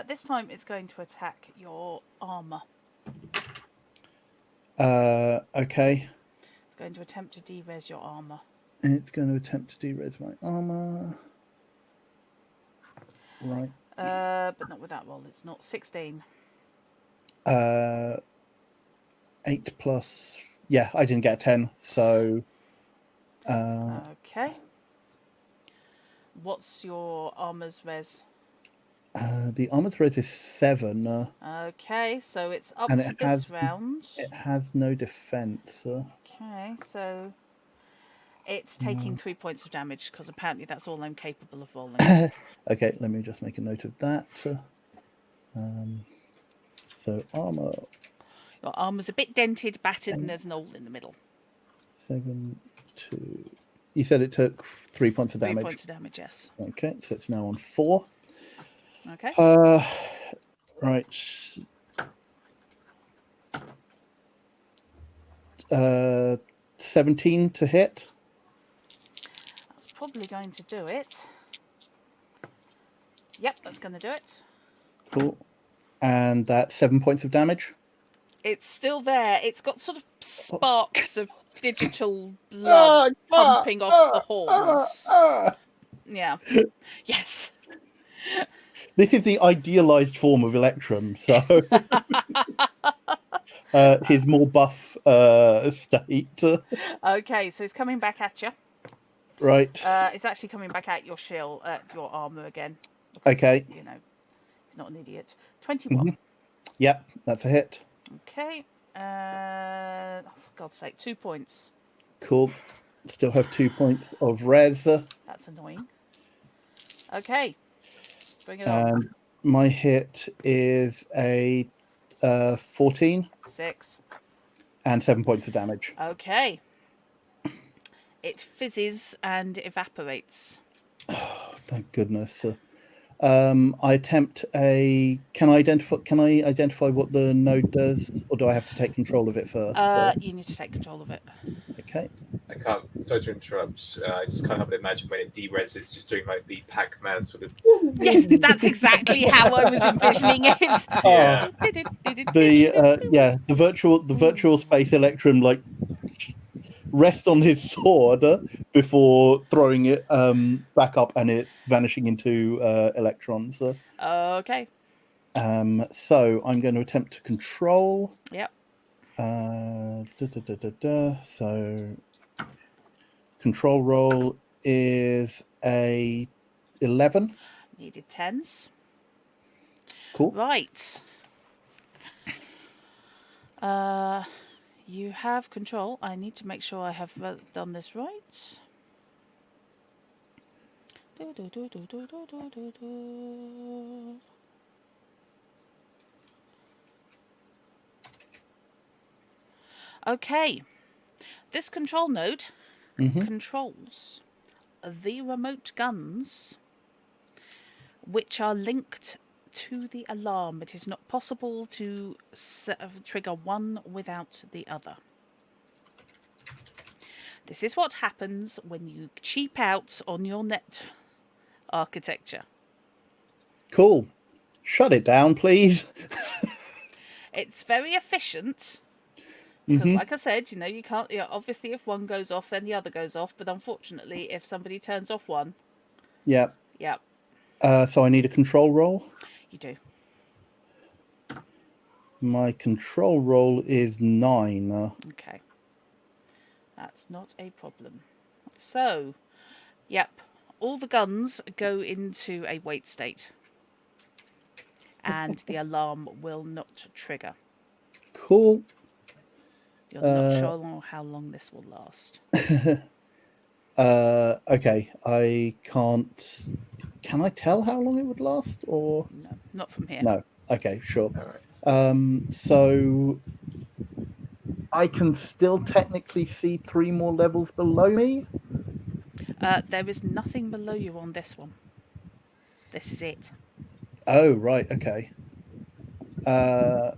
This time it's going to attack your armor. Okay. It's going to attempt to de-res your armor. It's going to attempt to de-res my armor. Right. But not with that roll. It's not 16. 8 plus. Yeah, I didn't get a 10, so. Okay. What's your armor's res? The armor's res is 7. Okay, so it's up And for it this has- round. It has no defense. Okay, so it's taking 3 points of damage because apparently that's all I'm capable of rolling. Okay, let me just make a note of that. So armor Your armor's a bit dented, battered, and there's an hole in the middle. 7, 2. You said it took 3 points of 3 damage. points of damage, yes. Okay, so it's now on 4. Okay. Right. 17 to hit. That's probably going to do it. Yep, that's going to do it. Cool. And that's 7 points of damage. It's still there. It's got sort of sparks of digital blood pumping off the horns. Yeah. Yes. This is the idealized form of Electrum, so his more buff state. Okay, so he's coming back at you. Right. It's actually coming back at your shield, your armor again. Okay. You know, he's not an idiot. 21. Yep, that's a hit. Okay. For God's sake, 2 points. Cool. Still have 2 points of res. That's annoying. Okay. Bring it on. And my hit is a 14 6. and 7 points of damage. Okay. It fizzes and evaporates. Thank goodness. I attempt a. Can I identify what the node does, or do I have to take control of it first? You need to take control of it. Okay. I can't. Sorry to interrupt. I just can't help but imagine when it de-reses, just doing like the Pac-Man sort of. Yes, that's exactly how I was envisioning it. Yeah. The virtual space Electrum rests on his sword before throwing it back up and it vanishing into electrons. Okay. So I'm going to attempt to control. Yep. So control roll is a 11. Needed 10s. Cool. Right. You have control. I need to make sure I have done this right. Okay. This control node controls the remote guns which are linked to the alarm. It is not possible to trigger one without the other. This is what happens when you cheap out on your net architecture. Cool. Shut it down, please. It's very efficient. Because, like I said, you can't. Obviously, if one goes off, then the other goes off. But unfortunately, if somebody turns off one, Yeah. yeah, So I need a control roll. you do. My control roll is 9. Okay, that's not a problem. So, yep, all the guns go into a wait state, and the alarm will not trigger. Cool. You're not sure how long this will last. Okay, I can't. Can I tell how long it would last, or No, not from here. no? Okay, sure. All right. So I can still technically see 3 more levels below me. There is nothing below you on this one. This is it. Oh, right. Okay. Do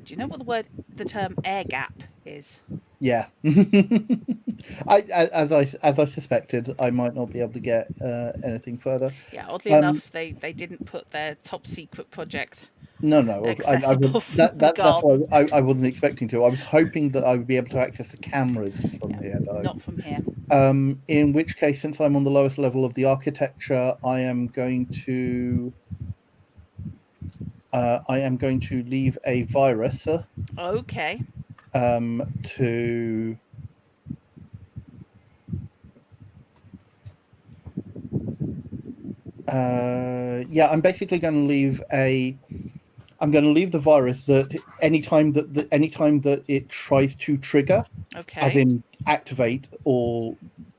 you know what the term air gap is? Yeah. As I suspected, I might not be able to get anything further. Yeah, oddly Um, enough, they didn't put their top secret project No, I accessible would, from the that's why garden. I wasn't expecting to. I was hoping that I would be able to access the cameras from Yeah, here, though. not from here. In which case, since I'm on the lowest level of the architecture, I am going to leave a virus Okay. to. I'm basically going to leave I'm going to leave the virus that anytime that it tries to trigger, as Okay. in activate or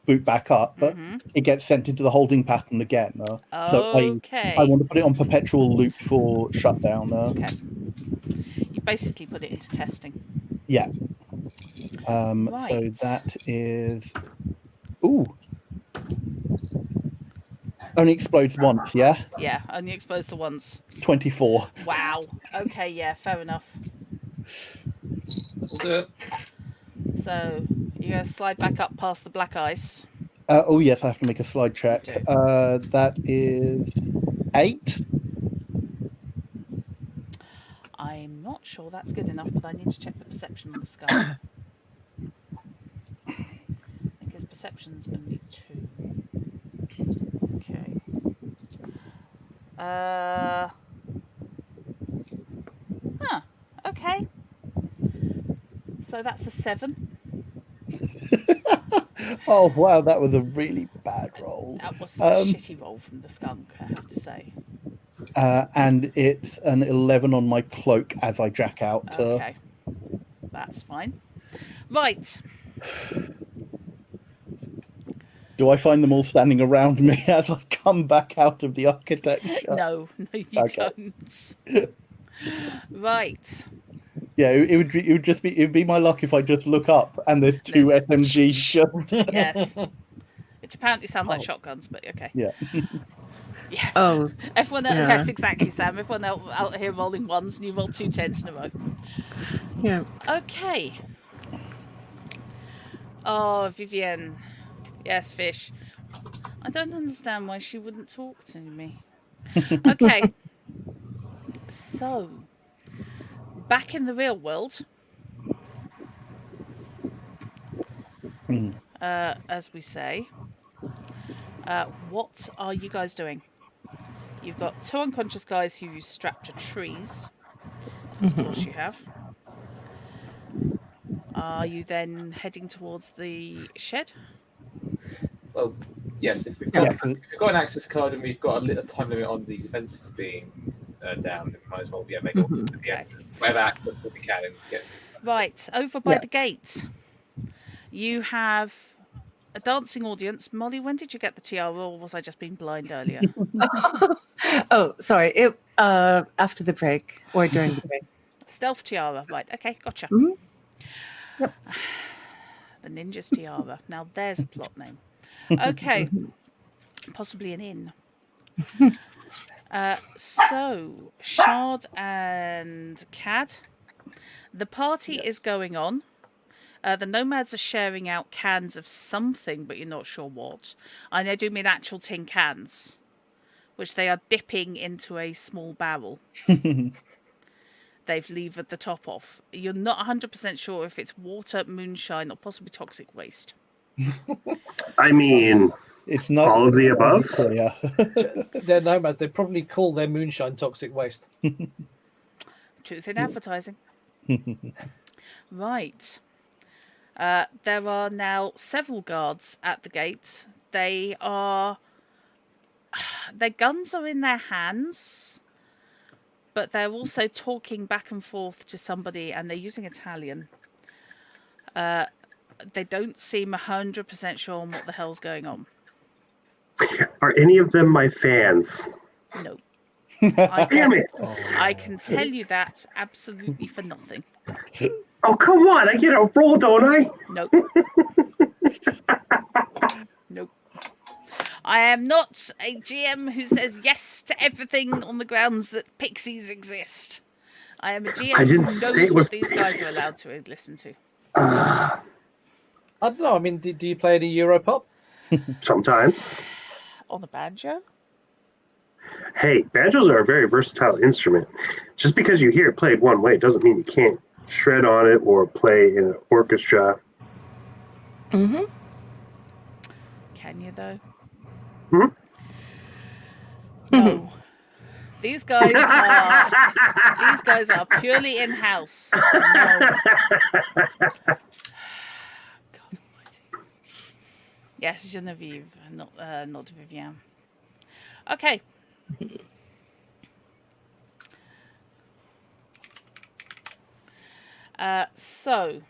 boot back up, Mhm. it gets sent into the holding pattern again. So I Okay. want to put it on perpetual loop for shutdown. Okay. You basically put it into testing. Yeah. So Right. that is. Ooh. Only explodes once, yeah? Yeah, only exposed to once. 24. Wow. Okay, yeah, fair enough. That'll do it. So you're gonna slide back up past the black ice. Oh, yes, I have to make a slide check. You do. That is 8. I'm not sure that's good enough, but I need to check the perception on the skull. Because perception's only 2. Okay. Okay. So that's a 7. Oh, wow, that was a really bad roll. That was a Um, shitty roll from the skunk, I have to say. And it's an 11 on my cloak as I jack out. Okay. That's fine. Right. Do I find them all standing around me as I come back out of the architecture? No, you Okay. don't. Right. Yeah, it would be my luck if I just look up and there's 2 There's- SMGs just. Yes. Which apparently sound like Oh. shotguns, but okay. Yeah. Yeah. Oh, Everyone else, Yeah. yes, exactly, Sam. Everyone else out here rolling ones, and you roll 2 10s in a row. yeah. Okay. Oh, Vivienne. Yes, fish. I don't understand why she wouldn't talk to me. Okay. So, back in the real world, Hmm. as we say, what are you guys doing? You've got 2 unconscious guys who you strapped to trees. Of course you have. Are you then heading towards the shed? Well, yes, if we've Yeah, got, 'cause- if we've got an access card and we've got a little time limit on the defences being down, then we might as well make all Mhm. whatever access that we can and get. Right, over by the Yes. gate. You have a dancing audience. Molly, when did you get the tiara, or was I just being blind earlier? Oh, sorry. It after the break or during the break. Stealth tiara, right, okay, gotcha. Mhm. Yep. The ninja's tiara. Now there's a plot name. Okay, possibly an inn. So, Shard and Cad, the party is going on. The nomads are sharing out cans of something, but you're not sure what. And I do mean actual tin cans, which they are dipping into a small barrel. They've levered the top off. You're not 100% sure if it's water, moonshine, or possibly toxic waste. I mean, It's not all of the above. clear. They're nomads. They probably call their moonshine toxic waste. Truth in advertising. Right. There are now several guards at the gate. Their guns are in their hands, but they're also talking back and forth to somebody, and they're using Italian. They don't seem 100% sure on what the hell's going on. Are any of them my fans? No. Damn it! I can tell you that absolutely for nothing. Oh, come on! I get a roll, don't I? Nope. Nope. I am not a GM who says yes to everything on the grounds that pixies exist. I am a GM I who didn't say knows it was what these guys pixies. are allowed to listen to. I don't know. I mean, do you play any Europop? Sometimes. On a banjo? Hey, banjos are a very versatile instrument. Just because you hear it played one way doesn't mean you can't shred on it or play in an orchestra. Mm-hmm. Can you, though? Hmm? No. These guys are purely in-house. No. God almighty. Yes, Genevieve, not Vivian. Okay. So,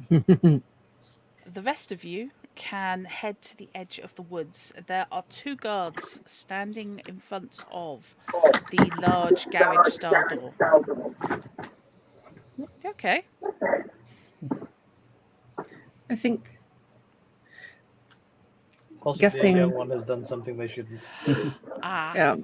the rest of you can head to the edge of the woods. There are 2 guards standing in front of the large garage-style door. Okay. I think. Possibly Guessing- the young one has done something they shouldn't. Yeah.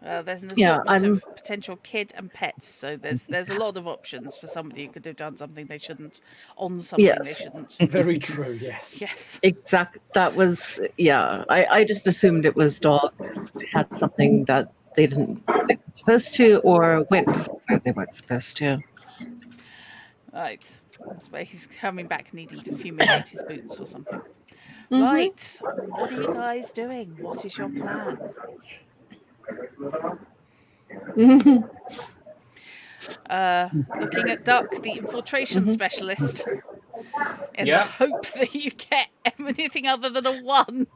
There's an Yeah, assortment I'm- of potential kid and pets, so there's a lot of options for somebody who could have done something they shouldn't on something they Yes. shouldn't. Very true. Yes. Yes. Exact. That was. Yeah. I just assumed it was dog had something that they weren't supposed to, or went somewhere they weren't supposed to. Right. That's where he's coming back needing to fumigate his boots or something. Mhm. Right. What are you guys doing? What is your plan? Mhm. Looking at Duck, the infiltration specialist, in the Yeah. hope that you get anything other than a 1.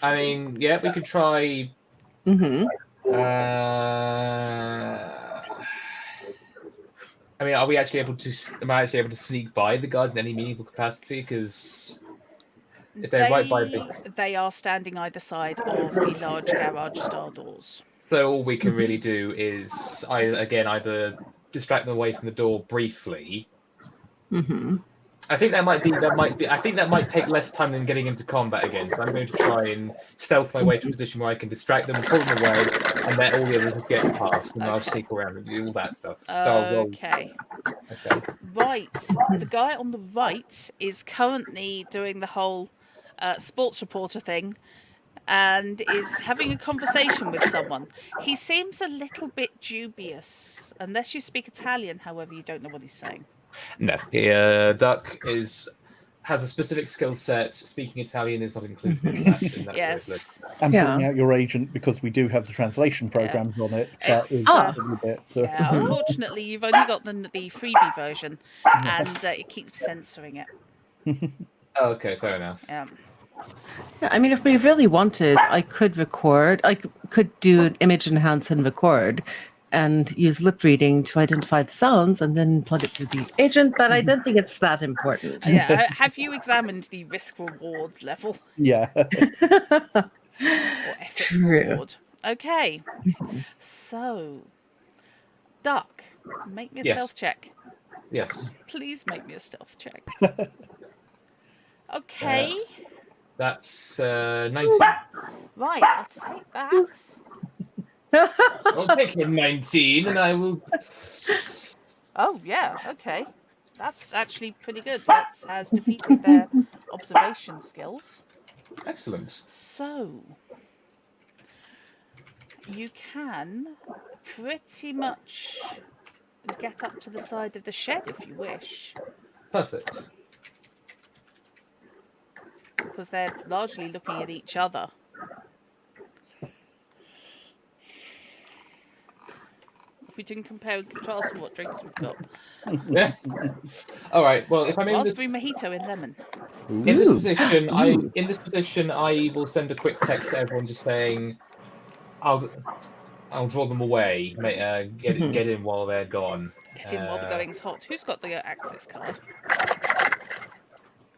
I mean, yeah, we could try. Mhm. I mean, are we actually able to? Am I actually able to sneak by the guards in any meaningful capacity? Because if they're right by They are standing either side of the large garage-style doors. so all we can really do is either distract them away from the door briefly. Mhm. I think that might be. I think that might take less time than getting into combat again. So I'm going to try and stealth my way to a position where I can distract them, pull them away, and let all the others get past, and I'll sneak around and do all that stuff. So I'll roll. Okay. Okay. Right. The guy on the right is currently doing the whole sports reporter thing and is having a conversation with someone. He seems a little bit dubious. Unless you speak Italian, however, you don't know what he's saying. No, Duck has a specific skill set. Speaking Italian is not included in that Yes. list. And Yeah. putting out your agent because we do have the translation programs on it. That It's, is Ah. a bit. Yeah, unfortunately, you've only got the freebie version, and it keeps censoring it. Oh, okay, fair enough. Yeah. Yeah, I mean, if we really wanted, I could record. I could do an image enhance and record, and use lip reading to identify the sounds, and then plug it to the agent. But I don't think it's that important. Yeah. Have you examined the risk reward level Yeah. or effort True. reward? Okay. So, Duck, make me a Yes. stealth check. Yes, Please make me a stealth check. Okay. that's 19. Right, I'll take that. I'll take your 19, and I will. Oh, yeah, okay. That's actually pretty good. That has defeated their observation skills. Excellent. So, you can pretty much get up to the side of the shed if you wish, Perfect. because they're largely looking at each other. We can compare and contrast what drinks we've got. Yeah. All right. Well, if I'm in Raspberry this, mojito in lemon. in this Ooh. position, I will send a quick text to everyone just saying, I'll draw them away. Get in while they're gone. Get in while the going's hot. Who's got the access card?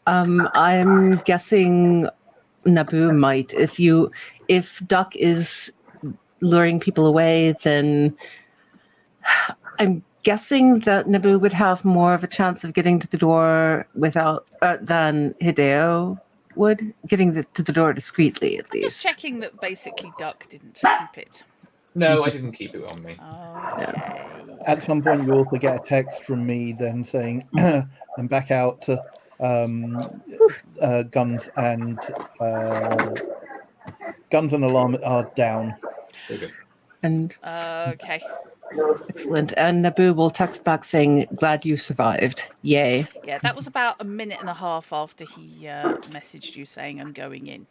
I'm guessing Naboo might. If Duck is luring people away, then I'm guessing that Naboo would have more of a chance of getting to the door without than Hideo would, getting to the door discreetly at Just least. checking that basically Duck didn't keep it. No, I didn't keep it on me. Okay. At some point, you also get a text from me then saying, "I'm back out. guns and alarm are down. Very good. And Okay. excellent. And Naboo will text back saying, "Glad you survived. Yay." Yeah, that was about a minute and a half after he messaged you saying, I'm going in.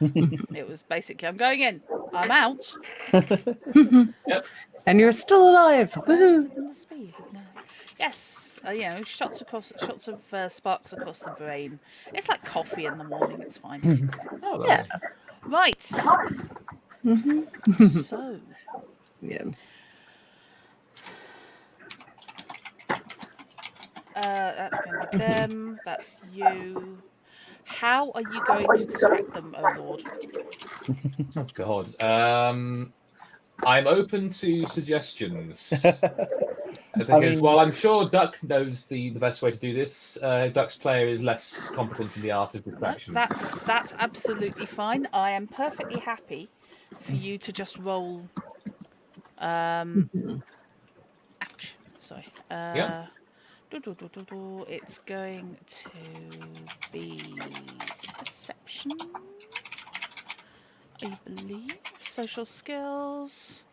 It was basically, I'm going in. I'm out. Yep. And you're still alive. Faster Woohoo. than the speed of night. Yes, shots of sparks across the brain. It's like coffee in the morning. It's fine. Oh, lovely. Yeah. Right. hmm So, Yeah. that's going to be them. That's you. How are you going to distract them, oh lord? Oh God. I'm open to suggestions. Because while I'm sure Duck knows the best way to do this, Duck's player is less competent in the art of No, distractions. that's absolutely fine. I am perfectly happy for you to just roll. Mhm. Ouch. Sorry. Yeah. It's going to be deception, I believe. Social skills.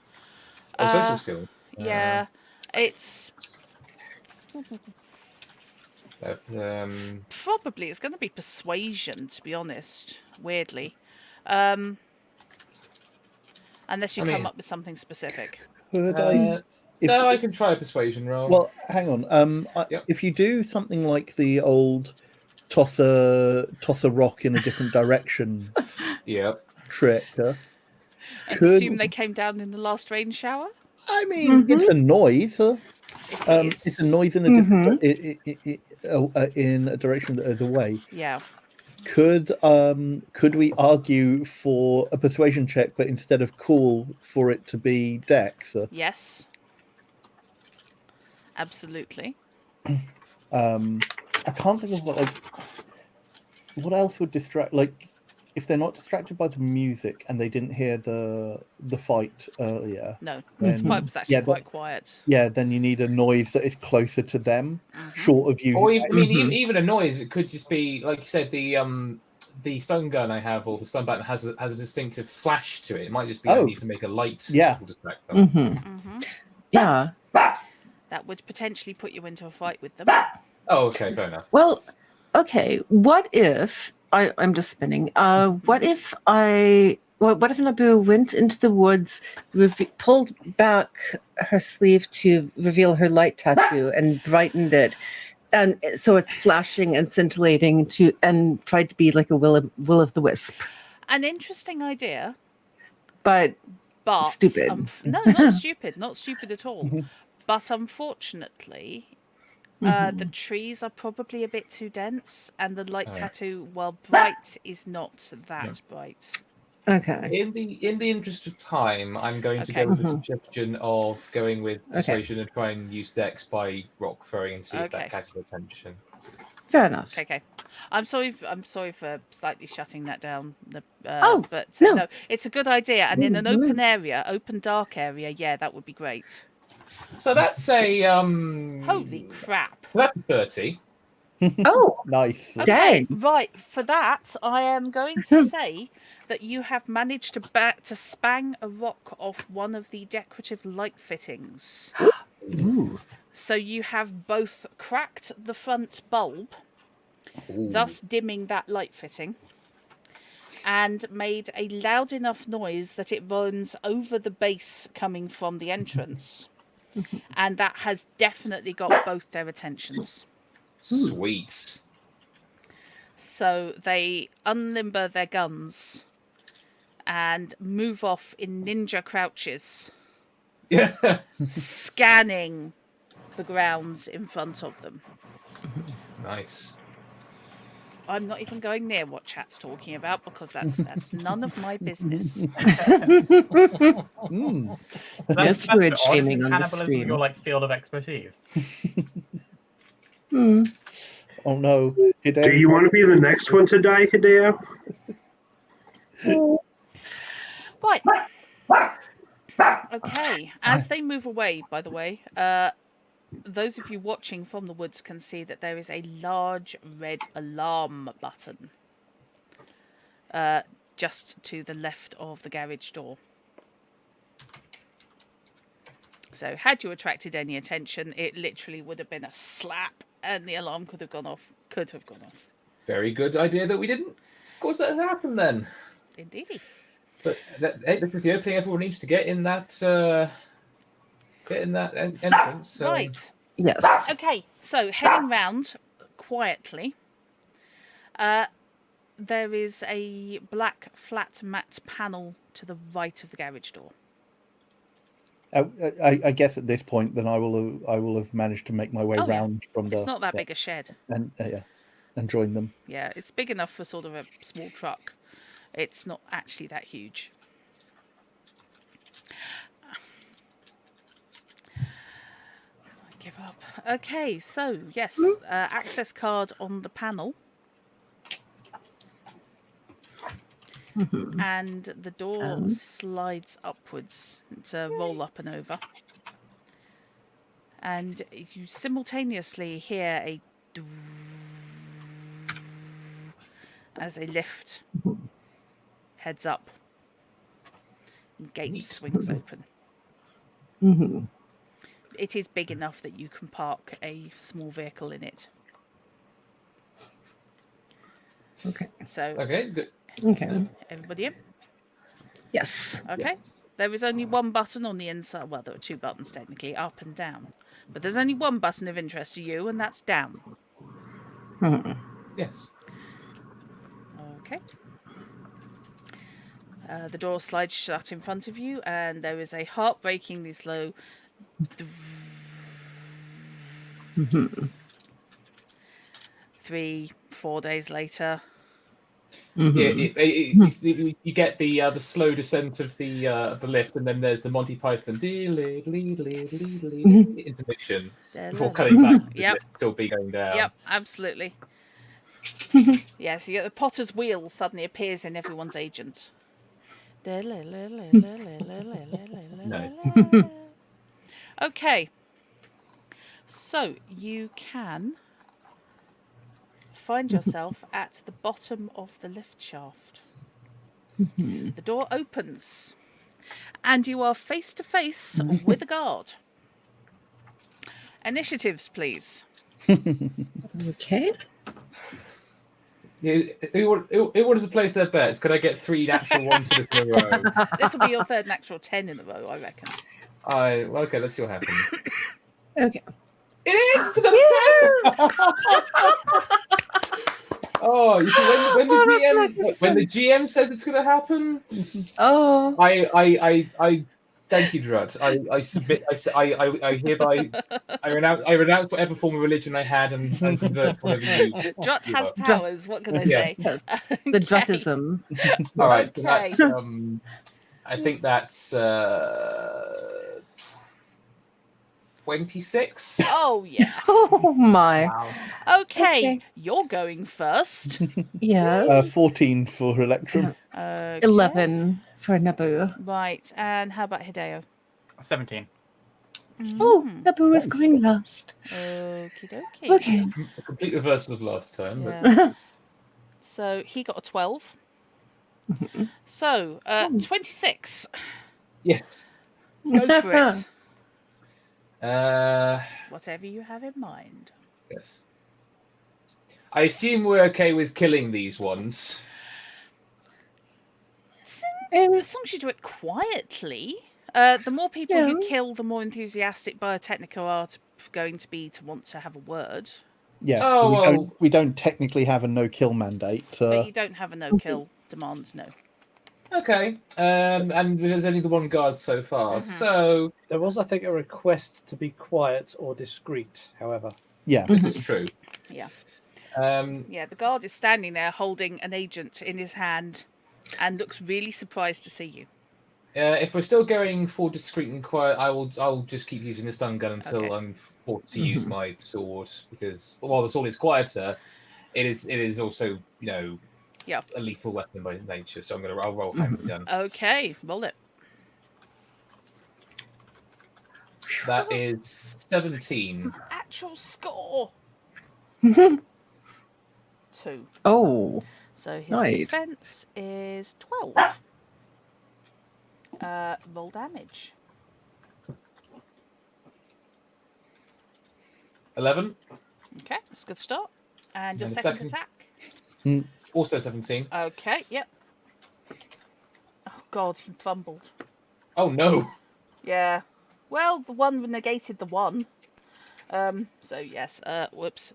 Oh, social skill. Yeah, it's probably it's going to be persuasion, to be honest. Weirdly, unless you come up with something specific. Could I? No, I can try a persuasion roll. Well, hang on. Yep. If you do something like the old toss a rock in a different direction Yeah. trick, And could assume they came down in the last rain shower. I mean it's a noise. It is. It's a noise in a different in a direction that is away. Yeah. Could we argue for a persuasion check, but instead of cool, for it to be Dex? Yes. Absolutely. I can't think of what else would distract. Like, if they're not distracted by the music and they didn't hear the fight earlier. No, then, the fight was actually yeah, quite quiet. Yeah, then you need a noise that is closer to them, short of you. Or even a noise. It could just be like you said. The stun gun I have, or the stun button has a distinctive flash to it. It might just be I need to make a light. Yeah. To distract them. Yeah. That would potentially put you into a fight with them. Oh, okay, fair enough. Well, okay. What if I'm just spinning? What if Naboo went into the woods, pulled back her sleeve to reveal her light tattoo, and brightened it, and so it's flashing and scintillating and tried to be like a will of the wisp. An interesting idea, but stupid. No, not stupid. Not stupid at all. But unfortunately, the trees are probably a bit too dense, and the light tattoo, while bright, is not that bright. Okay. In the interest of time, I'm going to go with the suggestion of going with persuasion and try and use Dex by rock throwing and see if that catches attention. Fair enough. Okay. I'm sorry for slightly shutting that down. But no, it's a good idea. And in an open dark area, yeah, that would be great. So that's a holy crap. So that's 30. Oh, nice. Okay, right. For that, I am going to say that you have managed to spang a rock off one of the decorative light fittings. Ooh. So you have both cracked the front bulb, thus dimming that light fitting, and made a loud enough noise that it runs over the base coming from the entrance. And that has definitely got both their attentions. Sweet. So they unlimber their guns and move off in ninja crouches, scanning the grounds in front of them. Nice. I'm not even going near what chat's talking about because that's none of my business. That's fluid shaming on the screen. Your field of expertise. Oh no, Hideo. Do you want to be the next one to die, Hideo? Right. Okay. As they move away, by the way, those of you watching from the woods can see that there is a large red alarm button just to the left of the garage door. So had you attracted any attention, it literally would have been a slap and the alarm could have gone off. Very good idea that we didn't cause that to happen then. Indeedy. But this is the opening everyone needs to get in that entrance. So. Right. Yes. Okay, so heading round quietly, there is a black flat mat panel to the right of the garage door. I guess at this point, then I will have managed to make my way Oh, yeah. round from the. It's not that big a shed. And and join them. Yeah, it's big enough for sort of a small truck. It's not actually that huge. I give up. Okay, so yes, access card on the panel. And the door slides upwards to roll up and over. And you simultaneously hear a as a lift heads up. And gate swings open. Mm-hmm. It is big enough that you can park a small vehicle in it. Okay. So, Okay, good. Okay. everybody in? Yes. Okay. Yes. There is only one button on the inside. Well, there are two buttons technically, up and down. But there's only one button of interest to you, and that's down. Mhm. Yes. Okay. The door slides shut in front of you, and there is a heartbreakingly slow. Mhm. 3-4 days later. Mhm. You get the slow descent of the lift, and then there's the Monty Python intermission before cutting back. To the Yep. lift still be going down. Yep, absolutely. Yes, you get the potter's wheel suddenly appears in everyone's agent. Nice. Okay. So you can find yourself at the bottom of the lift shaft. Mhm. The door opens and you are face to face with a guard. Initiatives, please. Okay. Who wants to place their bets? Could I get 3 natural ones for this in a row? This will be your third natural 10 in a row, I reckon. Okay, let's see what happens. Okay. It is to the 10! Oh, you see, when the GM says it's going to happen, Oh. I thank you, Drut. I submit. I hereby I renounce whatever form of religion I had and convert to whatever you. Drut you has are. powers, what can I Yes. say? Yes. Okay. The Drutism. All right, so Okay. that's I think that's 26. Oh, yeah. Oh my. Wow. Okay, Okay. you're going first. Yes. 14 for Electrum. Okay. 11 for Naboo. Right, and how about Hideo? 17. Oh, Mm. Naboo is Nice. going last. Okie dokie. Okay. A complete reversal of last time, but Yeah. So he got a 12. So, 26. yes. Go for it. Uh, Whatever you have in mind. yes. I assume we're okay with killing these ones. As long as you do it quietly. The more people you Yeah. kill, the more enthusiastic Biotechnica are going to be to want to have a word. Yeah. Oh, well. We don't technically have a no-kill mandate. But you don't have a no-kill demand, no. Okay. And there's only the one guard so far. Mhm. So There was, I think, a request to be quiet or discreet, however. Yeah. this is true. Yeah. Yeah, The guard is standing there holding an agent in his hand and looks really surprised to see you. if we're still going for discreet and quiet, I'll just keep using the stun gun until Okay. I'm forced to use my sword, because while the sword is quieter, it is also Yeah. a lethal weapon by nature. So I'll roll hand gun. Okay, roll it. That is 17. Actual score. 2. Oh, So his Right. defense is 12. Roll damage. 11. Okay, that's a good start. And your And the second second- attack. Also 17. Okay, yep. Oh god, he fumbled. Oh no! Yeah. Well, the one negated the one. So yes, whoops.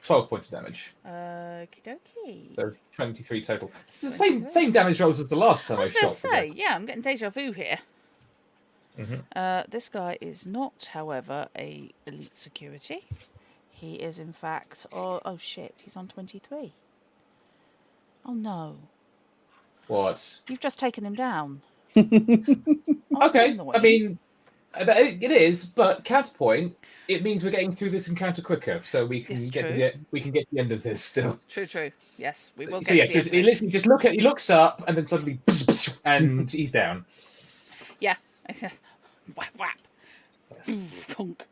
12 points of damage. Okie dokie. So 23 total. It's the 23. same damage rolls as the last time I I was going shot. to say, yeah, I'm getting deja vu here. Mhm. This guy is not, however, a elite security. He is, in fact, oh shit, he's on 23. Oh no, What? you've just taken him down. Oh, that's Okay, annoying. I mean, it is, but counterpoint. It means we're getting through this encounter quicker, so we can Yes, get true. to the end of this still. True. Yes, we will So get yes, to the just, end of it. literally just he looks up, and then suddenly, and he's down. Yeah. Whap whap. Yes. Conk.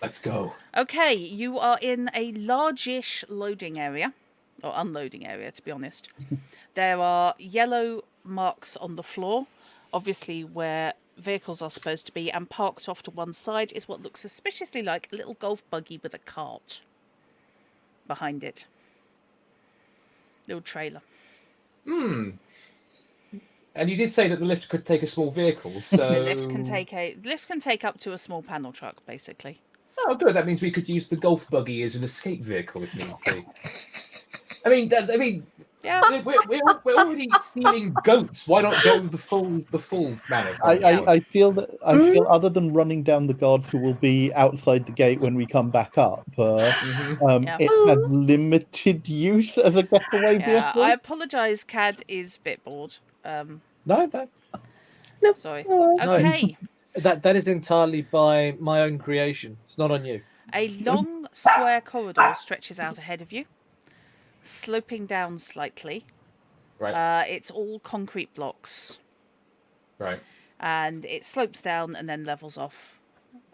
Let's go. Okay, you are in a largish loading area, or unloading area, to be honest. There are yellow marks on the floor, obviously where vehicles are supposed to be, and parked off to one side is what looks suspiciously like a little golf buggy with a cart behind it. Little trailer. And you did say that the lift could take a small vehicle, so The lift can take up to a small panel truck, basically. Oh, good. That means we could use the golf buggy as an escape vehicle if needs be. I mean, Yeah. we're already stealing goats. Why not go the full manner? I feel other than running down the guards who will be outside the gate when we come back up, Yeah. it has limited use as a getaway Yeah, vehicle. I apologise, Cad is a bit bored. No. Sorry. Oh. Okay. That is entirely by my own creation. It's not on you. A long square corridor stretches out ahead of you, sloping down slightly. Right. It's all concrete blocks. Right. And it slopes down and then levels off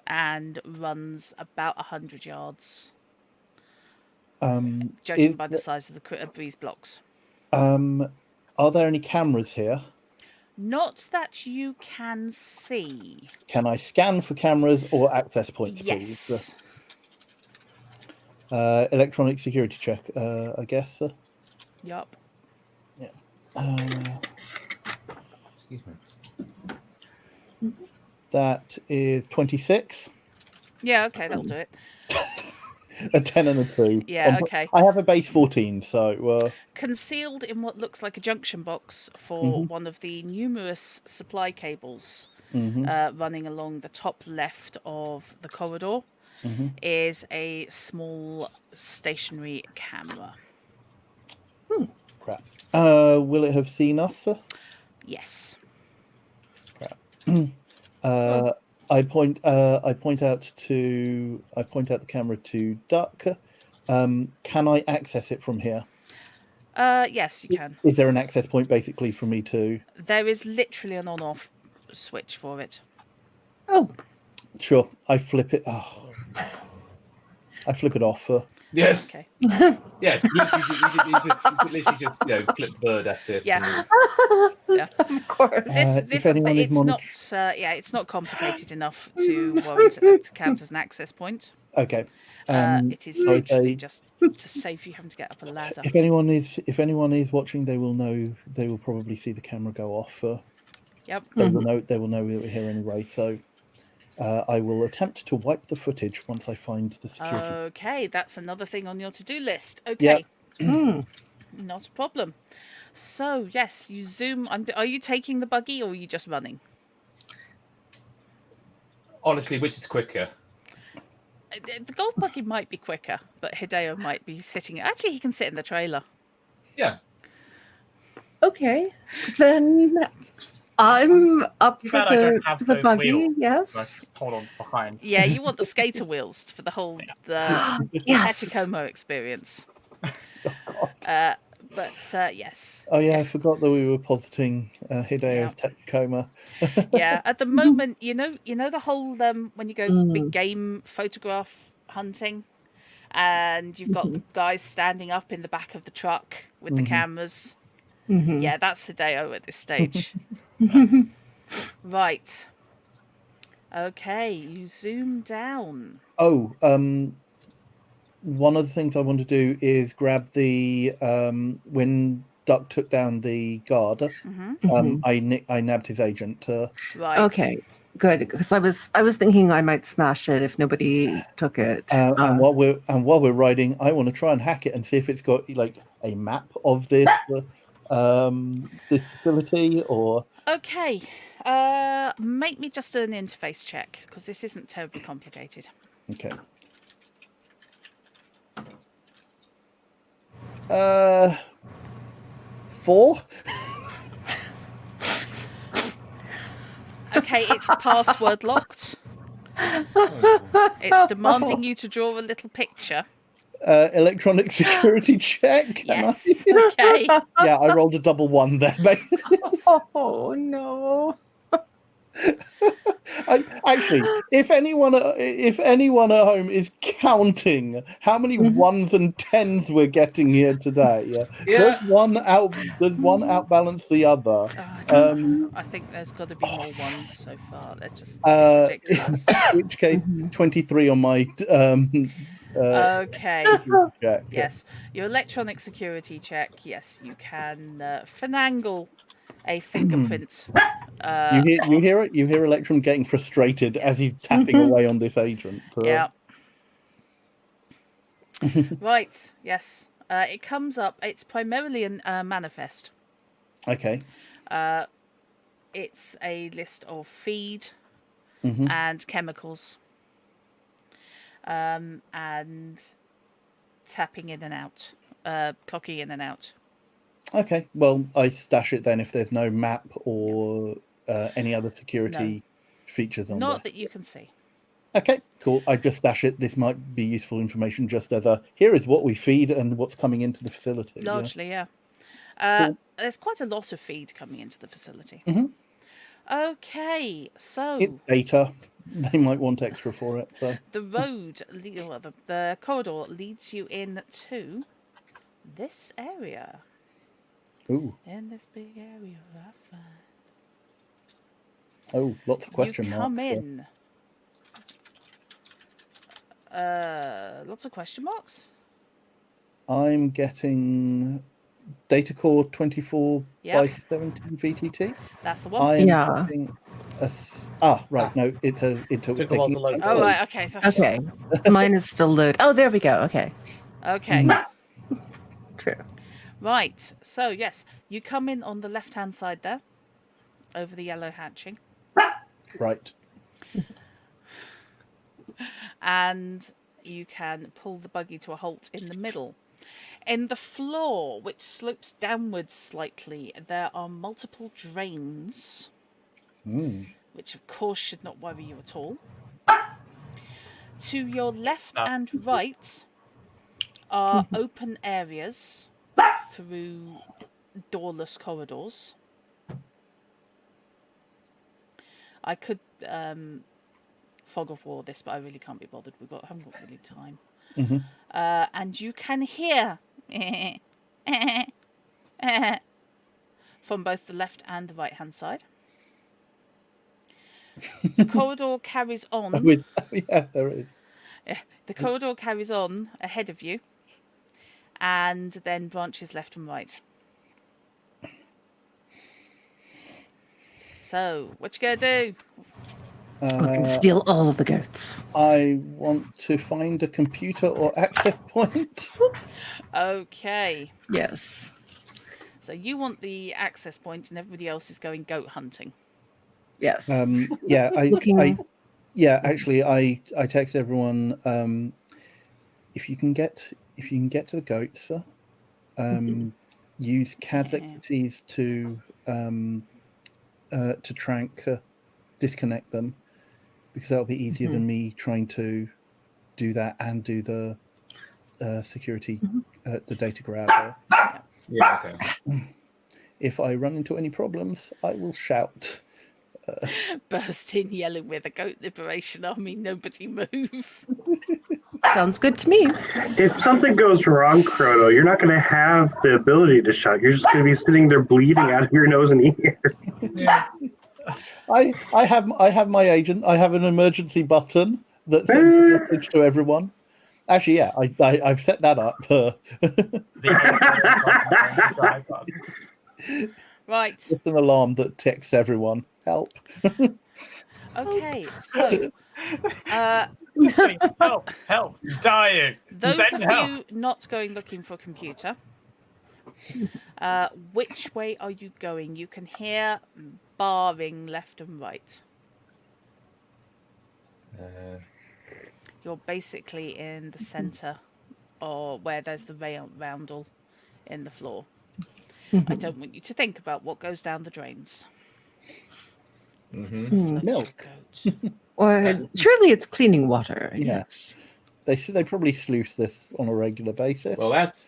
and runs about 100 yards, judging by the size of the breeze blocks. Are there any cameras here? Not that you can see. Can I scan for cameras or access points, please? Yes. Electronic security check, I guess. Yup. Excuse me. That is 26. Yeah, okay, that'll do it. A 10 and a 2. Yeah, okay. I have a base 14, so... Concealed in what looks like a junction box for one of the numerous supply cables running along the top left of the corridor is a small stationary camera. Crap. Will it have seen us? Yes. Crap. I point out the camera to Duck. Can I access it from here? Yes, you can. Is there an access point basically for me to? There is literally an on-off switch for it. Oh, Sure. I flip it. Oh. I flip it off. Yes. Okay. Yes. You literally just clip bird assist. Yeah. of course. If anyone is It's not complicated enough to warrant to count as an access point. Okay. It is so literally they- just to save you having to get up a ladder. If anyone is watching, they will know. They will probably see the camera go off. Yep. They will know. They will know we were here anyway. So I will attempt to wipe the footage once I find the security. Okay, that's another thing on your to-do list. Okay. Not a problem. So yes, you zoom. Are you taking the buggy or are you just running? Honestly, which is quicker? The golf buggy might be quicker, but Hideo might be sitting. Actually, he can sit in the trailer. Yeah. Okay, then I'm up Too for bad I don't have the those buggy. wheels. I Yes. just hold on behind. Yeah, you want the skater wheels for the whole the Yes. Hachikomo experience. But yes. Oh yeah, I forgot that we were positing Hideo's Technicoma. Yeah, at the moment, you know the whole when you go big Mm. game photograph hunting, and you've got the guys standing up in the back of the truck with the cameras. Mhm. Yeah, that's Hideo at this stage. Right. Okay, you zoom down. Oh, one of the things I want to do is grab the when Duck took down the guard. I nabbed his agent. Right. Okay, good. Because I was thinking I might smash it if nobody took it. And while we're riding, I want to try and hack it and see if it's got like a map of this this facility or. Okay. Make me just an interface check because this isn't terribly complicated. Okay. 4. Okay, it's password locked. Oh. It's demanding you to draw a little picture. Electronic security check. Can Yes. I? Okay. Yeah, I rolled a double 1 there, mate. Oh no! Actually, if anyone at home is counting how many 1s and 10s we're getting here today, Yeah. does one outbalance the other? Oh, I don't know. I think there's got to be more ones so far. They're just it's ridiculous. In which case, 23 on my Okay. check. Yes, your electronic security check. Yes, you can finagle a fingerprint. You hear it. You hear Electrum getting frustrated as he's tapping away on this agent. Yeah. Right. Yes. It comes up. It's primarily a manifest. Okay. It's a list of feed and chemicals, and tapping in and out, clocking in and out. Okay. Well, I stash it then if there's no map or any other security features on there. Not that you can see. Okay, cool. I just stash it. This might be useful information just as here is what we feed and what's coming into the facility. Largely, yeah. Cool. There's quite a lot of feed coming into the facility. Okay, so It's data. They might want extra for it. So the road, the corridor leads you in to this area. Ooh. In this big area, I find. Oh, lots of question you marks. come in. Lots of question marks. I'm getting data core 24 by 17 VTT. That's the one. I am getting right. No, it took a while to load. Oh right, okay. Okay, mine is still loaded. Oh, there we go. Okay. Okay. True. Right. So yes, you come in on the left-hand side there, over the yellow hatching. Right. And you can pull the buggy to a halt in the middle. In the floor, which slopes downwards slightly, there are multiple drains, which of course should not worry you at all. To your left and right are open areas through doorless corridors. I could fog of war this, but I really can't be bothered. Haven't got really time. And you can hear from both the left and the right hand side. The corridor carries on. Yeah, there is. The corridor carries on ahead of you, and then branches left and right. So, what you gonna do? I can steal all of the goats. I want to find a computer or access point. Okay. Yes. So you want the access point, and everybody else is going goat hunting. Yes. Yeah, actually, I text everyone. If you can get to the goats, use CAD's expertise to disconnect them, because that'll be easier than me trying to do that and do the security, the data grab. Yeah, okay. If I run into any problems, I will shout. Burst in yelling with a goat liberation army. Nobody move. Sounds good to me. If something goes wrong, Chrono, you're not going to have the ability to shout. You're just going to be sitting there bleeding out of your nose and ears. Yeah. I have my agent. I have an emergency button that sends a message to everyone. Actually, yeah, I've set that up. Right. It's an alarm that texts everyone. Help. Okay. So, Help! Help! Dying! those Send of help! you not going looking for a computer, which way are you going? You can hear barring left and right. You're basically in the centre, or where there's the roundel in the floor. I don't want you to think about what goes down the drains. Float Milk. your goat. Or surely it's cleaning water. Yes. They probably sluice this on a regular basis. Well, that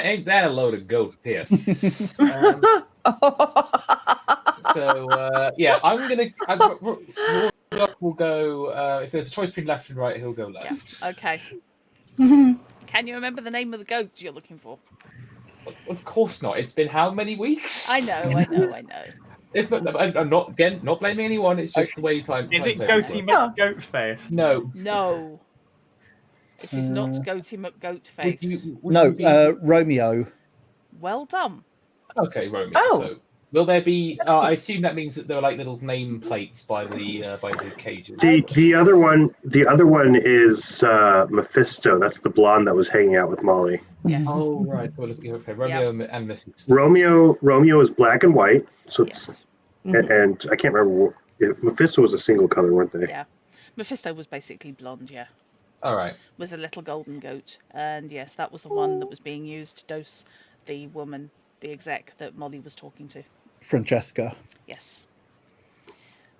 ain't that a load of goat piss. Yeah, we'll go. If there's a choice between left and right, he'll go left. Yeah. Okay. Can you remember the name of the goat you're looking for? Of course not. It's been how many weeks? I know. It's not, I'm not blaming anyone. It's just the way time. Is it timetables Goatee work. McGoatface? No. No. It is not Goatee McGoatface. Romeo. Well done. Okay, Romeo. Oh. So, will there be? I assume that means that there are like little name plates by the cages. The other one is Mephisto. That's the blonde that was hanging out with Molly. Yes. Oh right. Okay, Romeo and Mrs. Romeo is black and white. So it's, Yes. and I can't remember. Mephisto was a single color, weren't they? Yeah. Mephisto was basically blonde, yeah. All right. Was a little golden goat. And yes, that was the one that was being used to dose the woman, the exec that Molly was talking to. Francesca. Yes.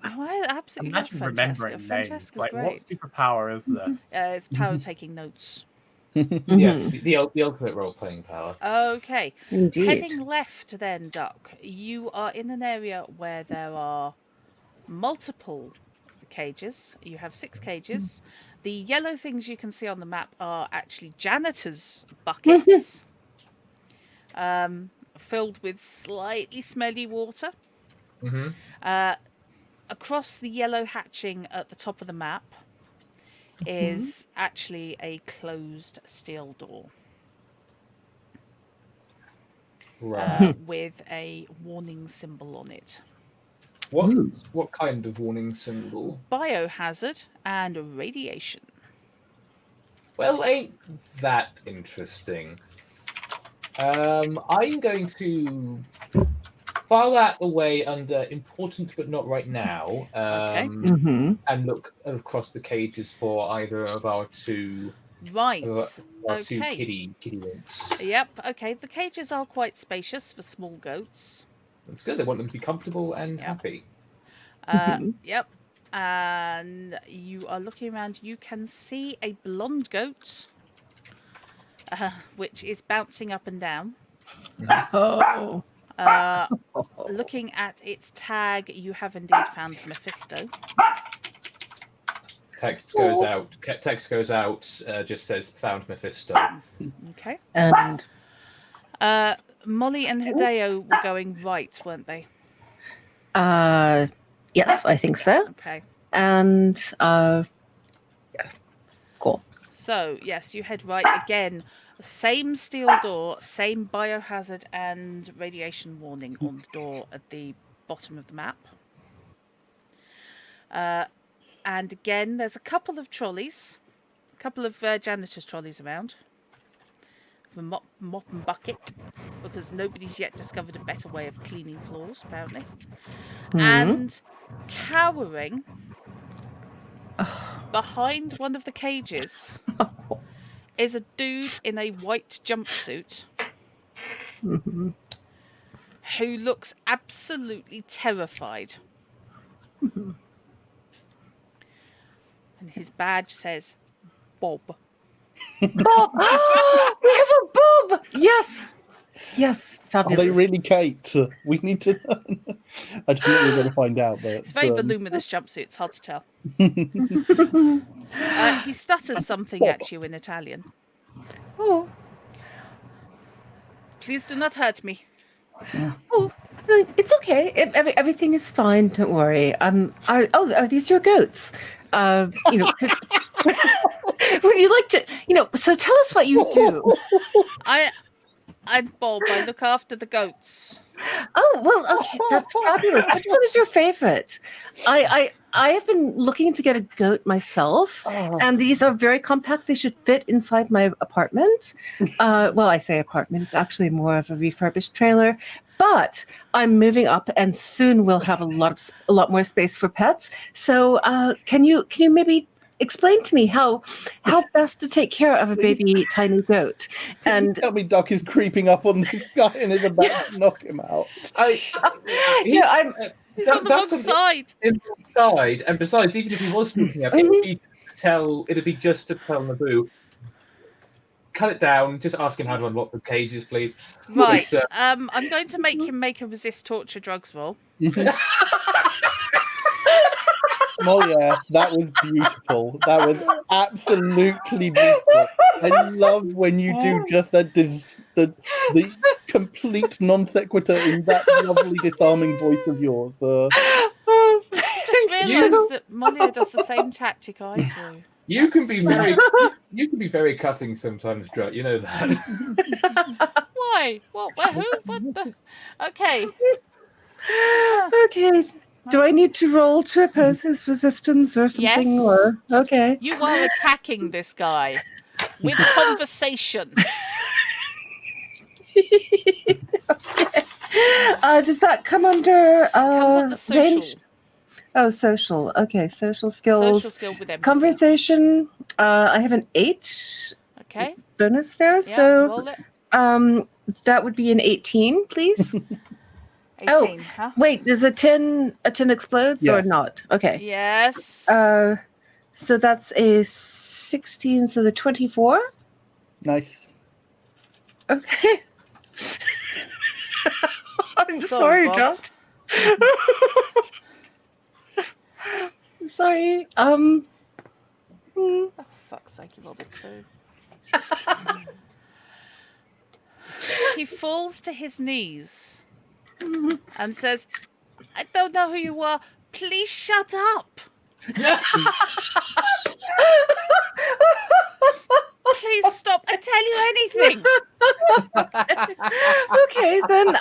Oh, I absolutely Imagine love Francesca. remembering names. Francesca's Like, great. what superpower is this? It's power taking notes. Yes, the ultimate role-playing power. Okay. Indeed. Heading left then, Duck. You are in an area where there are multiple cages. You have 6 cages. The yellow things you can see on the map are actually janitors' buckets. Filled with slightly smelly water. Across the yellow hatching at the top of the map is actually a closed steel door. Right. With a warning symbol on it. What kind of warning symbol? Biohazard and radiation. Well, ain't that interesting? I'm going to file that away under important but not right now. Okay. And look across the cages for either of our two Right. two Okay. kitty winks. Yep. Okay. The cages are quite spacious for small goats. That's good. They want them to be comfortable and happy. Yep. And you are looking around. You can see a blonde goat, which is bouncing up and down. Oh. Looking at its tag, you have indeed found Mephisto. Text goes out. Text goes out. Just says found Mephisto. Okay. And Molly and Hideo were going right, weren't they? yes, I think so. Okay. And yeah, cool. So, yes, you head right again. Same steel door, same biohazard and radiation warning on the door at the bottom of the map. And again, there's a couple of trolleys, a couple of janitor's trolleys around. For mop and bucket, because nobody's yet discovered a better way of cleaning floors, apparently. And cowering behind one of the cages is a dude in a white jumpsuit who looks absolutely terrified. And his badge says Bob. Bob! We have a Bob! Yes! Yes, Are fabulous. they really Kate? We need to know. I don't think we're going to find out, but It's a very voluminous jumpsuit. It's hard to tell. He stutters something at you in Italian. Oh, Please do not hurt me. oh, it's okay. Everything is fine. Don't worry. Are these your goats? You know, would you like to? You know, so tell us what you do. I'm Bob. I look after the goats. Oh, well, okay, that's fabulous. Which one is your favorite? I have been looking to get a goat myself, and these are very compact. They should fit inside my apartment. Well, I say apartment. It's actually more of a refurbished trailer. But I'm moving up, and soon we'll have a lot more space for pets. So, can you maybe explain to me how best to take care of a baby tiny goat? And tell me Duck is creeping up on this guy and is about to knock him out. He's on the wrong side. Inside, and besides, even if he was sneaking up, it'd be just to tell Naboo, cut it down. Just ask him how to unlock the cages, please. Right. I'm going to make him make a resist torture drugs roll. Molière, that was beautiful. That was absolutely beautiful. I love when you do just that, the complete non sequitur in that lovely disarming voice of yours. I just realised that Molière does the same tactic I do. You can be very cutting sometimes, Drut. You know that. Why? What? Who? What the? Okay. Okay. Do I need to roll to oppose his resistance or something? Yes. Or okay. You are attacking this guy with conversation. Okay. Does that come under Comes under social. range? Oh, social. Okay, social skills. Social skill with empathy. Conversation. I have an 8 Okay. bonus there, Yeah, so roll it. that would be an 18, please. 18, huh? Wait, does a 10 explodes Yeah. or not? Okay. Yes. So that's a 16, so the 24. Nice. Okay. I'm Sorry, sorry, Bob. John. I'm sorry. Oh, fuck's sake, you rolled a 2. He falls to his knees and says, I don't know who you are. Please shut up. Please stop. I tell you anything. Okay, then.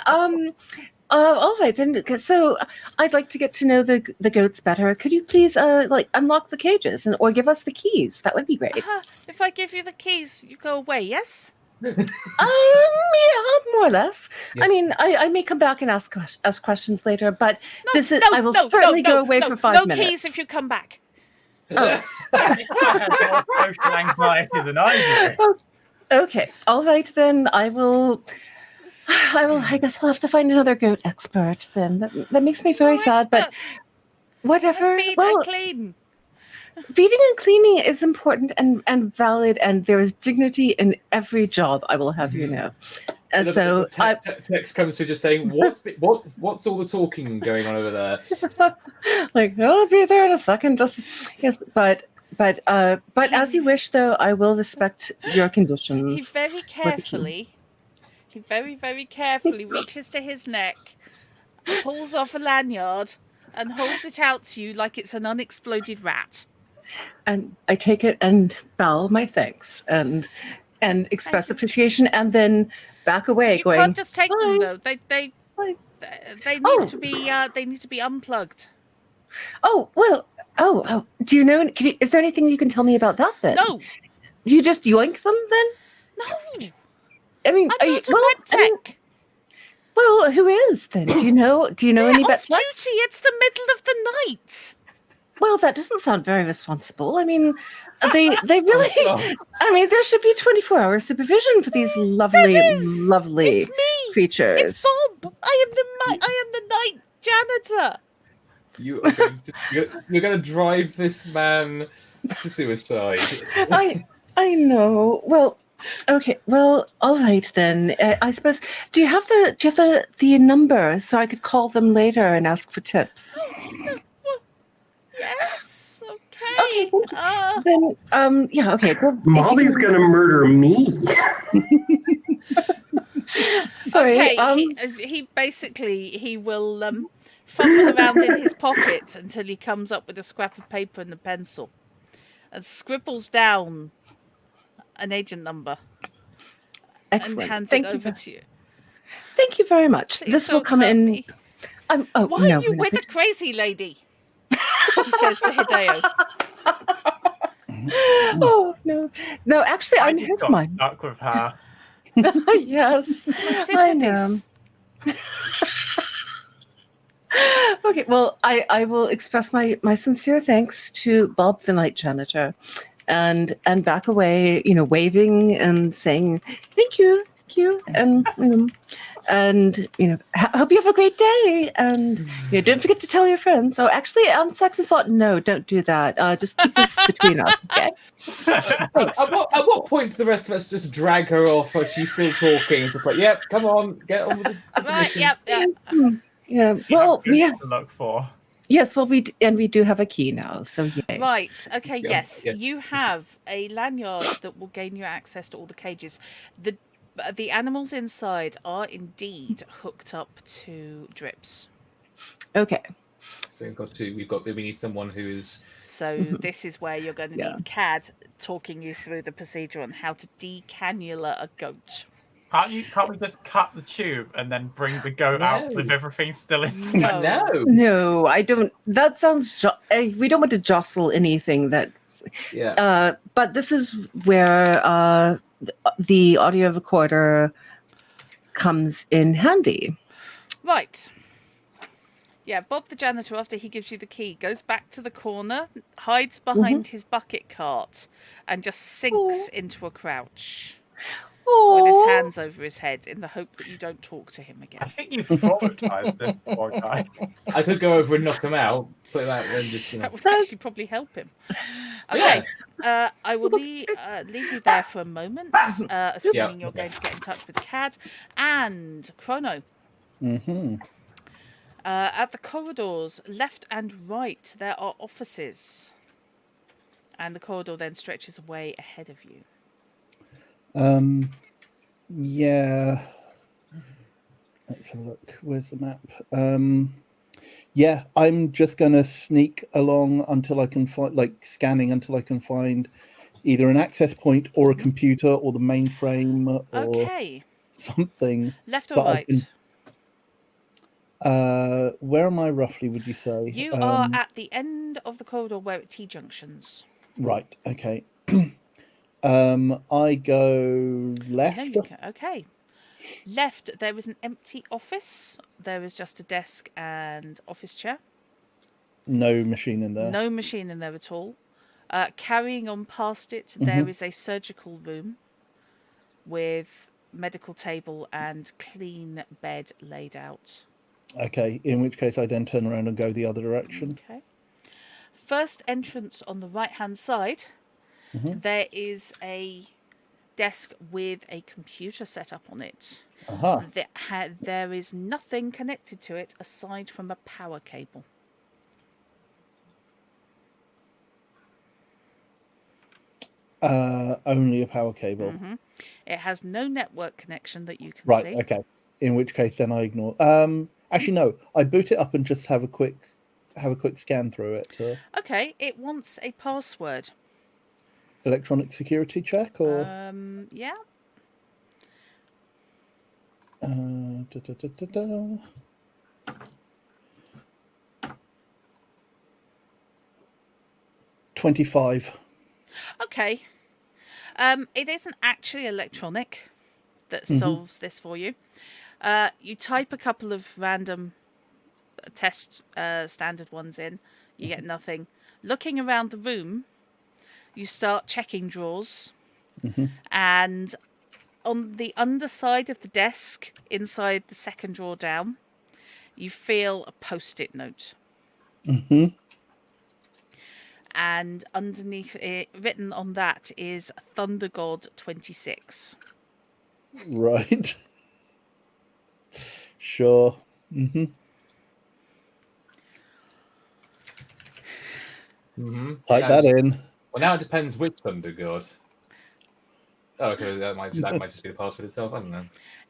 All right then. So I'd like to get to know the goats better. Could you please unlock the cages or give us the keys? That would be great. If I give you the keys, you go away, yes? Yeah, more or less. Yes. I mean, I may come back and ask questions later, but No, I will certainly go away for 5 minutes. No keys if you come back. Social anxiety than I do. Okay, all right then. I guess I'll have to find another goat expert then. That makes me very sad, but whatever. Feed Well, and clean. feeding and cleaning is important and valid, and there is dignity in every job, I will have you know. And so text comes through just saying, what's all the talking going on over there? I'll be there in a second. Just yes, but as you wish, though, I will respect your He conditions. very carefully reaches to his neck, pulls off a lanyard, and holds it out to you like it's an unexploded rat. And I take it and bow my thanks and express appreciation, and then back away, You going. can't just take them "Bye." though. They Bye. need to be unplugged. Oh well. Oh. Do you know? Is there anything you can tell me about that then? No, Do you just yoink them then? no. I mean, I'm not a med tech. Well, who is then? Do you know any They're vet off techs? duty. It's the middle of the night. Well, that doesn't sound very responsible. I mean, they really. Oh, I mean, there should be 24-hour supervision for these lovely It's me. creatures. It's Bob. I am the night janitor. you're going to drive this man to suicide. I know. Well, Okay, well, all right then. I suppose. Do you have the number so I could call them later and ask for tips? Yes. Okay, Okay. thank you. Then, yeah, okay. Well, if you Molly's can- gonna murder me. Sorry. Okay. He basically he will fumble around in his pocket until he comes up with a scrap of paper and a pencil, and scribbles down an agent number and Excellent. hands Thank it you. over to you. Thank you very much. Please This will don't come hurt in. me. Oh Why no, are you we're not with a going crazy lady? He says to Hideo. Oh no, no. Actually, I I'm just his got mine. stuck with her. Yes, My I know. sympathies. Okay, well, I will express my sincere thanks to Bob the night janitor, and back away, waving and saying thank you, and hope you have a great day, and don't forget to tell your friends. So actually, on second thought, no, don't do that. Just keep this between us, okay? At what point do the rest of us just drag her off as she's still talking? Just like, yep, come on, get on with the Right. mission. Yep. Yeah. Yeah. You Well, have yeah. goods to look for. Yes. Well, we do have a key now, so yay. Right. Okay. Yeah, Yes. yeah. You have a lanyard that will gain you access to all the cages. The animals inside are indeed hooked up to drips. Okay. So we need someone who is So this is where you're going to Yeah. need Cad talking you through the procedure on how to decannula a goat. Can't we just cut the tube and then bring the goat out with everything still inside? No. No, I don't. That sounds. We don't want to jostle anything that. yeah. But this is where the audio recorder comes in handy. Right. Yeah, Bob the janitor, after he gives you the key, goes back to the corner, hides behind his bucket cart, and just sinks into a crouch with his Oh, hands over his head in the hope that you don't talk to him I again. think you've traumatized this poor guy. I could go over and knock him out, put him out, and just That would actually probably help him. Okay, I will leave you there for a moment, assuming you're going to get in touch with Cad and Chrono. Mm-hmm. At the corridors, left and right, there are offices. And the corridor then stretches away ahead of you. Yeah. Let's have a look. Where's the map? Yeah, I'm just gonna sneak along until I can find, scanning until I can find either an access point or a computer or the mainframe or something. Left or right? Where am I roughly, would you say? You are at the end of the corridor where it T-junctions. Right, okay. I go left. You can. Okay. Left, there is an empty office. There is just a desk and office chair. No machine in there. No machine in there at all. Carrying on past it, there is a surgical room with medical table and clean bed laid out. Okay, in which case I then turn around and go the other direction. Okay. First entrance on the right-hand side, there is a desk with a computer set up on it. There is nothing connected to it aside from a power cable. Only a power cable. It has no network connection that you can see. Right, okay. In which case then I ignore. Actually no, I boot it up and just have a quick scan through it. Okay, it wants a password. Electronic security check or yeah. 25. Okay. It isn't actually electronic that solves this for you. You type a couple of random test standard ones in, you get nothing. Looking around the room, you start checking drawers, and on the underside of the desk, inside the second drawer down, you feel a post-it note. and underneath it, written on that, is Thunder God 26. Right. Sure. Mm-hmm. Type that in. Well, now it depends which Thunder God. Oh, okay, that might just be the password itself. I don't know.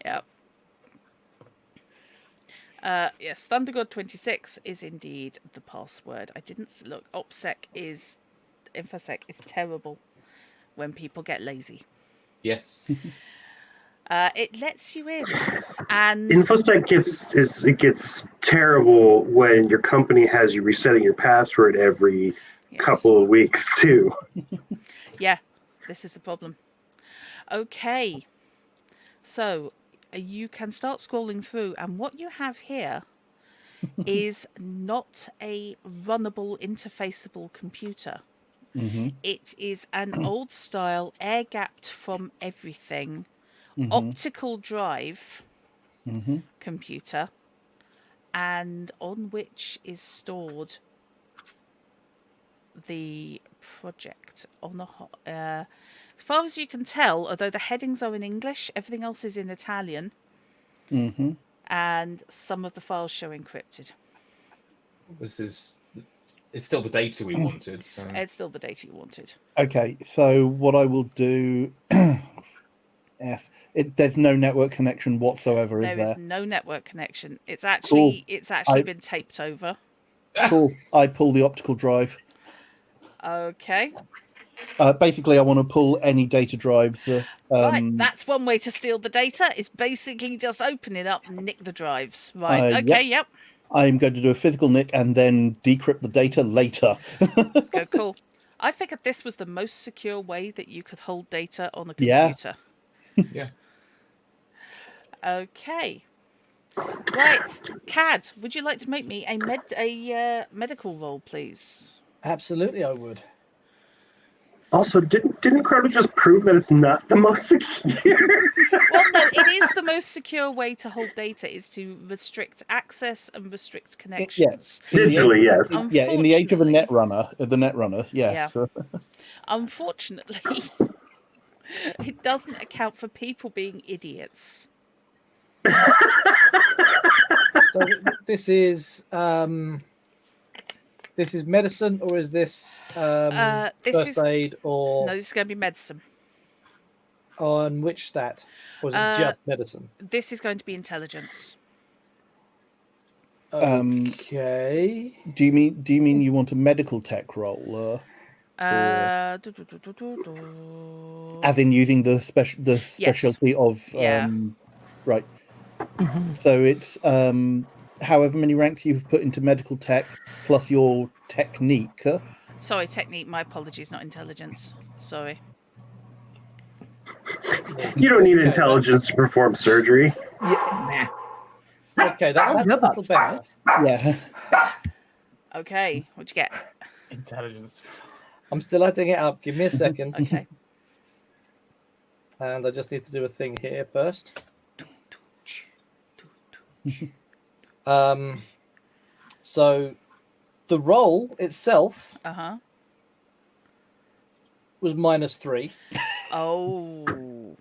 Yep. Yes, Thunder God 26 is indeed the password. I didn't look. InfoSec is terrible when people get lazy. Yes. It lets you in, and InfoSec gets terrible when your company has you resetting your password every couple of weeks too. Yeah, this is the problem. Okay, so you can start scrolling through, and what you have here is not a runnable, interfaceable computer. Mm-hmm. It is an old style, air gapped from everything, Mm-hmm. optical drive Mm-hmm. computer, and on which is stored the project on a as far as you can tell, although the headings are in English, everything else is in Italian, Mm-hmm. and some of the files show encrypted. It's still the data we wanted. So. It's still the data you wanted. Okay, so what I will do, there's no network connection whatsoever, is there? There is no network connection. It's actually been taped over. Cool. I pull the optical drive. Okay. Basically, I want to pull any data drives. Right, that's one way to steal the data, is basically just open it up and nick the drives. Right, okay, yep. I'm going to do a physical nick and then decrypt the data later. Go, cool. I figured this was the most secure way that you could hold data on a computer. Yeah. Okay. Right, Cad, would you like to make me a medical roll, please? Absolutely, I would. Also, didn't Crowder just prove that it's not the most secure? Well, no, it is the most secure way to hold data, is to restrict access and restrict connections. Digitally, yes. Yeah, in the age of the netrunner, yes. Yeah. Unfortunately, it doesn't account for people being idiots. So this is medicine, or is this first aid, or no? This is going to be medicine. On which stat? Or is it just medicine? This is going to be intelligence. Okay. Do you mean you want a medical tech roll? As in using the specialty of right. Mm-hmm. So it's however many ranks you've put into medical tech plus your technique. Sorry, technique. My apologies, not intelligence. Sorry. You don't need intelligence to perform surgery. Yeah. Okay, that's a little better. Yeah. Okay, what'd you get? Intelligence. I'm still adding it up. Give me a second. Okay. And I just need to do a thing here first. So the roll itself was -3. Oh.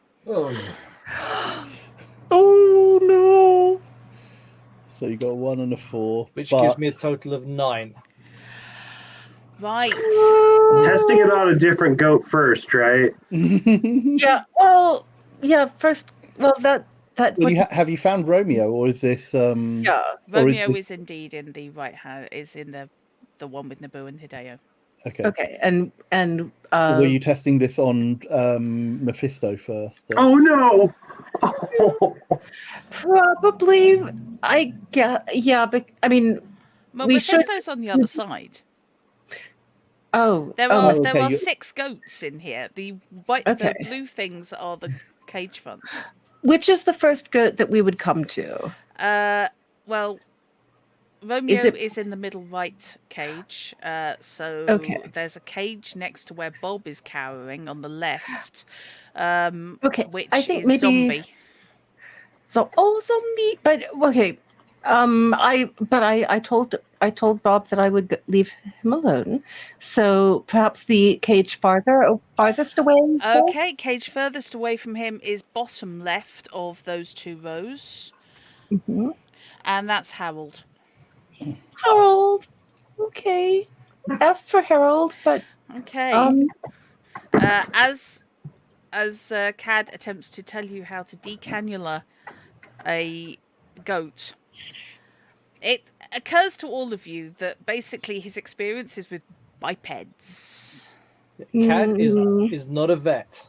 Oh no! So you got a 1 and a 4, which gives me a total of 9. Right. Testing it on a different goat first, right? Yeah. Well, yeah. First, well, that. Well, have you found Romeo, or is this? Yeah, Romeo is indeed in the right hand. Is in the one with Naboo and Hideo. Okay. Okay, and were you testing this on Mephisto first? Oh no! Probably, I guess. Yeah, but I mean, well, Mephisto's on the other side. Oh, there are 6 goats in here. The blue things are the cage fronts. Which is the first goat that we would come to? Well, Romeo is in the middle right cage. So there's a cage next to where Bob is cowering on the left. Which I think is maybe zombie. So, zombie. But okay, I told Bob that I would leave him alone. So perhaps the cage farthest away. Okay, cage furthest away from him is bottom left of those 2 rows, Mm-hmm. and that's Harold. Harold. Okay. F for Harold, but Okay. As Cad attempts to tell you how to decannula a goat, it occurs to all of you that basically his experience is with bipeds. Cat is not a vet.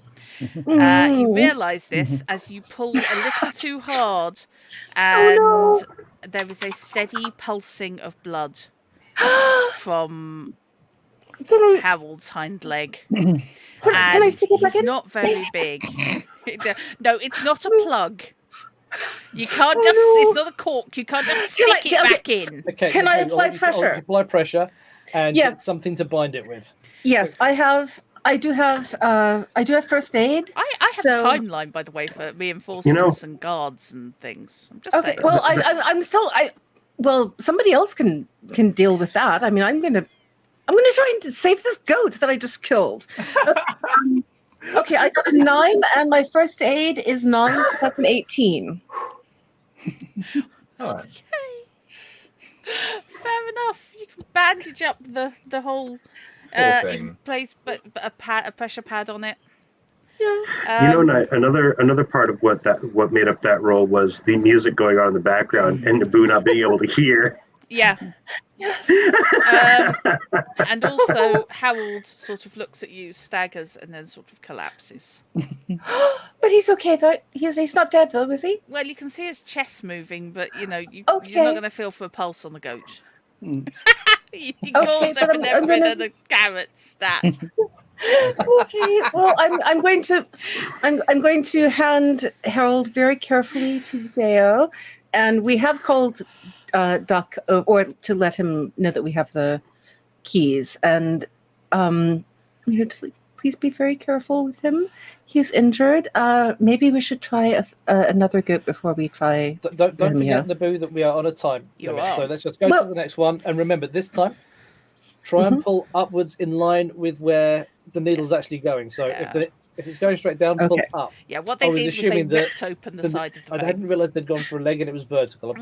You realise this as you pull a little too hard, and there is a steady pulsing of blood from Harold's hind leg. Can I stick it back He's in? not very big. No, it's not a plug. You can't just. It's not a cork. You can't just stick it back in. Okay, Can I apply pressure? Apply pressure and Yeah. get something to bind it with. Yes, I do have first aid. I have a timeline, by the way, for reinforcements and guards and things. I'm just saying. Well, I'm still. Well, somebody else can deal with that. I mean, I'm gonna try and save this goat that I just killed. Okay, I got a 9, and my first aid is 9. So that's an 18. All right. Okay. Fair enough. You can bandage up the whole thing. place, but a pressure pad on it. Yeah. Another part of what made up that role was the music going on in the background and Naboo not being able to hear. Yeah. Yes. And also, Harold sort of looks at you, staggers, and then sort of collapses. But he's okay though. He's not dead though, is he? Well, you can see his chest moving, but you're not Okay. going to feel for a pulse on the goat. He Okay, calls but I'm gonna- and a carrot stat. Okay. Well, I'm going to hand Harold very carefully to Deo, and we have called Duck or to let him know that we have the keys, and just please be very careful with him. He's injured. Maybe we should try another goat before we try. Don't forget, Naboo, that we are on a time limit. are. So let's just go to the next one. And remember, this time, try and pull upwards in line with where the needle's actually going. So if it's going straight down, pull up. Yeah, what they I was did was they assuming that ripped open the side of the I boat. hadn't realised they'd gone for a leg and it was vertical.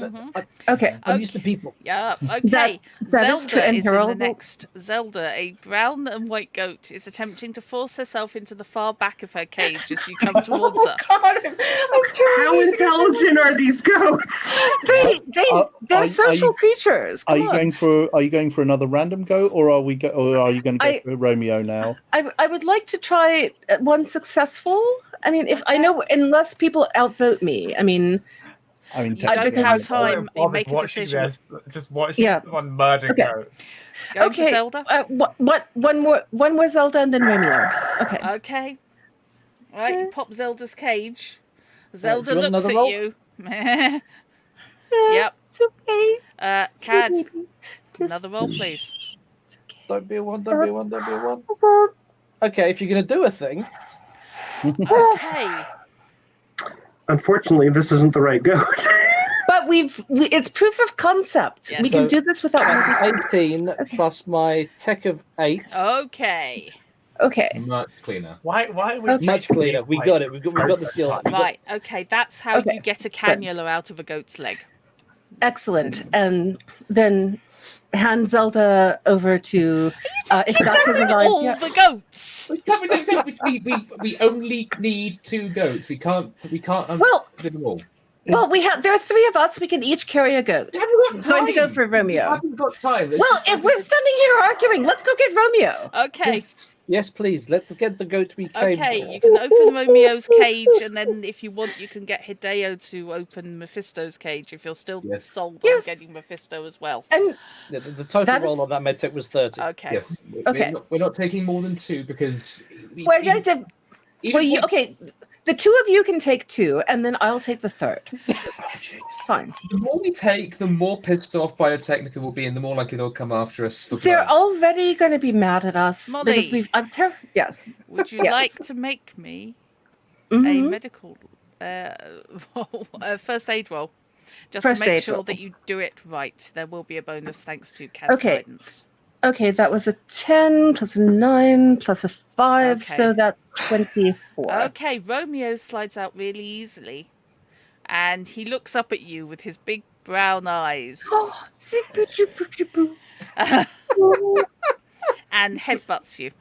Okay. I'm used to people. Yeah, okay. That is Zelda true, and is in the Harold- next. Zelda, a brown and white goat, is attempting to force herself into the far back of her cage as you come towards her. God, I'm How intelligent are these goats? They're social creatures. Are Come you on. going for another random goat, or are you going to go for Romeo now? I would like to try one successful. I mean, if I know, unless people outvote me. I mean, I mean, You don't technically, have time. You Bob make is a watching decision. this, just watching Yeah. someone murder Okay. goats. Go okay. for Zelda. What? One more Zelda and then Romeo. Okay. Okay. All right, you pop Zelda's cage. do Zelda you want looks at another roll? you. Yep. It's okay. Cad, Baby. Just- another roll, please. It's okay. Don't be a one, don't be a one, don't be a one. Oh, God. Okay, if you're going to do a thing, Okay. Unfortunately, this isn't the right goat. But it's proof of concept. Yes. We can So- do this without that's losing. 18 plus my tech of 8. Okay. Okay. Much cleaner. Why are we Okay. Much cleaner. We got it. We've got the skill. Right. Okay. That's how Okay, you get a cannula out of a goat's leg. Excellent. And then hand Zelda over to if Duck is All alive. the goats. We only need 2 goats. We can't Well, do them all. there are 3 of us. We can each carry a goat. We haven't got It's going to go time. for We Romeo. haven't got time. Well, if we're standing here arguing, let's go get Romeo. Okay. Yes, please. Let's get the goat we came Okay, for. you can open Romeo's cage, and then if you want, you can get Hideo to open Mephisto's cage if you're still Yes. sold Yes. on getting Mephisto as well. And Yeah, the total That roll is- on that medtech was 30. Okay. Yes. Okay. We're not taking more than 2 because. well, yeah, the- even well, if you, we- okay. The 2 of you can take 2, and then I'll take the 3rd. Fine. The more we take, the more pissed off Biotechnica will be, and the more likely they'll come after us. For They're blood. already going to be mad at us Molly. because we've. Yeah. Would you Yes. like to make me a Mhm. medical roll, a first aid roll? Just First to make aid sure roll. that you do it right, there will be a bonus thanks to Cad's Okay. guidance. Okay, that was a 10 plus a 9 plus a 5, Okay. so that's 24. Okay, Romeo slides out really easily, and he looks up at you with his big brown eyes Oh, zippity-boo-boo. and headbutts you.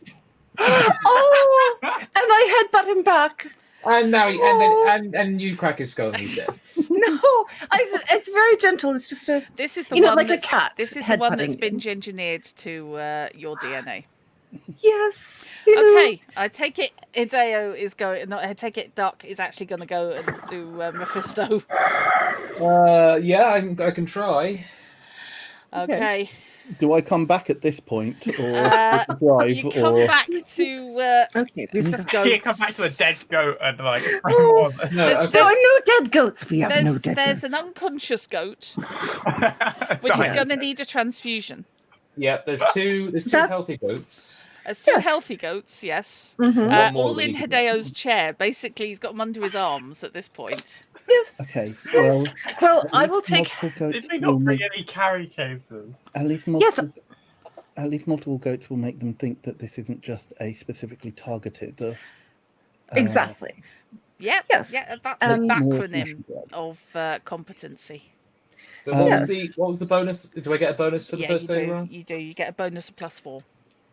Oh, and I headbutt him back. And now, Oh. and you crack his skull and he's dead. No, it's very gentle. It's just a, This is the you know, one like a that's cat. This is the one that's headbutting been him. engineered to your DNA. Yes. You know. Okay, I take it Hideo is going. No, I take it Duck is actually going to go and do Mephisto. Yeah, I can try. Okay, Do I come back at this point, or Uh, with the drive, you come or back to Okay, we've just got. go. You come back to a dead goat and like Oh. more. No, There's- okay. There are no dead goats. We have no dead There's goats. an unconscious goat which is Giant. going to need a transfusion. Yep, there's two That- healthy goats. There's two Yes. healthy goats, yes. Mhm. One more All that in he can Hideo's chair. Basically, he's got them under his arms at this point. Yes. okay? Well, Well, at I least will take. multiple Did goats they will not bring make any carry cases? at least Yes. multiple. At least multiple goats will make them think that this isn't just a specifically targeted. Exactly. Yep. Yes. Yeah, that's a And- more backronym flesh of competency. So what was Yes. the bonus? Do I get a bonus for the Yeah, first you day do. roll? You do. You get a bonus of +4.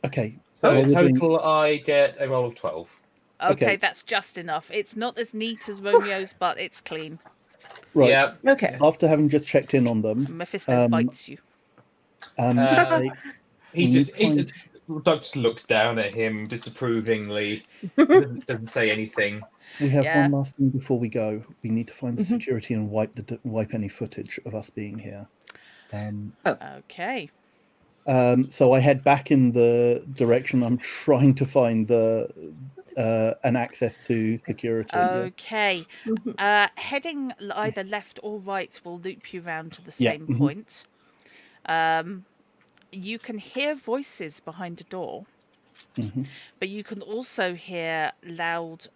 Okay, So while in we're doing- total, I get a roll of 12. Okay, Okay. that's just enough. It's not as neat as Romeo's, but it's clean. right. Yeah. Okay. After having just checked in on them, Mephisto bites you. they- He we just need to Doug just looks down at him disapprovingly. doesn't say anything. we have Yeah. one last thing before we go. We need to find the Mhm. security and wipe any footage of us being here. Okay. So I head back in the direction I'm trying to find the an access to security. Okay. Mhm. Heading either left or right will loop you round to the Yeah, same mhm. point. You can hear voices behind a door, Mhm. but you can also hear loud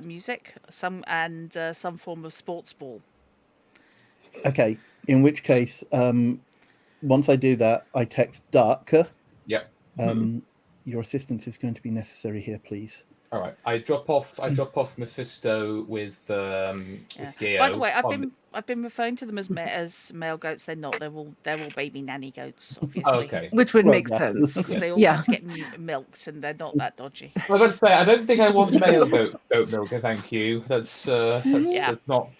music, some form of sports ball. Okay, in which case, once I do that, I text Duck. Yep. Your assistance is going to be necessary here, please. All right. I drop off Mephisto with Yeah. Yeo. By the way, on I've been referring to them as male goats. They're not. They're all baby nanny goats, obviously. Oh, okay. Which would Well, make that's- sense. Because they all Yeah. have to get milked, and they're not that dodgy. I was about to say I don't think I want male goat milk. Thank you. That's Yeah. that's not.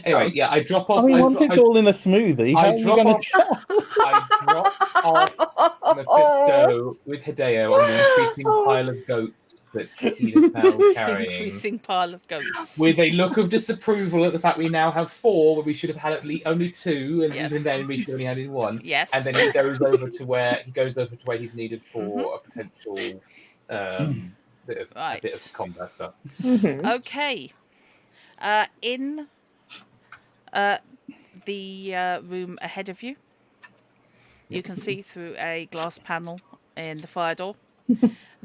Anyway, yeah. I drop I off. mean, once it's all in a smoothie, how are you drop going off- to tell? I drop off Mephisto with Hideo on the increasing pile of goats that he is now carrying. Increasing pile of goats. With a look of disapproval at the fact we now have 4, where we should have had at least only 2, and Yes. even then we should have only had one. Yes. And then he goes over to where he's needed for Mm-hmm. a potential bit of Right. combat stuff. Mhm. Okay. In the room ahead of you, you can see through a glass panel in the fire door.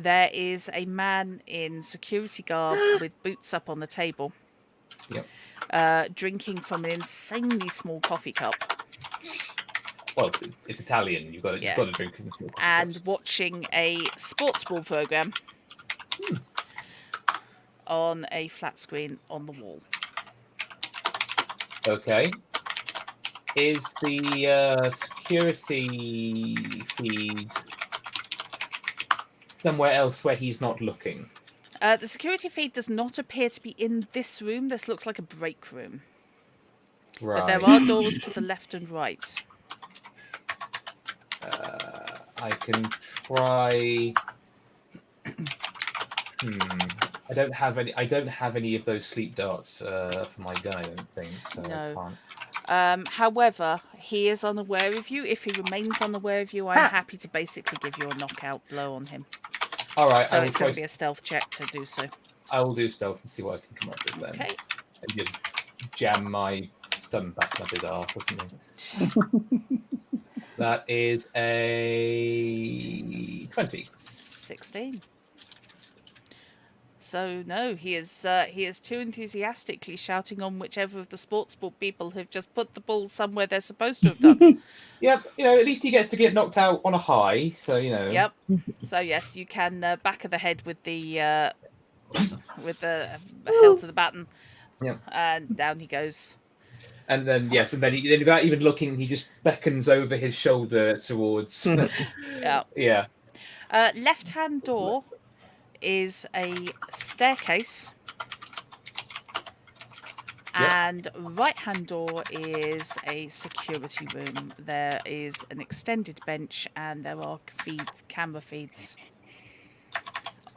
There is a man in security garb with boots up on the table, drinking from an insanely small coffee cup Well, it's Italian. You've got Yeah. to drink in the small and cups. watching a sports ball program on a flat screen on the wall. Okay. Is the security feed somewhere else where he's not looking? The security feed does not appear to be in this room. This looks like a break room. Right. But there are doors to the left and right. I can try. I don't have any of those sleep darts for my gun. I don't think so. No. I can't. However, he is unaware of you. If he remains unaware of you, I'm happy to basically give you a knockout blow on him. All right. So it's going to be a stealth check to do so. I will do stealth and see what I can come up with then. Okay. And just jam my stun back up his arse or something. That is a 20. 16. So no, he is too enthusiastically shouting on whichever of the sports ball people have just put the ball somewhere they're supposed to have done. Yep, at least he gets to get knocked out on a high, so Yep. So yes, you can back of the head with the hilt of the baton. Yep. And down he goes. And then then without even looking, he just beckons over his shoulder towards. Yeah. Yeah. Left-hand door is a staircase. Yep. And right-hand door is a security room. There is an extended bench, and there are camera feeds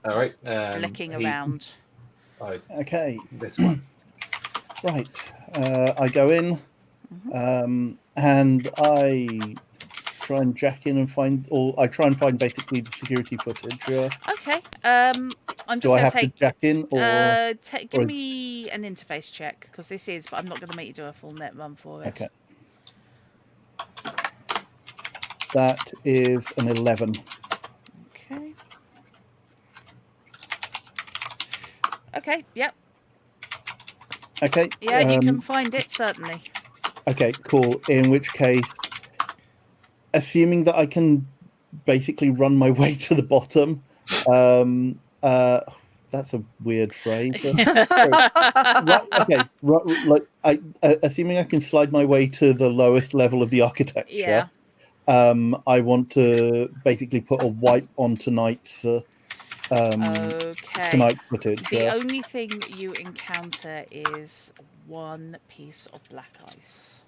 All right. flicking around. Okay. This one. Right. I go in, and I try and jack in and find, or I try and find basically the security footage. Okay. I'm just Do I going have to take. to jack in, or Give me an interface check, because this is, but I'm not going to make you do a full net run for it. okay? That is an 11. Okay. Okay. Yep. Okay. Yeah, you can find it certainly. Okay, cool. In which case, assuming that I can basically run my way to the bottom, that's a weird phrase. Assuming I can slide my way to the lowest level of the architecture, I want to basically put a wipe on tonight's footage. The only thing you encounter is one piece of black ice.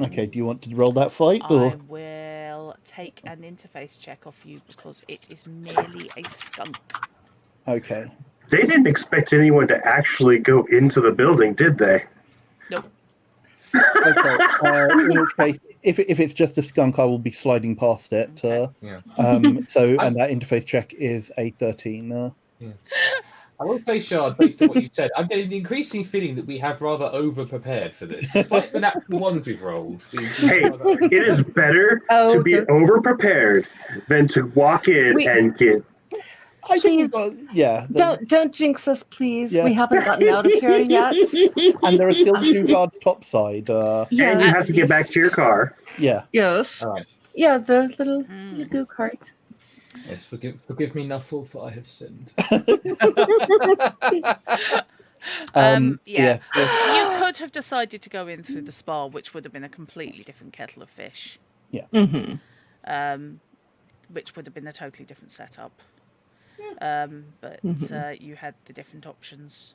Okay, do you want to roll that fight? I Or? will take an interface check off you because it is merely a skunk. Okay. They didn't expect anyone to actually go into the building, did they? Nope. Okay. In which case, if it's just a skunk, I will be sliding past it. Okay. And that interface check is a 13. I will say, Shard, based on what you've said, I'm getting the increasing feeling that we have rather over-prepared for this. Despite the natural ones we've rolled. Hey, it is better to be over-prepared than to walk in and get... I think Don't jinx us, please. Yeah. We haven't gotten out of here yet. And there are still 2 guards topside. And you have to get back to your car. Yeah. Yes. All right. Yeah, the little go kart. Yes, forgive me, Nuffle, for I have sinned. You could have decided to go in through the spa, which would have been a completely different kettle of fish. Yeah. Which would have been a totally different setup. But you had the different options.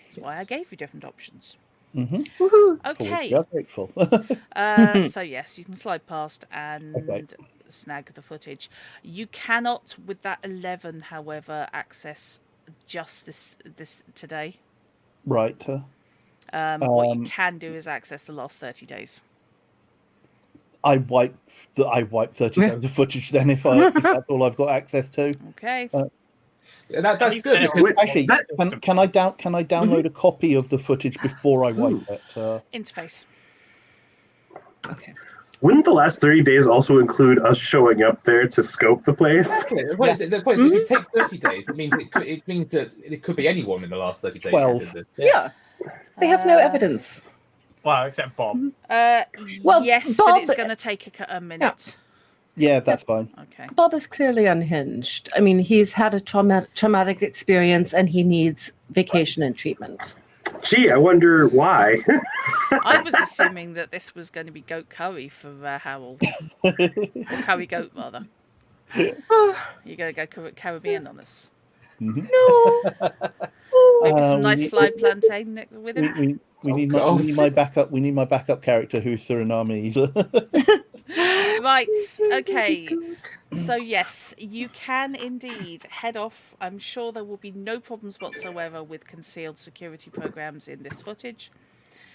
That's why I gave you different options. Okay. We are grateful. So yes, you can slide past and snag the footage. You cannot, with that 11, however, access just this today. Right. What you can do is access the last 30 days. I wipe 30 days of footage then if that's all I've got access to. Okay. That's good. Actually, can I download a copy of the footage before I wipe it? Interface. Okay. Wouldn't the last 30 days also include us showing up there to scope the place? The point is, if you take 30 days, it means that it could be anyone in the last 30 days. 12. Yeah. They have no evidence. Well, except Bob. Yes, Bob, but it's going to take a minute. Yeah, that's fine. Okay. Bob is clearly unhinged. I mean, he's had a traumatic experience and he needs vacation and treatment. Gee, I wonder why. I was assuming that this was going to be goat curry for Harold. Or curry goat, rather. You're going to go Caribbean on us. No. Maybe some nice fly plantain with him. We need my backup. We need my backup character who's Surinamese. Right. Okay. So yes, you can indeed head off. I'm sure there will be no problems whatsoever with concealed security programs in this footage.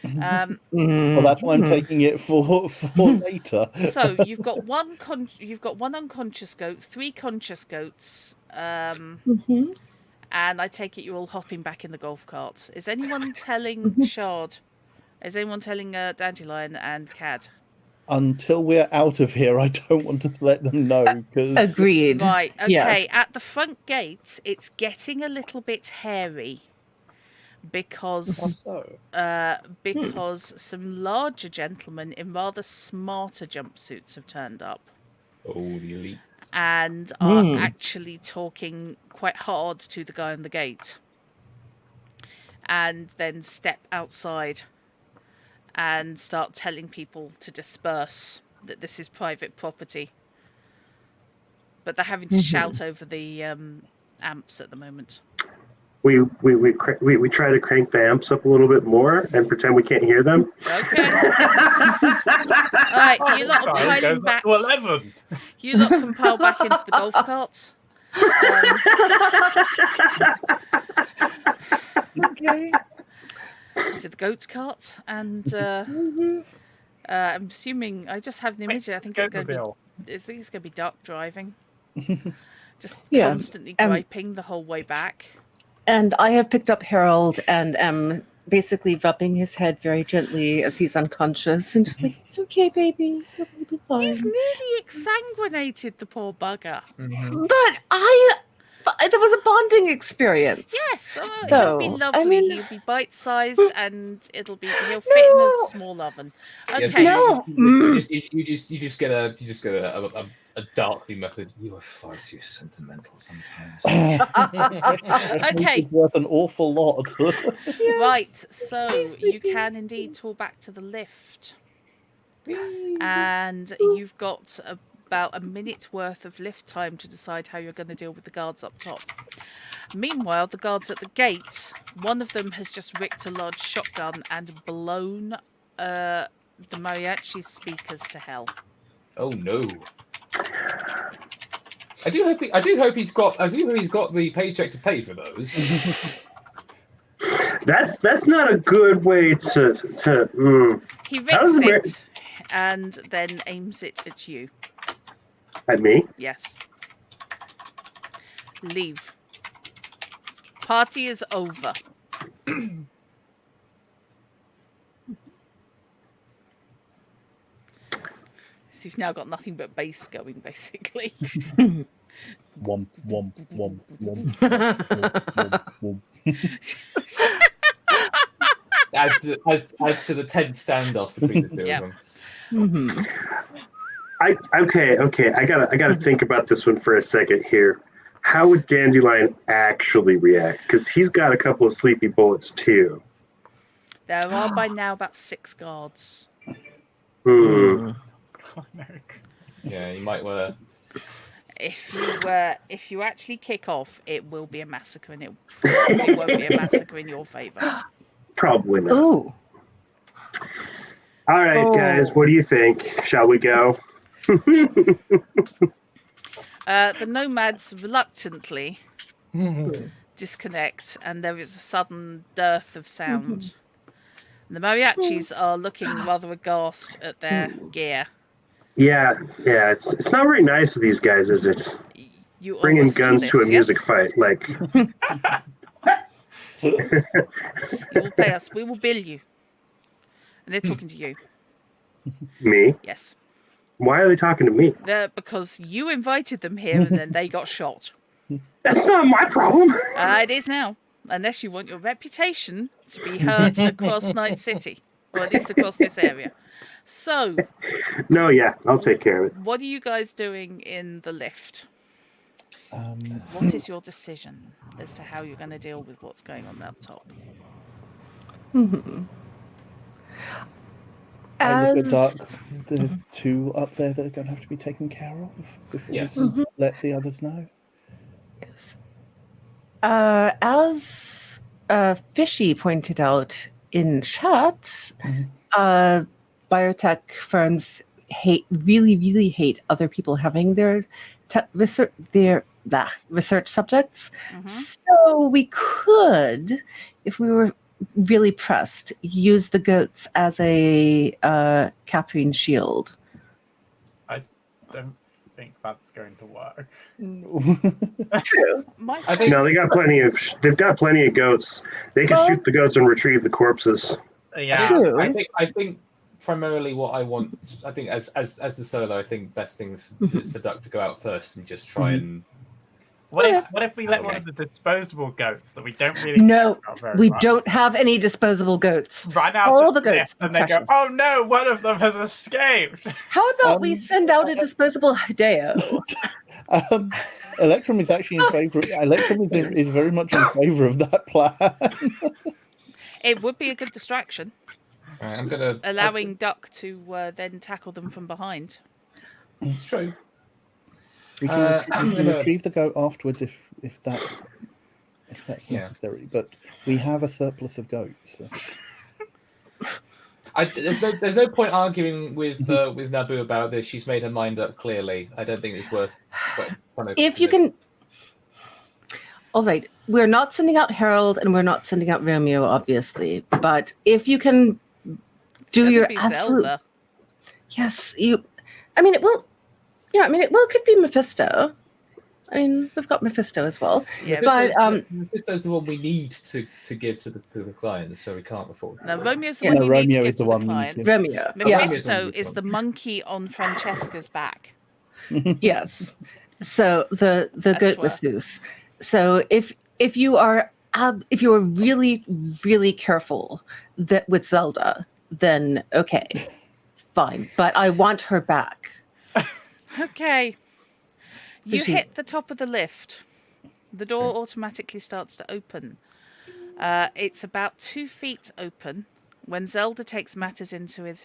Well, that's why I'm taking it for later. So you've got one unconscious goat, 3 conscious goats, and I take it you're all hopping back in the golf cart. Is anyone telling Shard? Is anyone telling Dandelion and Cad? until we're out of here, I don't want to let them know because Agreed. Right, okay. Yes. At the front gate, it's getting a little bit hairy because some larger gentlemen in rather smarter jumpsuits have turned up Oh, the elite. and are actually talking quite hard to the guy on the gate, and then step outside and start telling people to disperse, that this is private property. But they're having to shout over the amps at the moment. We try to crank the amps up a little bit more and pretend we can't hear them. Okay. Alright, you lot are Time goes piling back. up to 11. You lot can pile back into the golf cart. Okay. To the goat cart, and I'm assuming I just have an image. I think it's going to be dark driving. Just Yeah, constantly griping the whole way back. And I have picked up Harold and am basically rubbing his head very gently as he's unconscious and just like, it's okay, baby. You're going to be fine. You've nearly exsanguinated the poor bugger. But there was a bonding experience. Yes, Though, it'll be lovely. I mean- He'll be bite-sized, and he'll fit in a small oven. Okay. Yes, No. you just get a darkly muttered. You are far too sentimental sometimes. Okay. It's worth an awful lot. Right, so you can indeed talk back to the lift. And you've got about a minute's worth of lift time to decide how you're going to deal with the guards up top. Meanwhile, the guards at the gate, one of them has just rigged a large shotgun and blown the mariachi speakers to hell. Oh no! I do hope he's got the paycheck to pay for those. That's not a good way to. He How does rigs it and then aims it at you. At me? Yes. Leave. Party is over. So you've now got nothing but bass going, basically. Womp, womp, womp, womp, womp, womp, womp. Adds to the tense standoff between the two Yep. of them. Mm-hmm. Okay. I gotta think about this one for a second here. How would Dandelion actually react? Because he's got a couple of sleepy bullets too. There are by now about 6 guards. Yeah, you might want to. If you actually kick off, it will be a massacre, and it probably won't be a massacre in your favour. Probably not. Ooh. All right, guys, what do you think? Shall we go? The nomads reluctantly disconnect, and there is a sudden dearth of sound. The mariachis are looking rather aghast at their gear. Yeah, it's not very nice of these guys, is it? You Bringing always see guns this, to a music yes? fight, like. You will pay us. We will bill you. And they're talking to you. Me? Yes. Why are they talking to me? Because you invited them here, and then they got shot. That's not my problem. It is now. Unless you want your reputation to be heard across Night City. Or at least across this area. So, No, yeah, I'll take care of it. what are you guys doing in the lift? Um, What is your decision as to how you're going to deal with what's going on up top? Mm-hmm. I look at Dark. As There's 2 up there that are going to have to be taken care of before Yes. we let the others know. yes. As Fishy pointed out in chat, biotech firms really hate other people having their research subjects. So we could, if we were really pressed, use the goats as a capping shield. I don't think that's going to work. True. I think No, they've got plenty of goats. They can shoot the goats and retrieve the corpses. Yeah. True. I think primarily what I want. I think as the solo, I think best thing is for Duck to go out first and just try and. What if we let one of the disposable goats that we don't really No, care about very we much don't have any disposable goats. run out All of the goats and are they go, precious. oh no, one of them has escaped. How about we send out a disposable Hideo? Electrum is actually in favour. Electrum is very much in favour of that plan. It would be a good distraction, Right, I'm gonna allowing Duck to then tackle them from behind. It's true. We can, I'm we can gonna- retrieve the goat afterwards if that's Yeah. necessary. But we have a surplus of goats. So. There's no point arguing with Naboo about this. She's made her mind up clearly. I don't think it's worth. If you can. All right, we're not sending out Harold and we're not sending out Romeo, obviously. But if you can do Gonna your be absolute. Zelda. Yes, you. I mean, it will. Yeah, I mean, it could be Mephisto. I mean, we've got Mephisto as well. Yeah, But Mephisto's the one we need to give to the clients, so we can't afford. no, Romeo's the Yeah. one No, you need Romeo to is give the to one the we need clients. to- Romeo. Yeah. Mephisto is the monkey on Francesca's back. Yes. So the goat Esther. masseuse. So if you are really really careful with Zelda, then okay, fine. But I want her back. Okay. You She's- hit the top of the lift. The door automatically starts to open. It's about 2 feet open when Zelda takes matters into her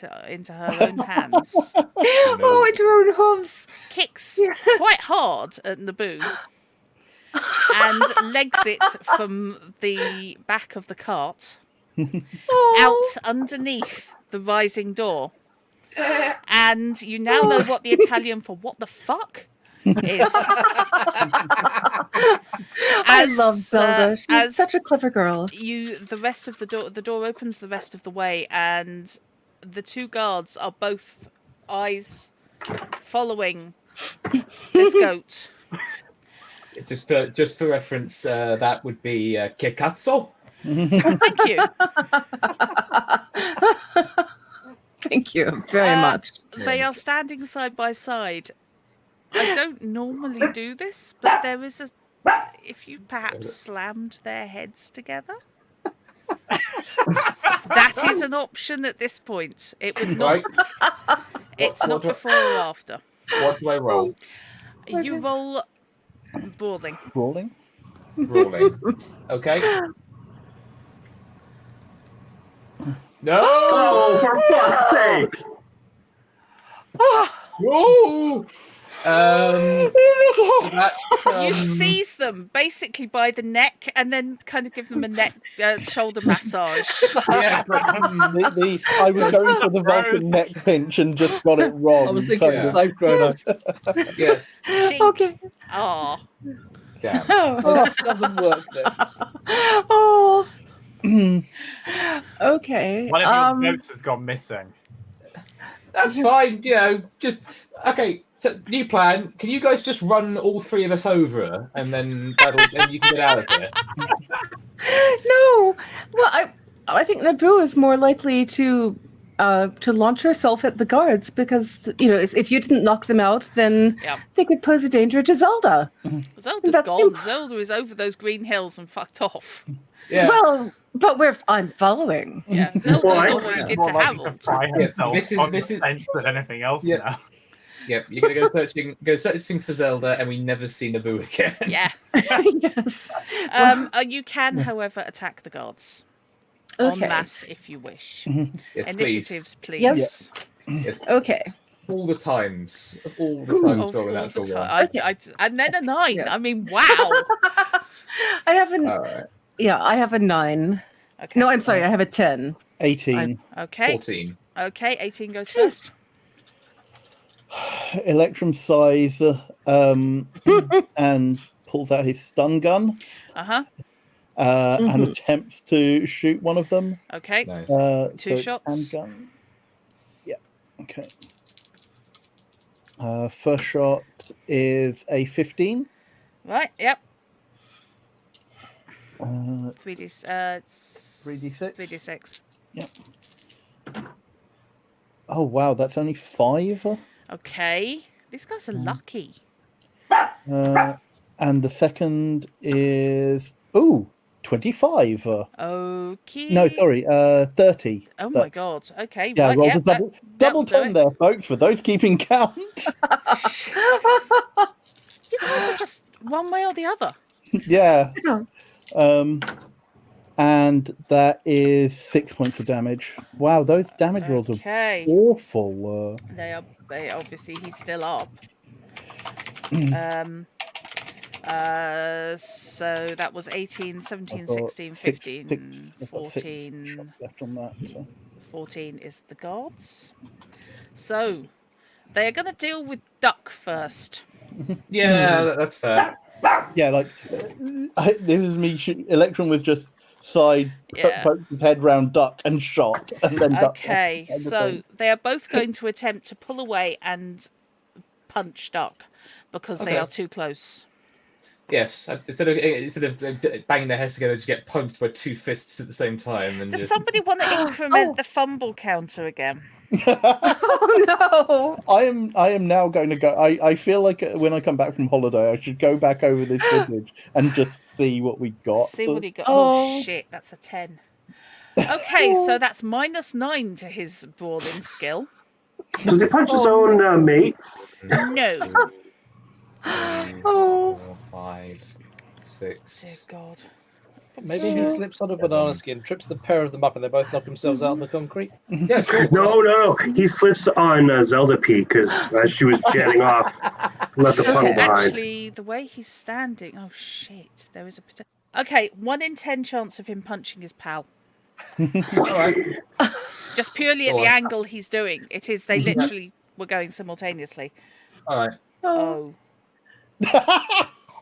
own hands, Oh, into her own hooves. kicks quite hard at Naboo, and legs it from the back of the cart out underneath the rising door. And you now know what the Italian for "what the fuck" is. I love Zelda. She's as such a clever girl. the door opens the rest of the way, and the 2 guards are both eyes following this goat. Just for reference, that would be Kekatsu. Thank you. Thank you very much. They are standing side by side. I don't normally do this, but there is if you perhaps slammed their heads together. That is an option at this point. It would not. Right. It's not before or after. What do I roll? You roll brawling. Brawling. Rolling. Okay. No! Oh, for fuck's sake! No! That, You seize them basically by the neck and then kind of give them a neck shoulder massage. yeah, but, I was going for the Vulcan neck pinch and just got it wrong. I was thinking kind the of. same, Chrono. yes. Shink. Okay. Oh, Damn. Well, that doesn't work then. Oh. Okay. One of your goats has gone missing. That's fine, just okay. So new plan. Can you guys just run all 3 of us over, and then you can get out of here? No. Well, I think Naboo is more likely to launch herself at the guards because if you didn't knock them out, then yeah. they could pose a danger to Zelda. Zelda's That's gone. Zelda is over those green hills and fucked off. Yeah. Well, but I'm following. Yeah, Zelda's Well, not I- what you did More to likely to Harold. fry Yeah, herself this is- on this the is- fence than anything else Yeah. now. Yep. You're gonna go searching for Zelda, and we never see Naboo again. Yeah. Yes. You can, however, attack the guards en Okay. masse if you wish. Yes, Initiatives, please. Yes. Yes. Okay. All the times. All the Ooh. times. Of roll an all the natural one. time. Okay. And then a 9. Yeah. I mean, wow. I have All right. I have a 9. Okay. No, I'm sorry, I have a 10. 18. Okay. 14. Okay, 18 goes first. Electrum sighs and pulls out his stun gun Uh-huh. and attempts to shoot one of them. Okay. Nice. 2 shots. Handgun. Yeah. Okay. First shot is a 15. Right, yep. 3d6. 3d6. Yep. Oh wow, that's only 5. Okay. These guys are lucky. And the second is 25. Okay. No, sorry, 30. Oh my god. Okay. Yeah, right. rolled Yeah, a double that'll do 10 it. there, folks, for those keeping count. You guys are just one way or the other. Yeah. Yeah. And that is 6 points of damage. Wow, those damage rolls are Okay. awful. They are. They obviously he's still up. So that was 18, 17, I've got 16, six- 15, I've got 6 14. shots left on that. So. 14 is the guards. So they are going to deal with Duck first. Yeah, that's fair. Yeah, like this is me. Electron was just Yeah. poked his head round Duck and shot, and then Duck. Okay, so they are both going to attempt to pull away and punch Duck because they Okay. are too close. Yes, instead of banging their heads together, just get punked by 2 fists at the same time. And Does just... somebody want to increment the fumble counter again? Oh no! I am now going to go. I feel like when I come back from holiday, I should go back over this village and just see what we got. See what he got. Oh Oh. shit, that's a 10. Okay, so that's -9 to his brawling skill. Does he punch his own mate? No. 4, 5, Dear 6. God. Maybe he slips on a banana skin, trips the pair of them up, and they both knock themselves out on the concrete. Yeah, sure. No. He slips on Zelda P because as she was jetting off, left a puddle behind. Actually, the way he's standing. Oh shit, there is a potential. Okay, 1 in 10 chance of him punching his pal. Alright. Just purely at Go the on. angle he's doing. It is. They literally were going simultaneously. Alright. Oh.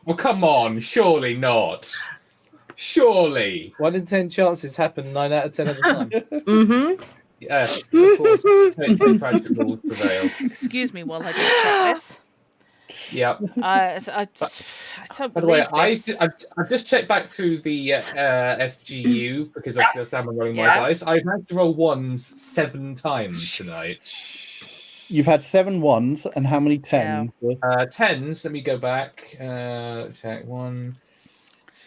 Well, come on. Surely not. Surely. 1 in 10 chances happen 9 out of 10 of the time. Mm-hmm. Yes, of course. Tragic rules prevail. Excuse me while I just check this. Yeah. I don't By the way, believe this. I've just checked back through the FGU because obviously that's how I'm rolling my Yeah. dice. I've had to roll ones 7 times tonight. You've had 7 ones, and how many 10s? 10s. Let me go back. Check 1,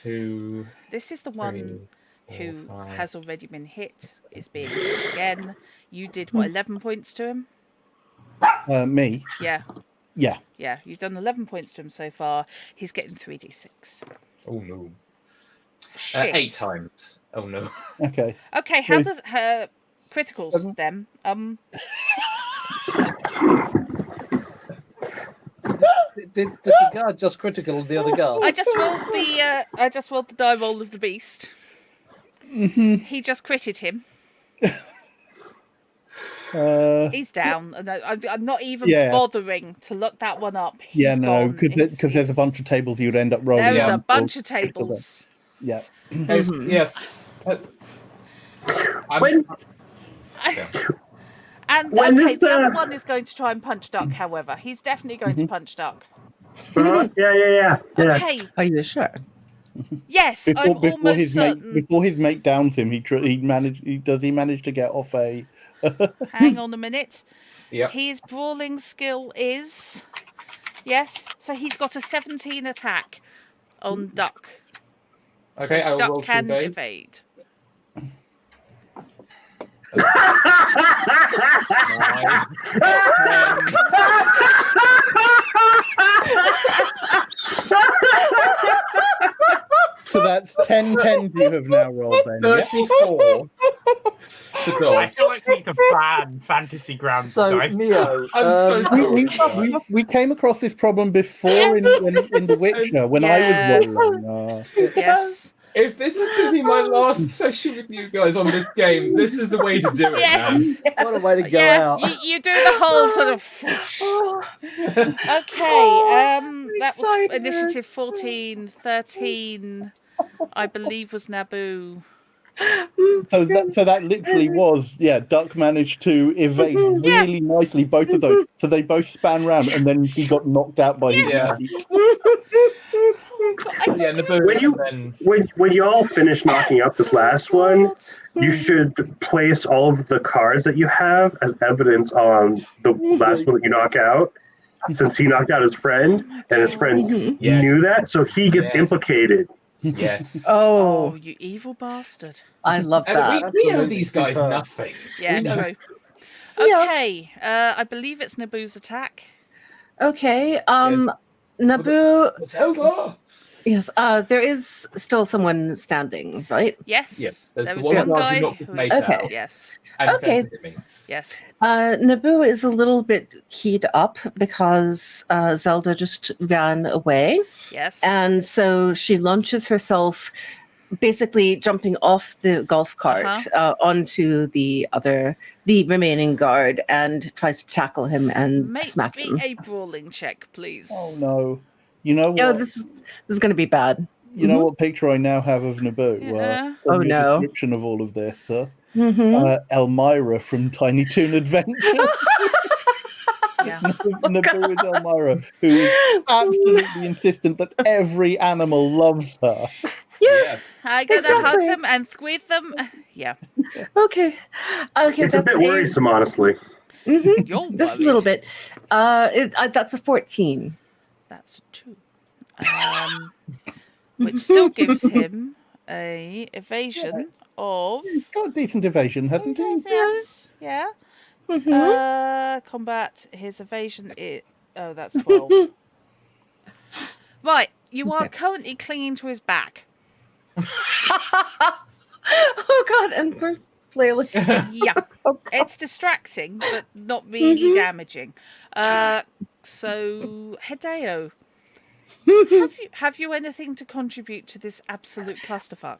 2. This is the 3, one 4, who 5. has already been hit, is being hit again. You did what, 11 points to him? Me? Yeah. Yeah. Yeah, you've done 11 points to him so far. He's getting 3d6. Oh no. Shit. 8 times. Oh no. Okay. Okay, So- how does her criticals then? Did the guard just critical the other guard? I just rolled the die roll of the beast. He just critted him. He's down, and I'm not even Yeah. bothering to look that one up. Yeah, He's no, gone. because there's a bunch of tables you'd end up rolling. There's Yeah. a on, bunch so- of tables. Yeah. Yes. When And When okay, this, the other one is going to try and punch Duck. However, he's definitely going to punch Duck. yeah. Okay, Are you sure? yes, I'm almost certain. Before his mate downs him, he manage to get off a. Hang on a minute. Yep. His brawling skill is yes, so he's got a 17 attack on Duck. Okay, so I will Duck roll to can evade. evade. 9, So that's 10 10s you have now rolled then. 10, Yeah? 34. The I dog. feel like we need to ban Fantasy Grounds So, dice. Neo, I'm so sorry. We came across this problem before in The Witcher when Yeah. I was rolling. Yes. If this is going to be my last session with you guys on this game, this is the way to do it, man. Yes. what a way to go Yeah, out. you do the whole sort of. Okay, that was Excited. initiative 14, 13, I believe was Naboo. So that literally was Duck managed to evade really nicely both of those. So they both span round and then he got knocked out by his Yeah. mate. Yeah, Naboo, When you- and then When you all finish knocking up this last one, you should place all of the cards that you have as evidence on the last one that you knock out. Since he knocked out his friend, and his friend Mhm. Yes. knew that, so he gets Yes. implicated. yes. Oh, Oh, you evil bastard. I love And we that. owe Absolutely these guys superb. nothing. Yeah, We know- true. Yeah. Okay, I believe it's Naboo's attack. Okay. Yes. Naboo. Zelda! Yes. There is still someone standing, right? Yes. Yes, there's there the is one one guy guy who knocked his who mate is. out. Yes. And Okay. defended me. Yes. Naboo is a little bit keyed up because Zelda just ran away. Yes. And so she launches herself, basically jumping off the golf cart onto the remaining guard, and tries to tackle him and Make smack me him. a brawling check, please. Oh no! You know what? Oh, this is going to be bad. You know what picture I now have of Naboo? Yeah. Oh, From your no. description of all of this, Mm-hmm. Elmira from Tiny Toon Adventure. Yeah. Naboo is Elmira, who is absolutely insistent that every animal loves her. Yes. I'm gonna Exactly. hug them and squeeze them. Yeah. Okay. Okay. It's a bit worrisome, honestly. Mm-hmm. You're Just a little worried. bit. That's a 14. That's a 2. Which still gives him a evasion of. He's got a decent evasion, hasn't he? Yes. Yeah. Mm-hmm. Combat. His evasion is. Oh, that's 12. Right. You are currently clinging to his back. Oh God! And we're flailing. Yeah. Oh, God. It's distracting, but not really damaging. So, Hideo, have you anything to contribute to this absolute clusterfuck?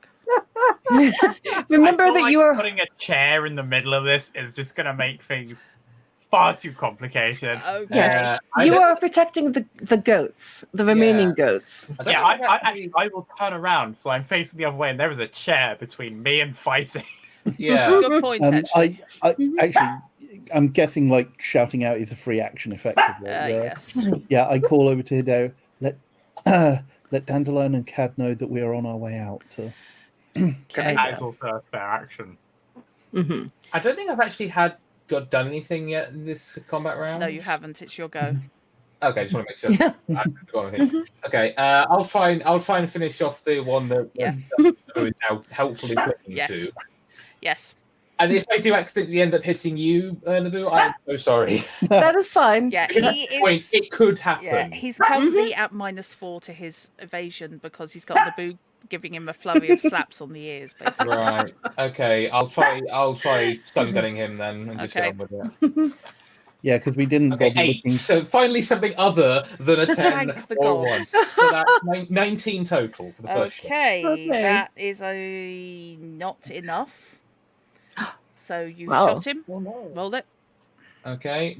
Remember I feel that like you are. putting a chair in the middle of this is just going to make things far too complicated. Okay. You are protecting the goats, the remaining goats. I don't Yeah, think I will turn around so I'm facing the other way and there is a chair between me and fighting. Yeah. Good point, actually. I'm guessing like shouting out is a free action, effectively. Yes. Yeah, I call over to Hideo. Let Dandelion and Cad know that we are on our way out. Okay. That is also a fair action. Mm-hmm. I don't think I've actually done anything yet in this combat round. No, you haven't. It's your go. Okay, just want to make sure. I haven't got anything. Okay, I'll try and finish off the one that is now helpfully clicking Yes. to. Yes. And if I do accidentally end up hitting you, Naboo, I'm so sorry. That is fine. Yeah, Because at he this point, is. it could happen. Yeah, he's currently at -4 to his evasion because he's got Naboo giving him a flurry of slaps on the ears, basically. Right. Okay. I'll try stun gunning him then and just get on with it. Yeah, because we didn't Okay, bother 8. looking. So finally something other than a 10 Thank the or gods. 1. So that's 19 total for the first shot. Okay, that is not enough. So you Wow. shot him. Oh no. Roll it. Okay.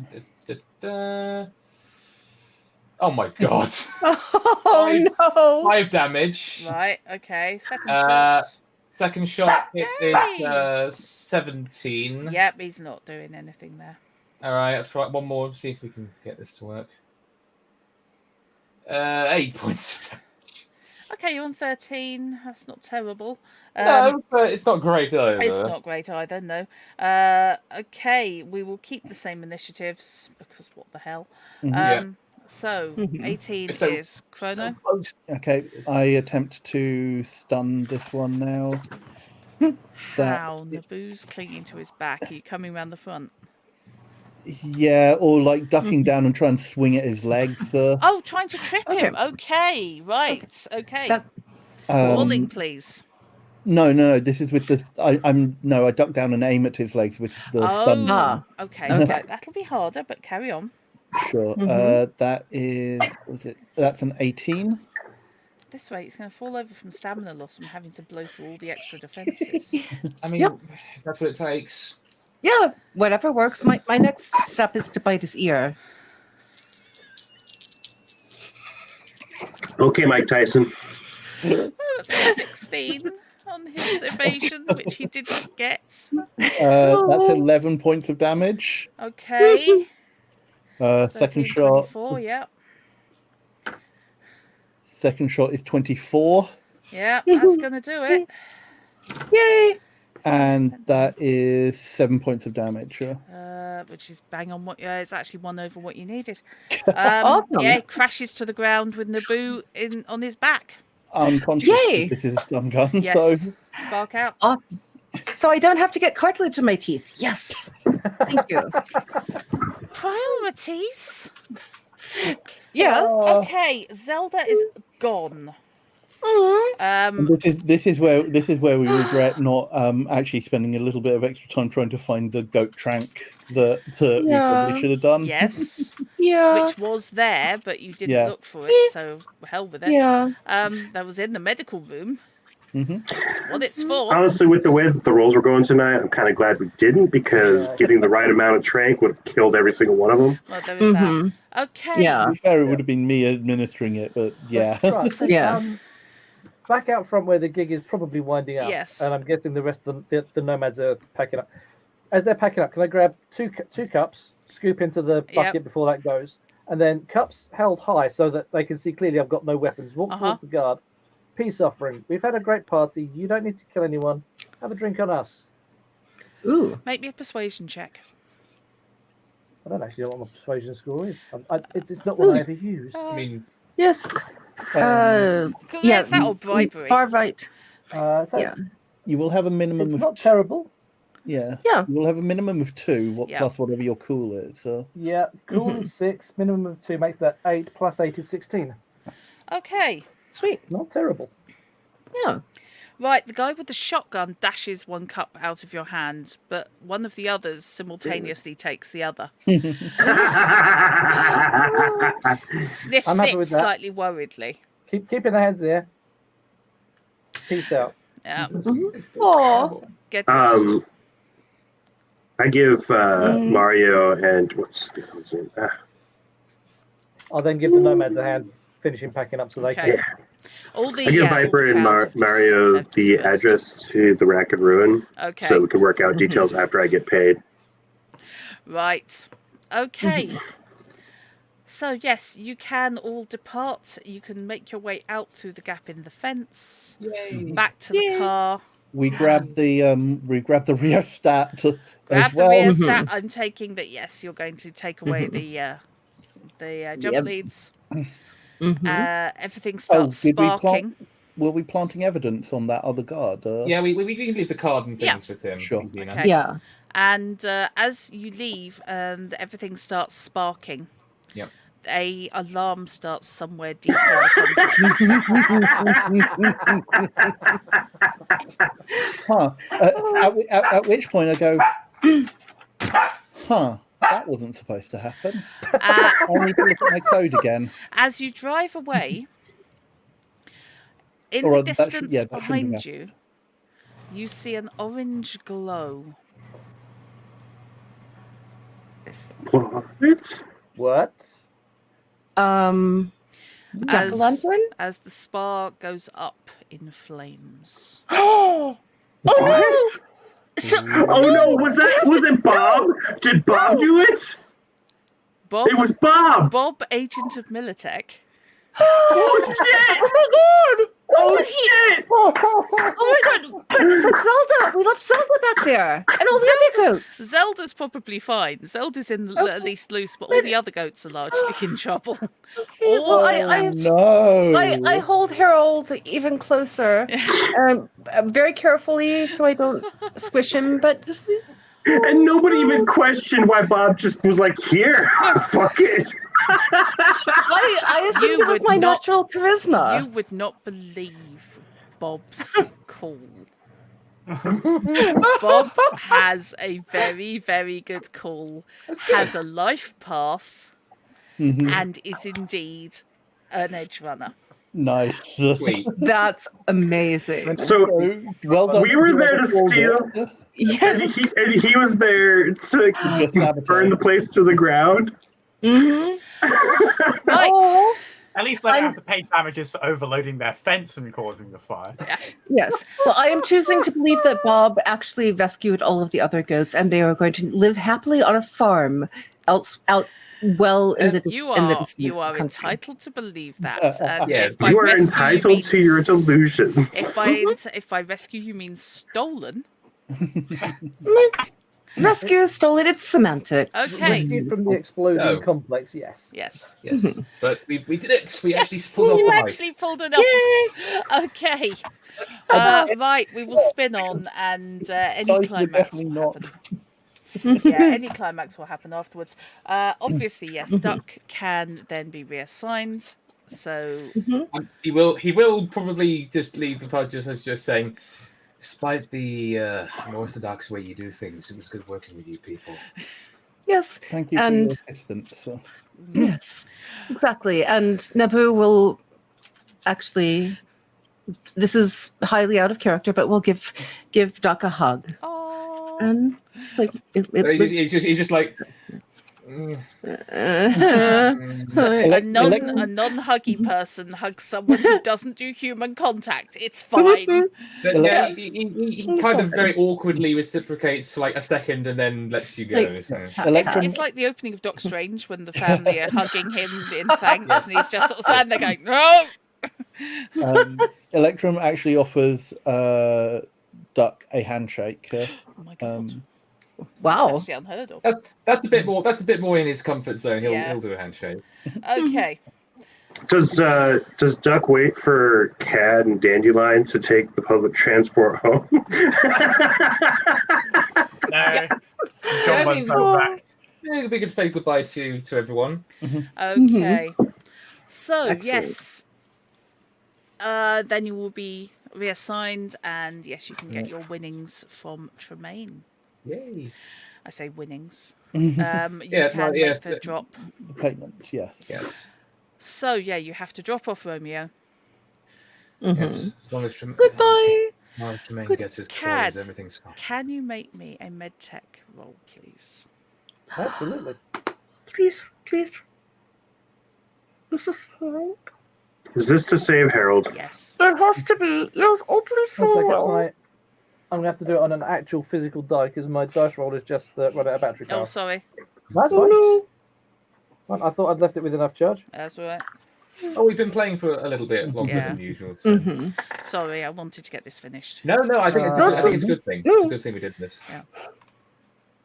Oh my god. Oh no! 5 damage. Right. Okay. Second Uh, shot. Second shot hit Okay. is 17. Yep, he's not doing anything there. Alright, let's try one more, see if we can get this to work. 8 points of damage. Okay, you're on 13. That's not terrible. No, but it's not great either. It's not great either, no. Okay, we will keep the same initiatives because what the hell. Yeah. So, Mhm. 18 So- is Chrono. So close. Okay, I attempt to stun this one now. How? Naboo's clinging to his back. Are you coming round the front? Yeah, or like ducking down and try and swing at his legs. Oh, trying to trip Okay. him. Okay, right. Okay. That- Rolling, please. No. This is with the. I duck down and aim at his legs with the stun. Ah. Okay. Okay. Right. That'll be harder, but carry on. Sure. Mhm. That is. That's an 18. This way, he's going to fall over from stamina loss from having to blow through all the extra defences. I mean, Yep. that's what it takes. Yeah, whatever works. My next step is to bite his ear. Okay, Mike Tyson. That's a 16 on his evasion, which he didn't get. That's 11 points of damage. Okay. Second 13, shot, 24, yep. second shot is 24, Yeah, that's going to do it. Yay! and that is 7 points of damage. Which is bang on what. It's actually 1 over what you needed. Awesome. Yeah, crashes to the ground with Naboo on his back. Unconscious. Yay! This is a stun gun, Yes, so spark out. Awesome. So I don't have to get cartilage in my teeth. Yes. Thank you. Priorities. Yeah. Okay, Zelda is gone. Mhm. this is where we regret not actually spending a little bit of extra time trying to find the goat trank that we probably should have done. Yes, Yeah. which was there, but you didn't Yeah. look for it, so hell with it. Yeah. That was in the medical room. hmm It's what it's for. Honestly, with the way that the rolls were going tonight, I'm kind of glad we didn't, because Yeah. getting the right amount of trank would have killed every single one of them. Well, there is Mhm. that. Okay. Yeah. To be fair, it would have been me administering it, but yeah. Right. Yeah. Back out front where the gig is probably winding up. Yes. And I'm guessing the rest of the nomads are packing up. As they're packing up, can I grab two cups, scoop into the bucket Yep. before that goes, and then cups held high so that they can see clearly I've got no weapons. Walk towards the guard. Peace offering. We've had a great party. You don't need to kill anyone. Have a drink on us. Ooh. Make me a persuasion check. I don't actually know what my persuasion score is. It's not one I ever use. I mean, Yes. Um, Yeah. Is that or bribery? Far right. So Yeah. you will have a minimum it's of not terrible. yeah. Yeah. You will have a minimum of 2, Yeah. plus whatever your cool is. So Yeah, cool is 6. Minimum of 2 makes that 8. Plus 8 is 16. Okay. Sweet. Not terrible. Yeah. Right, the guy with the shotgun dashes 1 cup out of your hand, but one of the others simultaneously takes the other. Sniffs I'm happy it with that. slightly worriedly. Keep in the hands there. Peace out. Yeah, Aw. get lost. I give Mario and what's the other one's name? I'll then give the nomads a hand, finishing packing up so they Okay. can. All the I give all Viper the and crowds have Mario have the dispersed. address to the Rack and Ruin, Okay, so we can work out details after I get paid. right. Okay. So yes, you can all depart. You can make your way out through the gap in the fence, yay. back to the car. we grab the rheostat Grab as well. the rear stat. I'm taking that. Yes, you're going to take away the jump Yep. leads. Mhm. Everything starts did we sparking. Were we planting evidence on that other guard? Yeah, we can leave the card and Yeah. things with him. Sure. You know. Okay. Yeah. And as you leave and everything starts sparking, Yep. a alarm starts somewhere deep in the complex. Huh. At which point I go, huh, that wasn't supposed to happen. I need to look at my code again. As you drive away, in Or the that should- distance yeah, that shouldn't behind be you, you see an orange glow. What? What? Jack o' lantern. As the spar goes up in flames. Oh. What? Oh no! Was it Bob? Did Bob do it? Bob, It was Bob. Bob, agent of Militech. Oh shit! Oh my god! Oh shit! Oh my god! But Zelda, we left Zelda back there, and all the other goats. Zelda's probably fine. Zelda's at least loose, but all the other goats are largely in trouble. Well, I No. I hold Harold even closer, very carefully, so I don't squish him. But just And nobody even questioned why Bob just was like, "Here, fuck it." I assumed You it was would my not- natural charisma. You would not believe Bob's call. Bob has a very, very good call, has a life path, Mhm. and is indeed an edge runner. Nice. Sweet. That's amazing. So Well done. we were there to steal, Yeah. and he was there to Just sabotage. burn the place to the ground. Mm-hmm. Right. Oh, At least they don't I'm- have to pay damages for overloading their fence and causing the fire. yes. Well, I am choosing to believe that Bob actually rescued all of the other goats, and they are going to live happily on a farm out well in the You in the are distant country. entitled to believe that. And Yeah, if by You are rescue entitled to your delusions. If by rescue you mean stolen, Rescue stolen. It's semantics. Okay. Rescued from the exploding So- complex, yes. yes. Yes, but we did it. We actually Yes, pulled off you the actually heist. pulled it off. Yay! Okay. Right, we will spin on, and any Guys, we're climax definitely will not. happen. Yeah, any climax will happen afterwards. Obviously, yes, Duck can then be reassigned. So He will probably just leave the podcast as just saying, despite the unorthodox way you do things, it was good working with you people. Yes. Thank you for And your assistance. yes, exactly. And Naboo will actually. This is highly out of character, but we'll give Doc a hug, oh, and just like He's just like. "Mm, so a Elect- non-huggy person hugs someone who doesn't do human contact. It's fine. But yeah, he kind of okay. very awkwardly reciprocates for like a second and then lets you go. Like- so. Electrum, It's like the opening of Doc Strange when the family are hugging him in thanks, Yes. and he's just sort of standing there going, "No." Electrum actually offers Duck a handshake. Oh my god, Um, Wow. that's actually unheard of. That's a bit more. That's a bit more in his comfort zone. He'll do a handshake. Okay, Does Duck wait for Cad and Dandelion to take the public transport home? No. I John mean, won't go back. Yeah, we could say goodbye to everyone. okay. So Excellent. yes, then you will be reassigned, and yes, you can get your winnings from Tremaine. Yay! I say winnings. the You Yeah, can no, make yes, the drop. payment, yes. Yes. So yeah, you have to drop off Romeo. Yes. As long as Goodbye. Tremaine Good gets his Cad. coins, everything's fine. Can you make me a medtech roll, please? Absolutely. Please. This is Harold. Is this to save Harold? Yes. It has to be. Yes. Oh, please. One second, Harold. I'm gonna have to do it on an actual physical die because my dice roll is just run out of battery Oh, power. sorry. That's Oh fine. no. Well, I thought I'd left it with enough charge. That's all right. Oh, we've been playing for a little bit longer Yeah. than usual. So. Mm-hmm. Sorry, I wanted to get this finished. No, I think it's I think it's a good thing. It's a good thing we did this.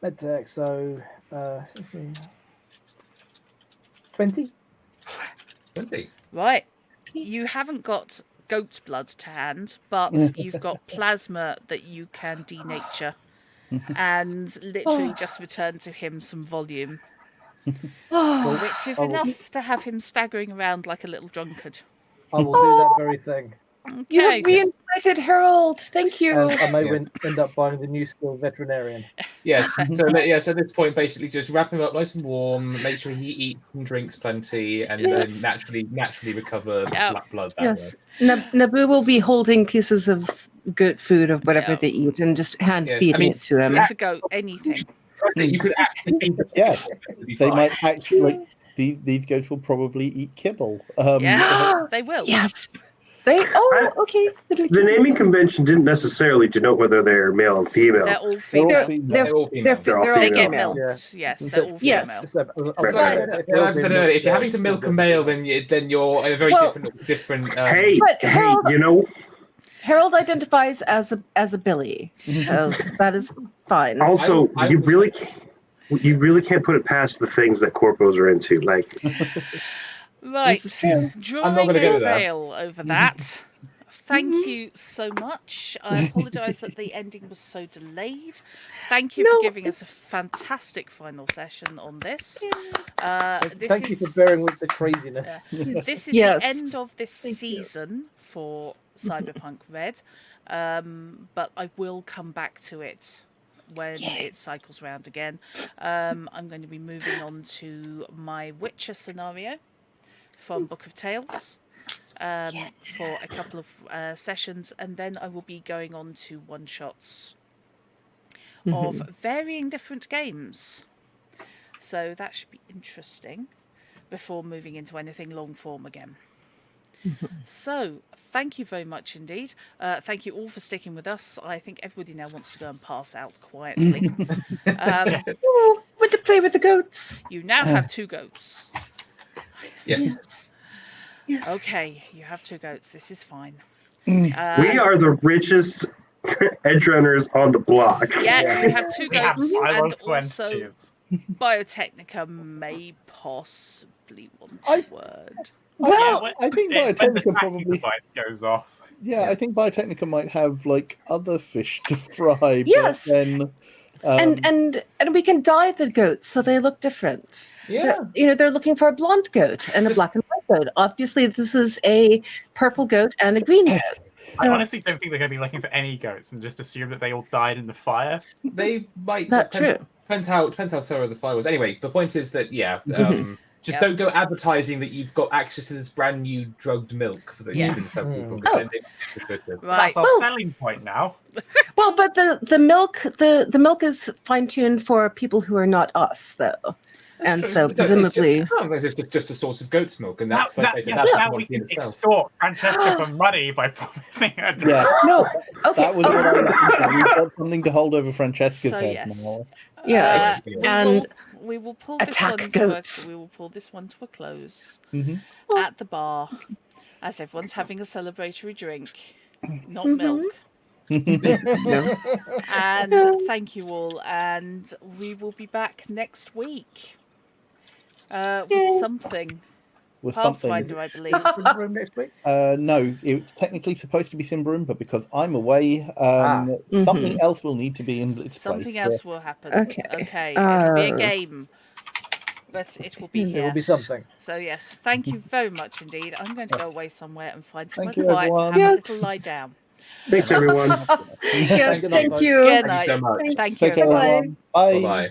Medtech, so 20. 20. Right. You haven't got goat's blood to hand, but you've got plasma that you can denature. And literally just return to him some volume, Oh, which is Oh. enough to have him staggering around like a little drunkard. I will do that very thing. you Okay. have reinvited Harold. Thank you. And I may Yeah. end up buying the new skill veterinarian. Yes. So at this point, basically, just wrap him up nice and warm. Make sure he eats and drinks plenty, and Yes. then naturally recover Yeah. black blood that Yes. way. Naboo will be holding pieces of good food of whatever Yeah. they eat and just hand Yeah, I feeding mean, it to him. It's a goat, anything. You could actually feed the Yeah, It'd be they fine. might actually. These goats will probably eat kibble. Yes, they will. Yes. They. Oh, okay. The naming convention didn't necessarily denote whether they're male and female. They're all They're female. all female. They're all female. They're all all They get female. milked. Yeah. Yes, they're all Yes. female. As I said earlier, if you're having to milk a male, then you're in a very Well- different. Hey, But Harold- you know. Harold identifies as a Billy, so that is fine. Also, I you was- really can't put it past the things that corpos are into. Like, Right. This is true. Drawing gonna go a with that. veil over that. Thank you so much. I apologise that the ending was so delayed. Thank you No, for giving us a fantastic final session on this. This Thank you is- for bearing with the craziness. This is Yes. the end of this Thank you. season for Cyberpunk Red, but I will come back to it when Yay. it cycles round again. I'm going to be moving on to my Witcher scenario from Book of Tales for a couple of sessions, and then I will be going on to one-shots of varying different games. So that should be interesting before moving into anything long form again. So, thank you very much indeed. Thank you all for sticking with us. I think everybody now wants to go and pass out quietly. went to play with the goats. You now have 2 goats. Yes. Yes. Okay, you have 2 goats. This is fine. Mm. We are the richest edge runners on the block. Yeah, you have 2 We have goats, and also 520s. Biotechnica may possibly want I- a word. Well, I think when the Biotechnica tracking probably. device goes off. Yeah, Yeah. I think Biotechnica might have like other fish to fry. Yes. But then, and we can dye the goats so they look different. Yeah. They're looking for a blonde goat and a Just- black and white goat. Obviously, this is a purple goat and a green goat. I honestly don't think they're going to be looking for any goats and just assume that they all died in the fire. They might. That's depend- true. Depends how thorough the fire was. Anyway, the point is that just Yep. don't go advertising that you've got access to this brand new drugged milk that you Yes. can sell people. Mm. because Oh. then they might be suspicious. Right. That's our Well- selling point now. Well, but the milk is fine tuned for people who are not us, though. That's And true. so It's presumably- it's just a source of goat's milk, and that's now, that's now not we in can itself. extort Francesca for money by promising her. yeah, No. Okay. that was what I was thinking. We've got something to hold over Francesca's So, head yes. now. Yes. And we will pull this attack one goats. we will pull this one to a close Hmm. at the bar, as everyone's having a celebratory drink, not Mhm. milk. No. And Yeah. thank you all, and we will be back next week Yay. with something. With something. Pathfinder, I believe. In the room next week. No, it's technically supposed to be Simbarum, but because I'm away, Mhm. something else will need to be in its Something place. else will happen. Okay. Okay. It'll be a Uh, game, but it will be It here. will be something. So yes, thank you very much indeed. I'm going to go away somewhere and find somewhere Thank you, quiet to everyone. have a Yes. little lie down. Thanks, everyone. Yes, Good night, thank folks. you. Good Thank night. you so much. Thank you, Take care, everyone. everyone. Bye. Bye bye.